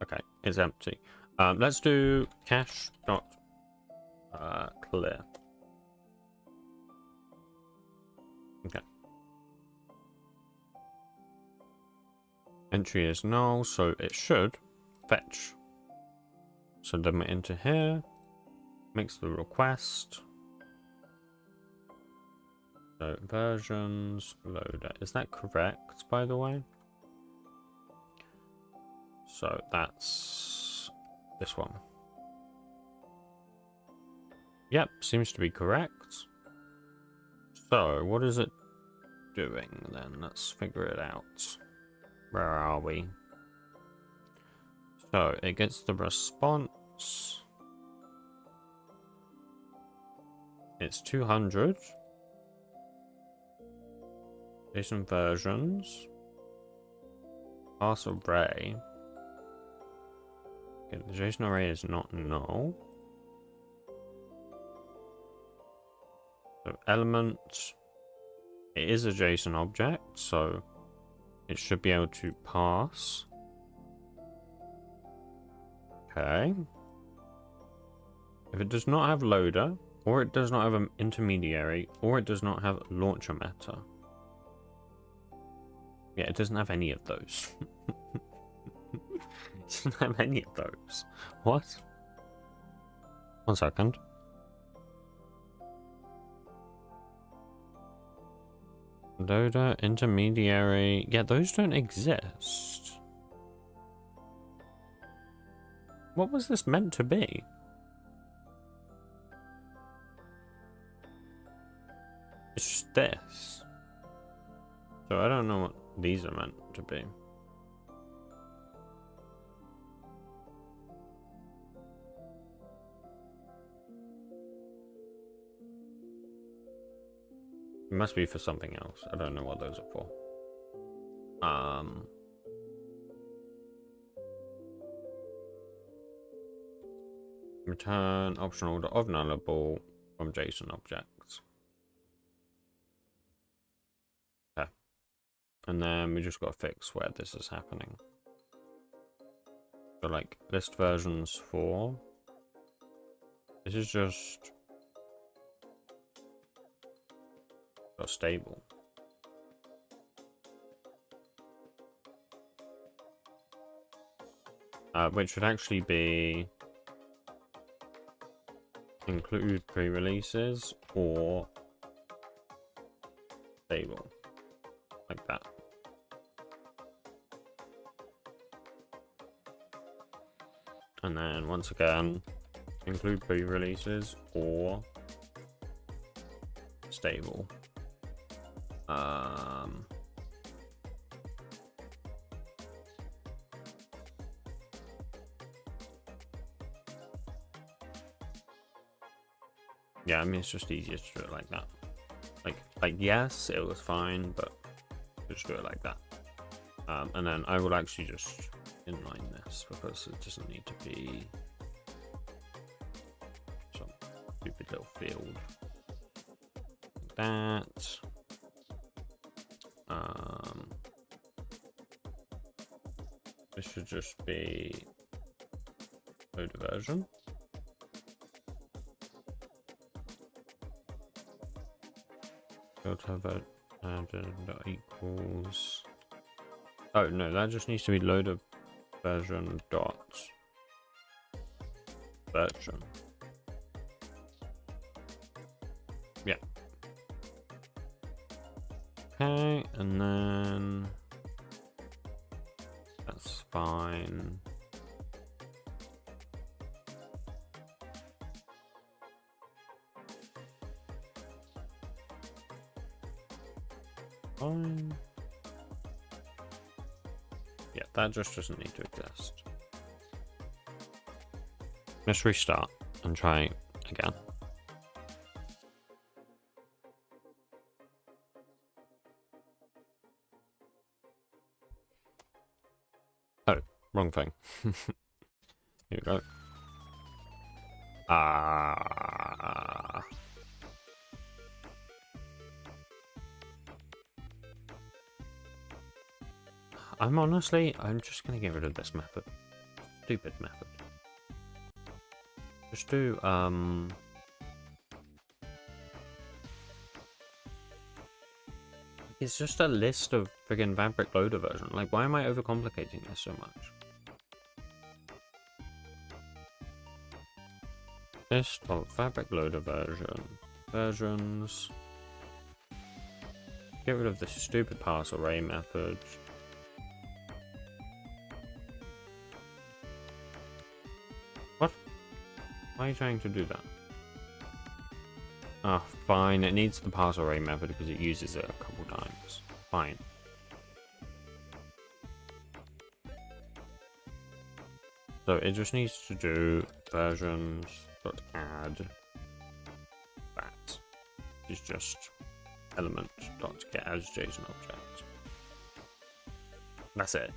Okay, it's empty. Let's do cache dot clear. Okay. Entry is null, so it should fetch. So then we enter here, makes the request. So versions loader. Is that correct, by the way? So that's this one. Yep, seems to be correct. So what is it doing then? Let's figure it out. Where are we? So it gets the response. It's 200. JSON versions. Class array. Okay, the JSON array is not null. So element. It is a JSON object, so it should be able to pass. Okay. If it does not have loader, or it does not have an intermediary, or it does not have launcher meta. Yeah, it doesn't have any of those. It doesn't have any of those. What? 1 second. Loader, intermediary. Yeah, those don't exist. What was this meant to be? It's just this. So I don't know what these are meant to be. It must be for something else. I don't know what those are for. Return optional order of nullable from JSON objects. Okay. And then we just got to fix where this is happening. So like list versions for, this is just got stable. Which would actually be include pre-releases or stable, like that. And then once again, include pre-releases or stable. Yeah, I mean, it's just easier to do it like that. Like yes, it was fine, but just do it like that. And then I will actually just inline this because it doesn't need to be some stupid little field like that. This should just be load version. Filter equals. Oh no, that just needs to be loader version dot version. Yeah. Okay, and then that's fine. Fine. Yeah, that just doesn't need to exist. Let's restart and try again. Oh, wrong thing. Here we go. I'm just gonna get rid of this method. Stupid method. Just do, it's just a list of friggin' fabric loader version. Like, why am I overcomplicating this so much? List of fabric loader versions. Get rid of this stupid parse array method. What? Why are you trying to do that? Ah, fine. It needs the parse array method because it uses it a couple times. Fine. So it just needs to do versions.add that. It's just element.get as JSON object. That's it.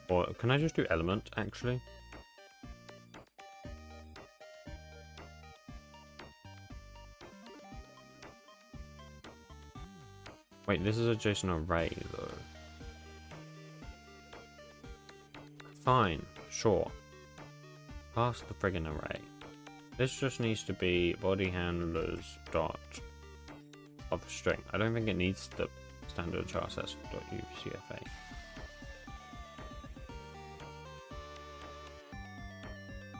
Or can I just do element actually? Wait, this is a JSON array though. Fine, sure. Pass the friggin' array. This just needs to be body handlers dot of string. I don't think it needs the standard charSS.ucfa.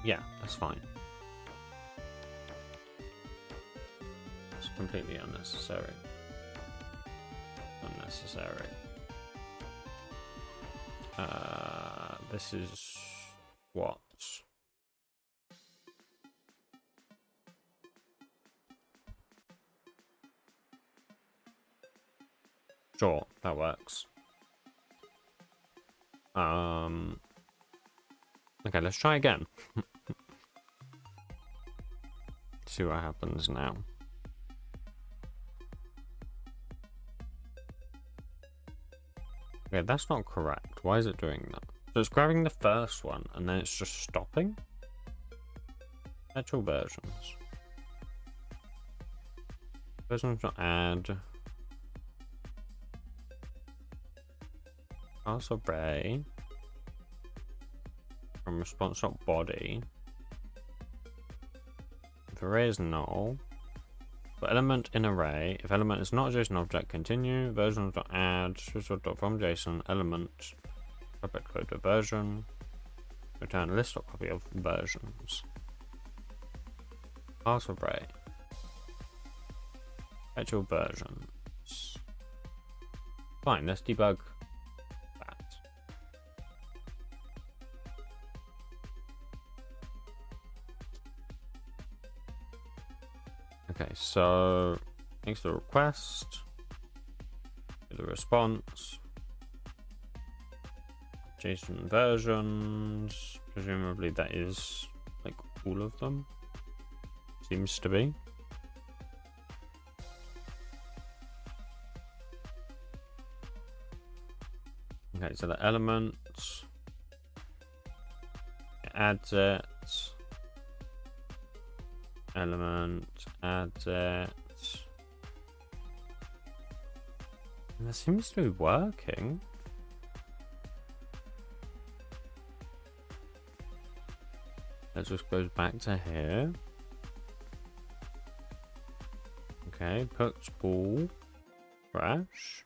Yeah, that's fine. It's completely unnecessary. Unnecessary. This is what? Sure, that works. Okay, let's try again. See what happens now. Okay, that's not correct. Why is it doing that? So it's grabbing the first one and then it's just stopping? Actual versions. Versions not add. Class array from response.body. If array is null, for element in array, if element is not a JSON object, continue versions.add switchboard.from JSON element object loader version, return list or copy of versions. Class array, actual versions. Fine, let's debug that. Okay, so makes the request, the response, JSON versions, presumably that is like all of them, seems to be. Okay, so the element adds it, element adds it, and that seems to be working. That just goes back to here. Okay, puts all fresh.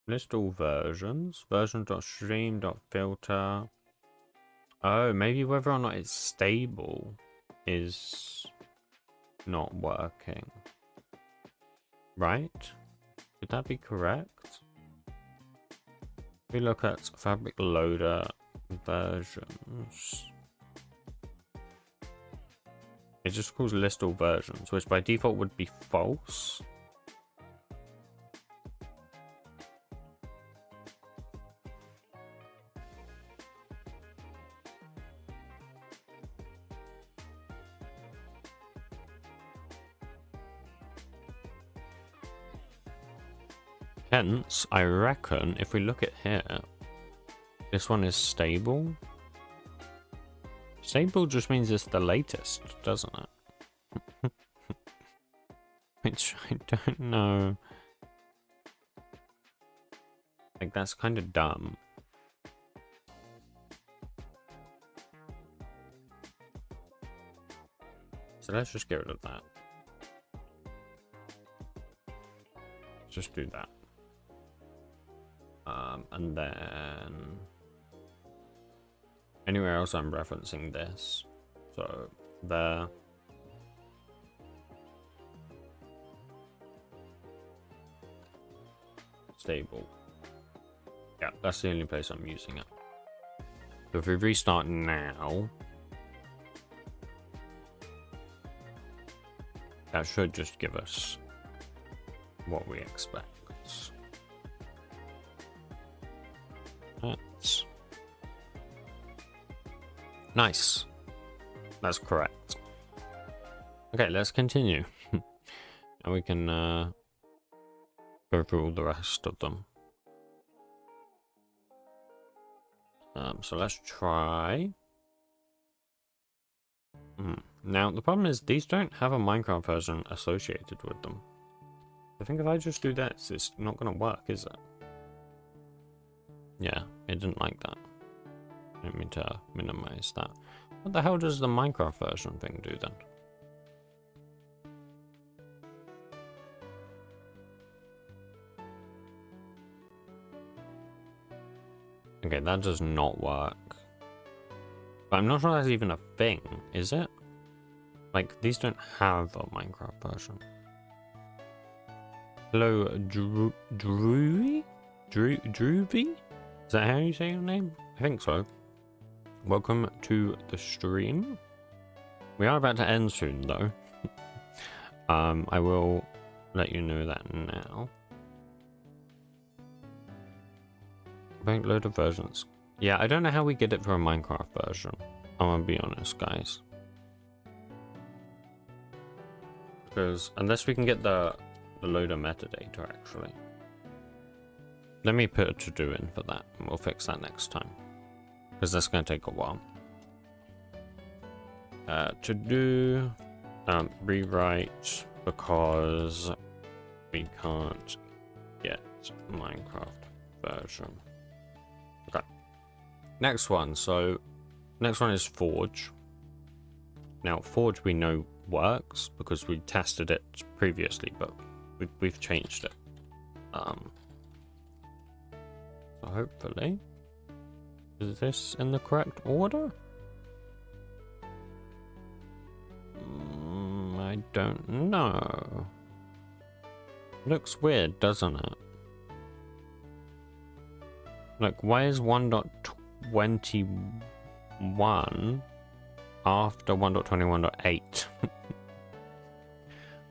List all versions. Version.stream.filter. Oh, maybe whether or not it's stable is not working. Right? Would that be correct? We look at fabric loader versions. It just calls list all versions, which by default would be false. Hence, I reckon if we look at here, this one is stable. Stable just means it's the latest, doesn't it? Which I don't know. Like, that's kind of dumb. So let's just get rid of that. Just do that. And then anywhere else I'm referencing this. So there. Stable. Yeah, that's the only place I'm using it. So if we restart now, that should just give us what we expect. That's nice. That's correct. Okay, let's continue. And we can go through all the rest of them. So let's try. Now the problem is these don't have a Minecraft version associated with them. I think if I just do this, it's not going to work, is it? Yeah, it didn't like that. I didn't mean to minimize that. What the hell does the Minecraft version thing do then? Okay, that does not work. But I'm not sure that's even a thing, is it? Like, these don't have a Minecraft version. Hello, Droovy? Droovy? Is that how you say your name? I think so. Welcome to the stream. We are about to end soon, though. I will let you know that now. Bank load of versions. Yeah, I don't know how we get it for a Minecraft version. I'm gonna be honest, guys. Because unless we can get the loader metadata, actually. Let me put a to-do in for that, and we'll fix that next time. Because that's going to take a while. To-do, rewrite, because we can't get Minecraft version. Okay. Next one. So next one is Forge. Now Forge we know works because we tested it previously, but we've changed it. So hopefully, is this in the correct order? I don't know. Looks weird, doesn't it? Like, why is 1.21 after 1.21.8?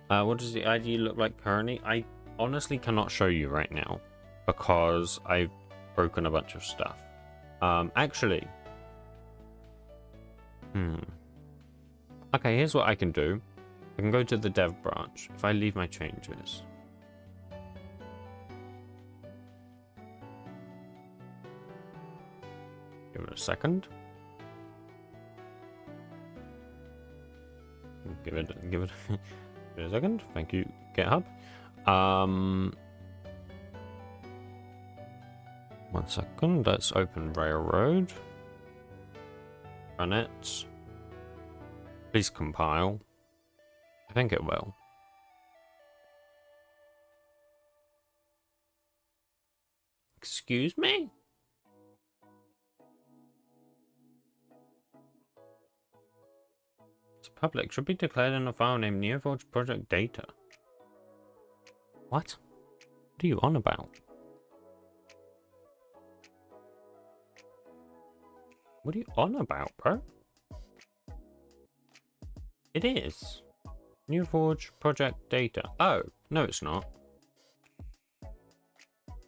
What does the IDE look like currently? I honestly cannot show you right now because I've broken a bunch of stuff. Actually, okay, here's what I can do. I can go to the dev branch if I leave my changes. Give it a second. Give it a second. Thank you, GitHub. 1 second. Let's open Railroad. Run it. Please compile. I think it will. Excuse me? It's public. Should be declared in a file named Neoforge Project Data. What? What are you on about? What are you on about, bro? It is. Neoforge Project Data. Oh, no it's not.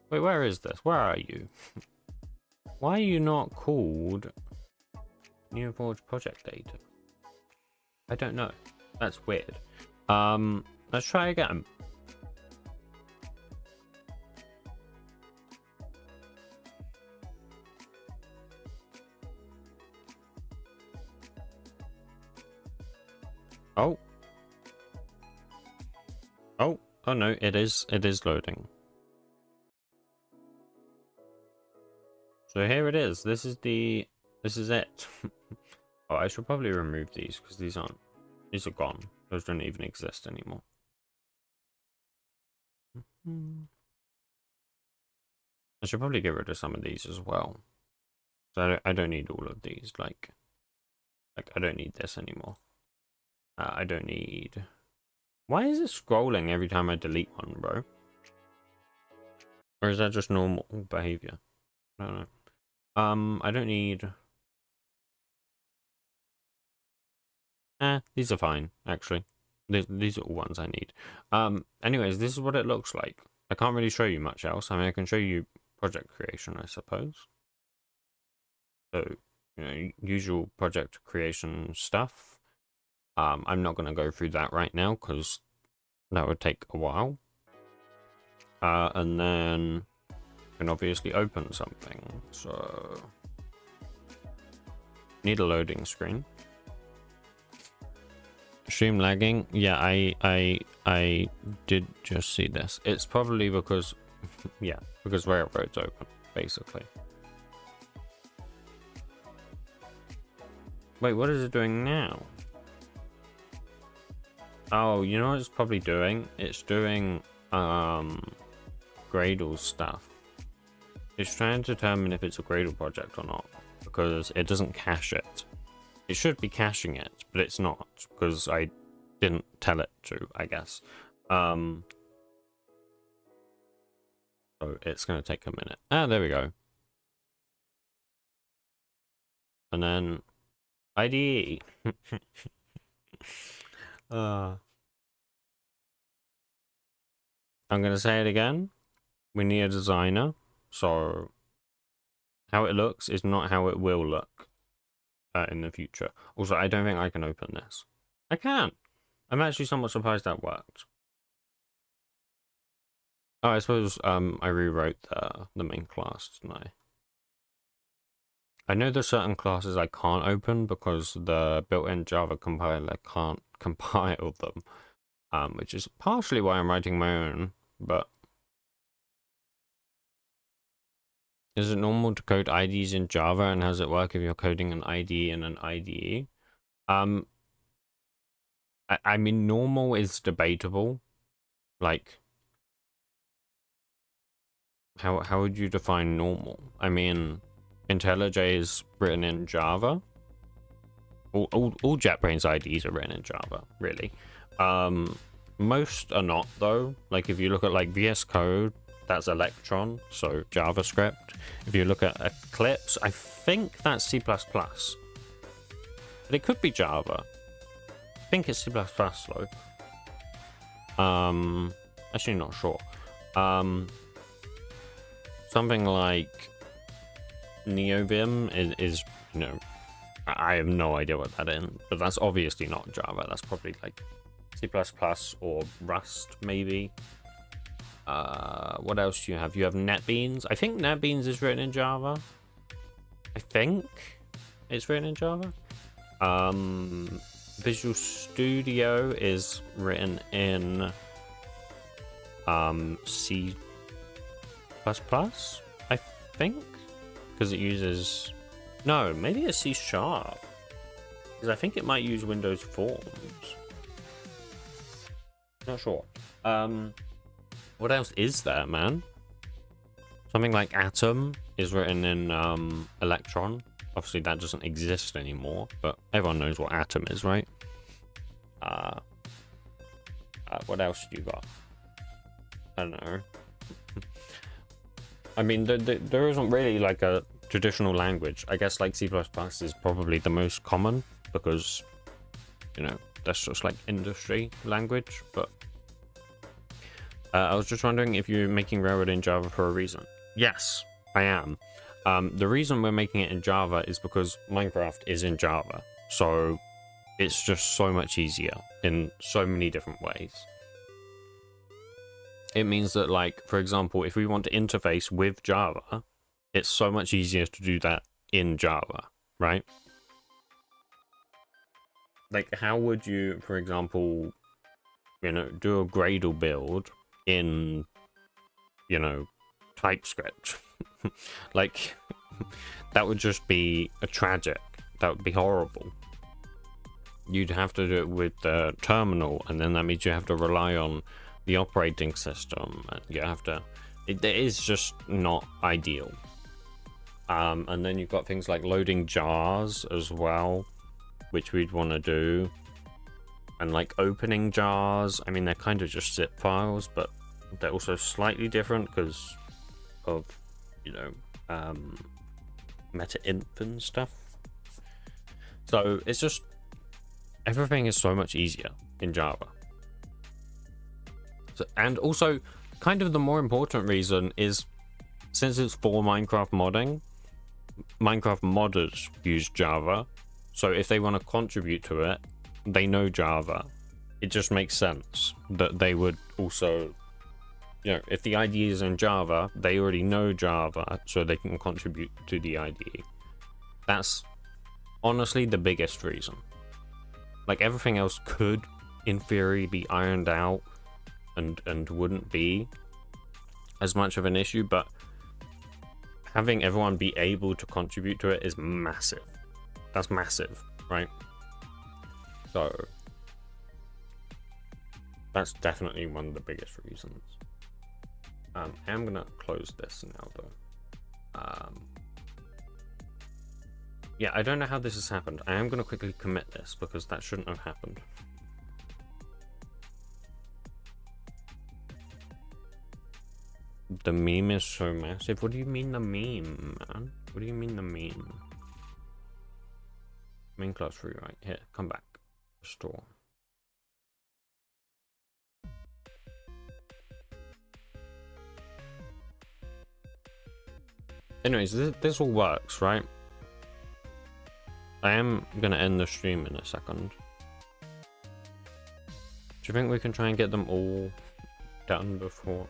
Wait, where is this? Where are you? Why are you not called Neoforge Project Data? I don't know. That's weird. Let's try again. Oh. Oh no, it is loading. So here it is. This is it. Oh, I should probably remove these because these are gone. Those don't even exist anymore. I should probably get rid of some of these as well. So I don't need all of these. Like I don't need this anymore. I don't need. Why is it scrolling every time I delete one, bro? Or is that just normal behavior? I don't know. I don't need. These are fine, actually. These are all ones I need. Anyways, this is what it looks like. I can't really show you much else. I mean, I can show you project creation, I suppose. So, you know, usual project creation stuff. I'm not going to go through that right now because that would take a while. And then you can obviously open something. So, need a loading screen. Stream lagging. Yeah, I did just see this. It's probably because, yeah, because Railroad's open, basically. Wait, what is it doing now? Oh, you know what it's probably doing? It's doing Gradle stuff. It's trying to determine if it's a Gradle project or not, because it doesn't cache it. It should be caching it, but it's not, because I didn't tell it to, I guess. So it's going to take a minute. Ah, there we go. And then IDE. I'm going to say it again. We need a designer. So how it looks is not how it will look in the future. Also, I don't think I can open this. I can't. I'm actually somewhat surprised that worked. Oh, I suppose I rewrote the main class, didn't I? I know there's certain classes I can't open because the built-in Java compiler can't compile them, which is partially why I'm writing my own, but Is it normal to code IDs in Java, and how does it work if you're coding an IDE in an IDE? I mean, normal is debatable. Like, how would you define normal? I mean, IntelliJ is written in Java. All JetBrains IDs are written in Java, really. Most are not, though. Like, if you look at like VS Code, that's Electron, so JavaScript. If you look at Eclipse, I think that's C++. But it could be Java. I think it's C++ though. Actually not sure. Something like NeoVim is, you know, I have no idea what that is, but that's obviously not Java. That's probably like C++ or Rust, maybe. What else do you have? You have NetBeans. I think NetBeans is written in Java. I think it's written in Java. Visual Studio is written in C++, I think, because it uses, no, maybe it's C#, because I think it might use Windows Forms. Not sure. What else is there, man? Something like Atom is written in Electron. Obviously, that doesn't exist anymore, but everyone knows what Atom is, right? What else do you got? I don't know. I mean, there isn't really like a traditional language. I guess like C++ is probably the most common because, you know, that's just like industry language. But I was just wondering if you're making Railroad in Java for a reason. Yes, I am. The reason we're making it in Java is because Minecraft is in Java. So it's just so much easier in so many different ways. It means that, like, for example, if we want to interface with Java, it's so much easier to do that in Java, right? Like, how would you, for example, you know, do a Gradle build in, you know, TypeScript? Like, that would just be a tragic. That would be horrible. You'd have to do it with the terminal, and then that means you have to rely on the operating system. You have to, it is just not ideal. And then you've got things like loading jars as well, which we'd want to do, and like opening jars. I mean, they're kind of just zip files, but they're also slightly different because of, you know, meta-inf and stuff. So it's just, everything is so much easier in Java. So, and also, kind of the more important reason is, since it's for Minecraft modding, Minecraft modders use Java. So if they want to contribute to it, they know Java. It just makes sense that they would also, you know, if the IDE is in Java, they already know Java, so they can contribute to the IDE. That's honestly the biggest reason. Like, everything else could, in theory, be ironed out and wouldn't be as much of an issue, but having everyone be able to contribute to it is massive. That's massive, right? So that's definitely one of the biggest reasons. I am gonna close this now though. Yeah, I don't know how this has happened. I am gonna quickly commit this because that shouldn't have happened. The meme is so massive. What do you mean the meme, man? What do you mean the meme? Main class rewrite. Here, come back. Restore. Anyways, this all works, right? I am gonna end the stream in a second. Do you think we can try and get them all done before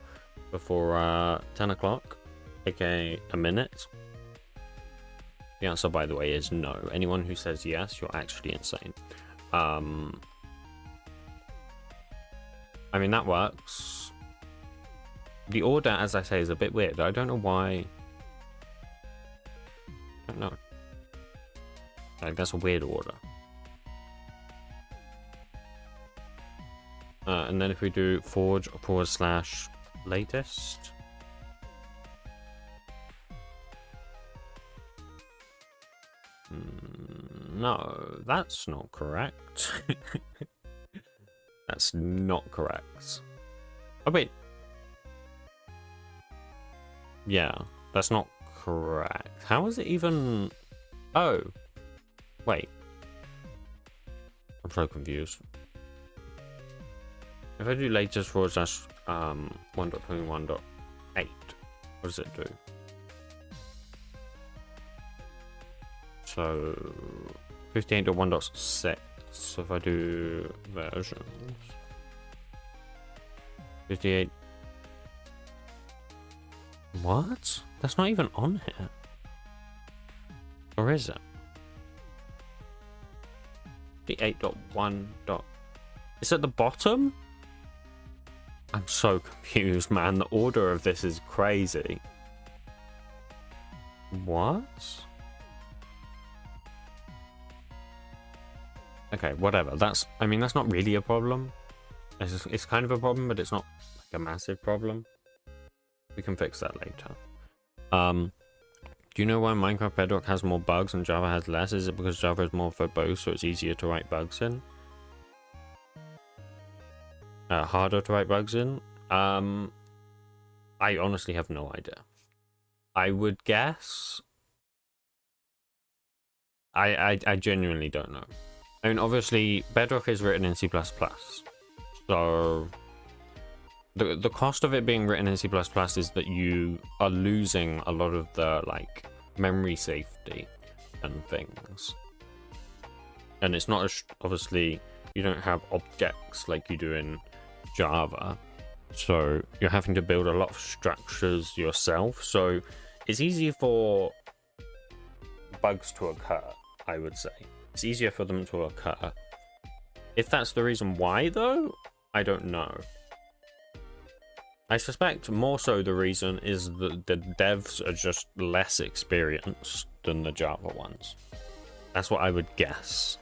10 o'clock, aka a minute? The answer, by the way, is no. Anyone who says yes, you're actually insane. I mean, that works. The order, as I say, is a bit weird. I don't know why Like, that's a weird order. And then if we do forge / latest. No, that's not correct. That's not correct. Oh, wait. Yeah, that's not correct. How is it even... Oh. Wait. I'm so confused. If I do latest / 1.21.8, what does it do? So 58.1.6. So if I do versions, 58. What? That's not even on here. Or is it? 58.1. It's at the bottom? I'm so confused, man. The order of this is crazy. What? Okay, whatever. I mean, that's not really a problem. It's kind of a problem, but it's not like a massive problem. We can fix that later. Do you know why Minecraft Bedrock has more bugs and Java has less? Is it because Java is more verbose, so it's easier to write bugs in? Harder to write bugs in? I honestly have no idea. I would guess. I genuinely don't know. I mean, obviously, Bedrock is written in C++, so the cost of it being written in C++ is that you are losing a lot of the, like, memory safety and things. And it's not as, obviously, you don't have objects like you do in Java, so you're having to build a lot of structures yourself, so it's easier for bugs to occur, I would say. It's easier for them to occur. If that's the reason why, though, I don't know. I suspect more so the reason is that the devs are just less experienced than the Java ones. That's what I would guess.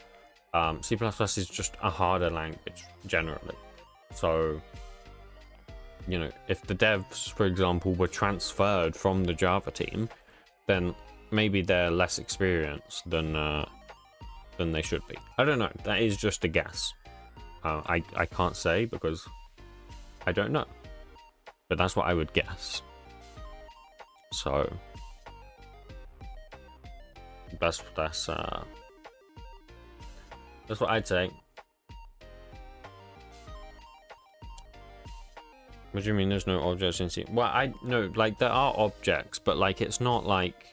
C++ is just a harder language, generally. So, you know, if the devs, for example, were transferred from the Java team, then maybe they're less experienced than they should be. I don't know. That is just a guess. I can't say because I don't know. But that's what I would guess. So that's what I'd say. What do you mean there's no objects in C? Well, I know, like, there are objects, but like it's not like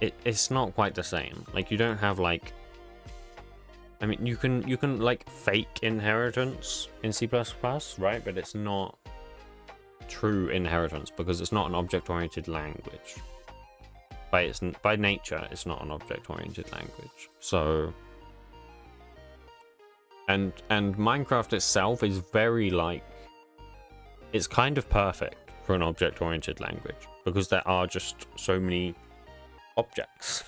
it's not quite the same. Like, you don't have, like, I mean, you can like fake inheritance in C++, right? But it's not true inheritance because it's not an object-oriented language. By nature, it's not an object-oriented language. So, and Minecraft itself is very, like, it's kind of perfect for an object-oriented language because there are just so many objects.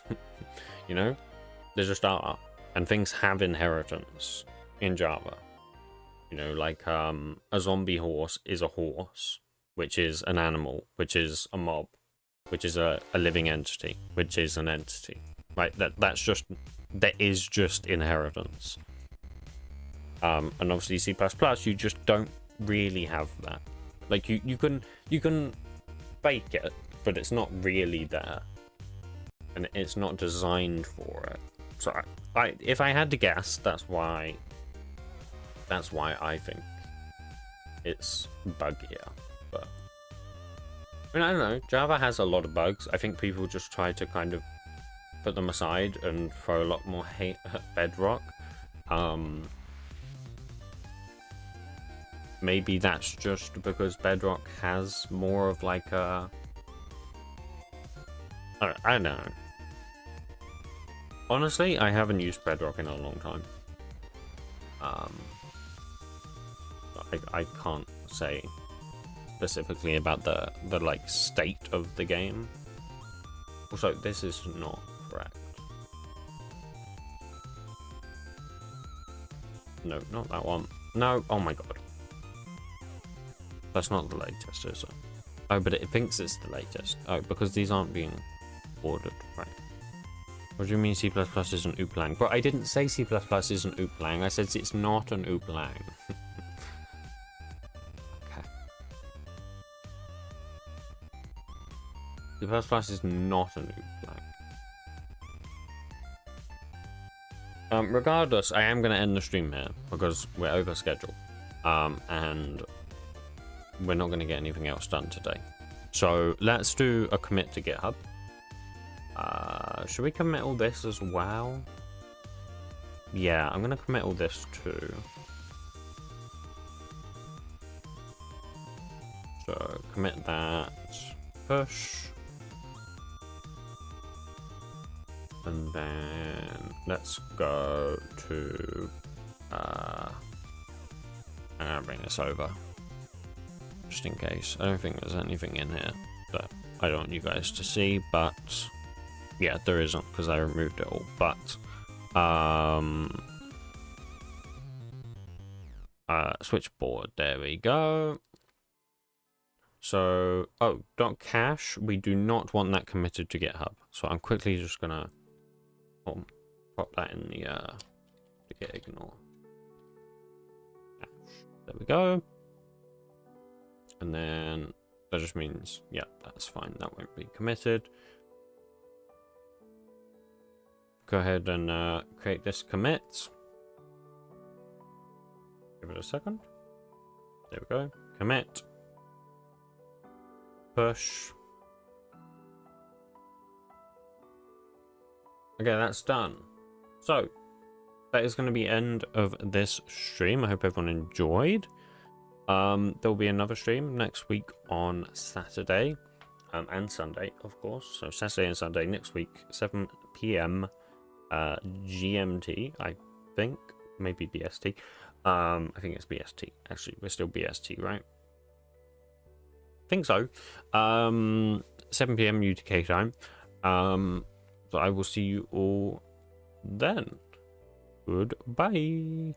You know, there just are, and things have inheritance in Java. You know, like a zombie horse is a horse, which is an animal, which is a mob, which is a living entity, which is an entity. Right? There is just inheritance. And obviously C++, you just don't really have that. Like, you can fake it, but it's not really there. And it's not designed for it. So if I had to guess, that's why I think it's buggier. But I mean, I don't know. Java has a lot of bugs. I think people just try to kind of put them aside and throw a lot more hate at Bedrock. Maybe that's just because Bedrock has more of like a... I don't know. Honestly, I haven't used Bedrock in a long time. I can't say specifically about the like state of the game. Also, this is not correct. No, not that one. No, oh my god. That's not the latest, is it? Oh, but it thinks it's the latest. Oh, because these aren't being ordered, right? What do you mean C++ isn't ooplang? Bro, I didn't say C++ isn't ooplang. I said it's not an ooplang. Okay. C++ is not an ooplang. Regardless, I am going to end the stream here because we're over schedule. And we're not going to get anything else done today. So let's do a commit to GitHub. Should we commit all this as well? Yeah, I'm going to commit all this too. So commit that, push. And then let's go to, I'm going to bring this over. Just in case. I don't think there's anything in here that I don't want you guys to see, but yeah, there isn't because I removed it all. But switchboard, there we go. So .cache, we do not want that committed to GitHub. So I'm quickly just gonna pop that in the git ignore. There we go. And then that just means, yeah, that's fine. That won't be committed. Go ahead and create this commit. Give it a second. There we go. Commit. Push. Okay, that's done. So that is going to be end of this stream. I hope everyone enjoyed. There'll be another stream next week on Saturday and Sunday, of course. So Saturday and Sunday next week, 7 p.m. GMT, I think, maybe BST. I think it's BST. Actually, we're still BST, right? I think so. 7 p.m. UTK time. So I will see you all then. Goodbye.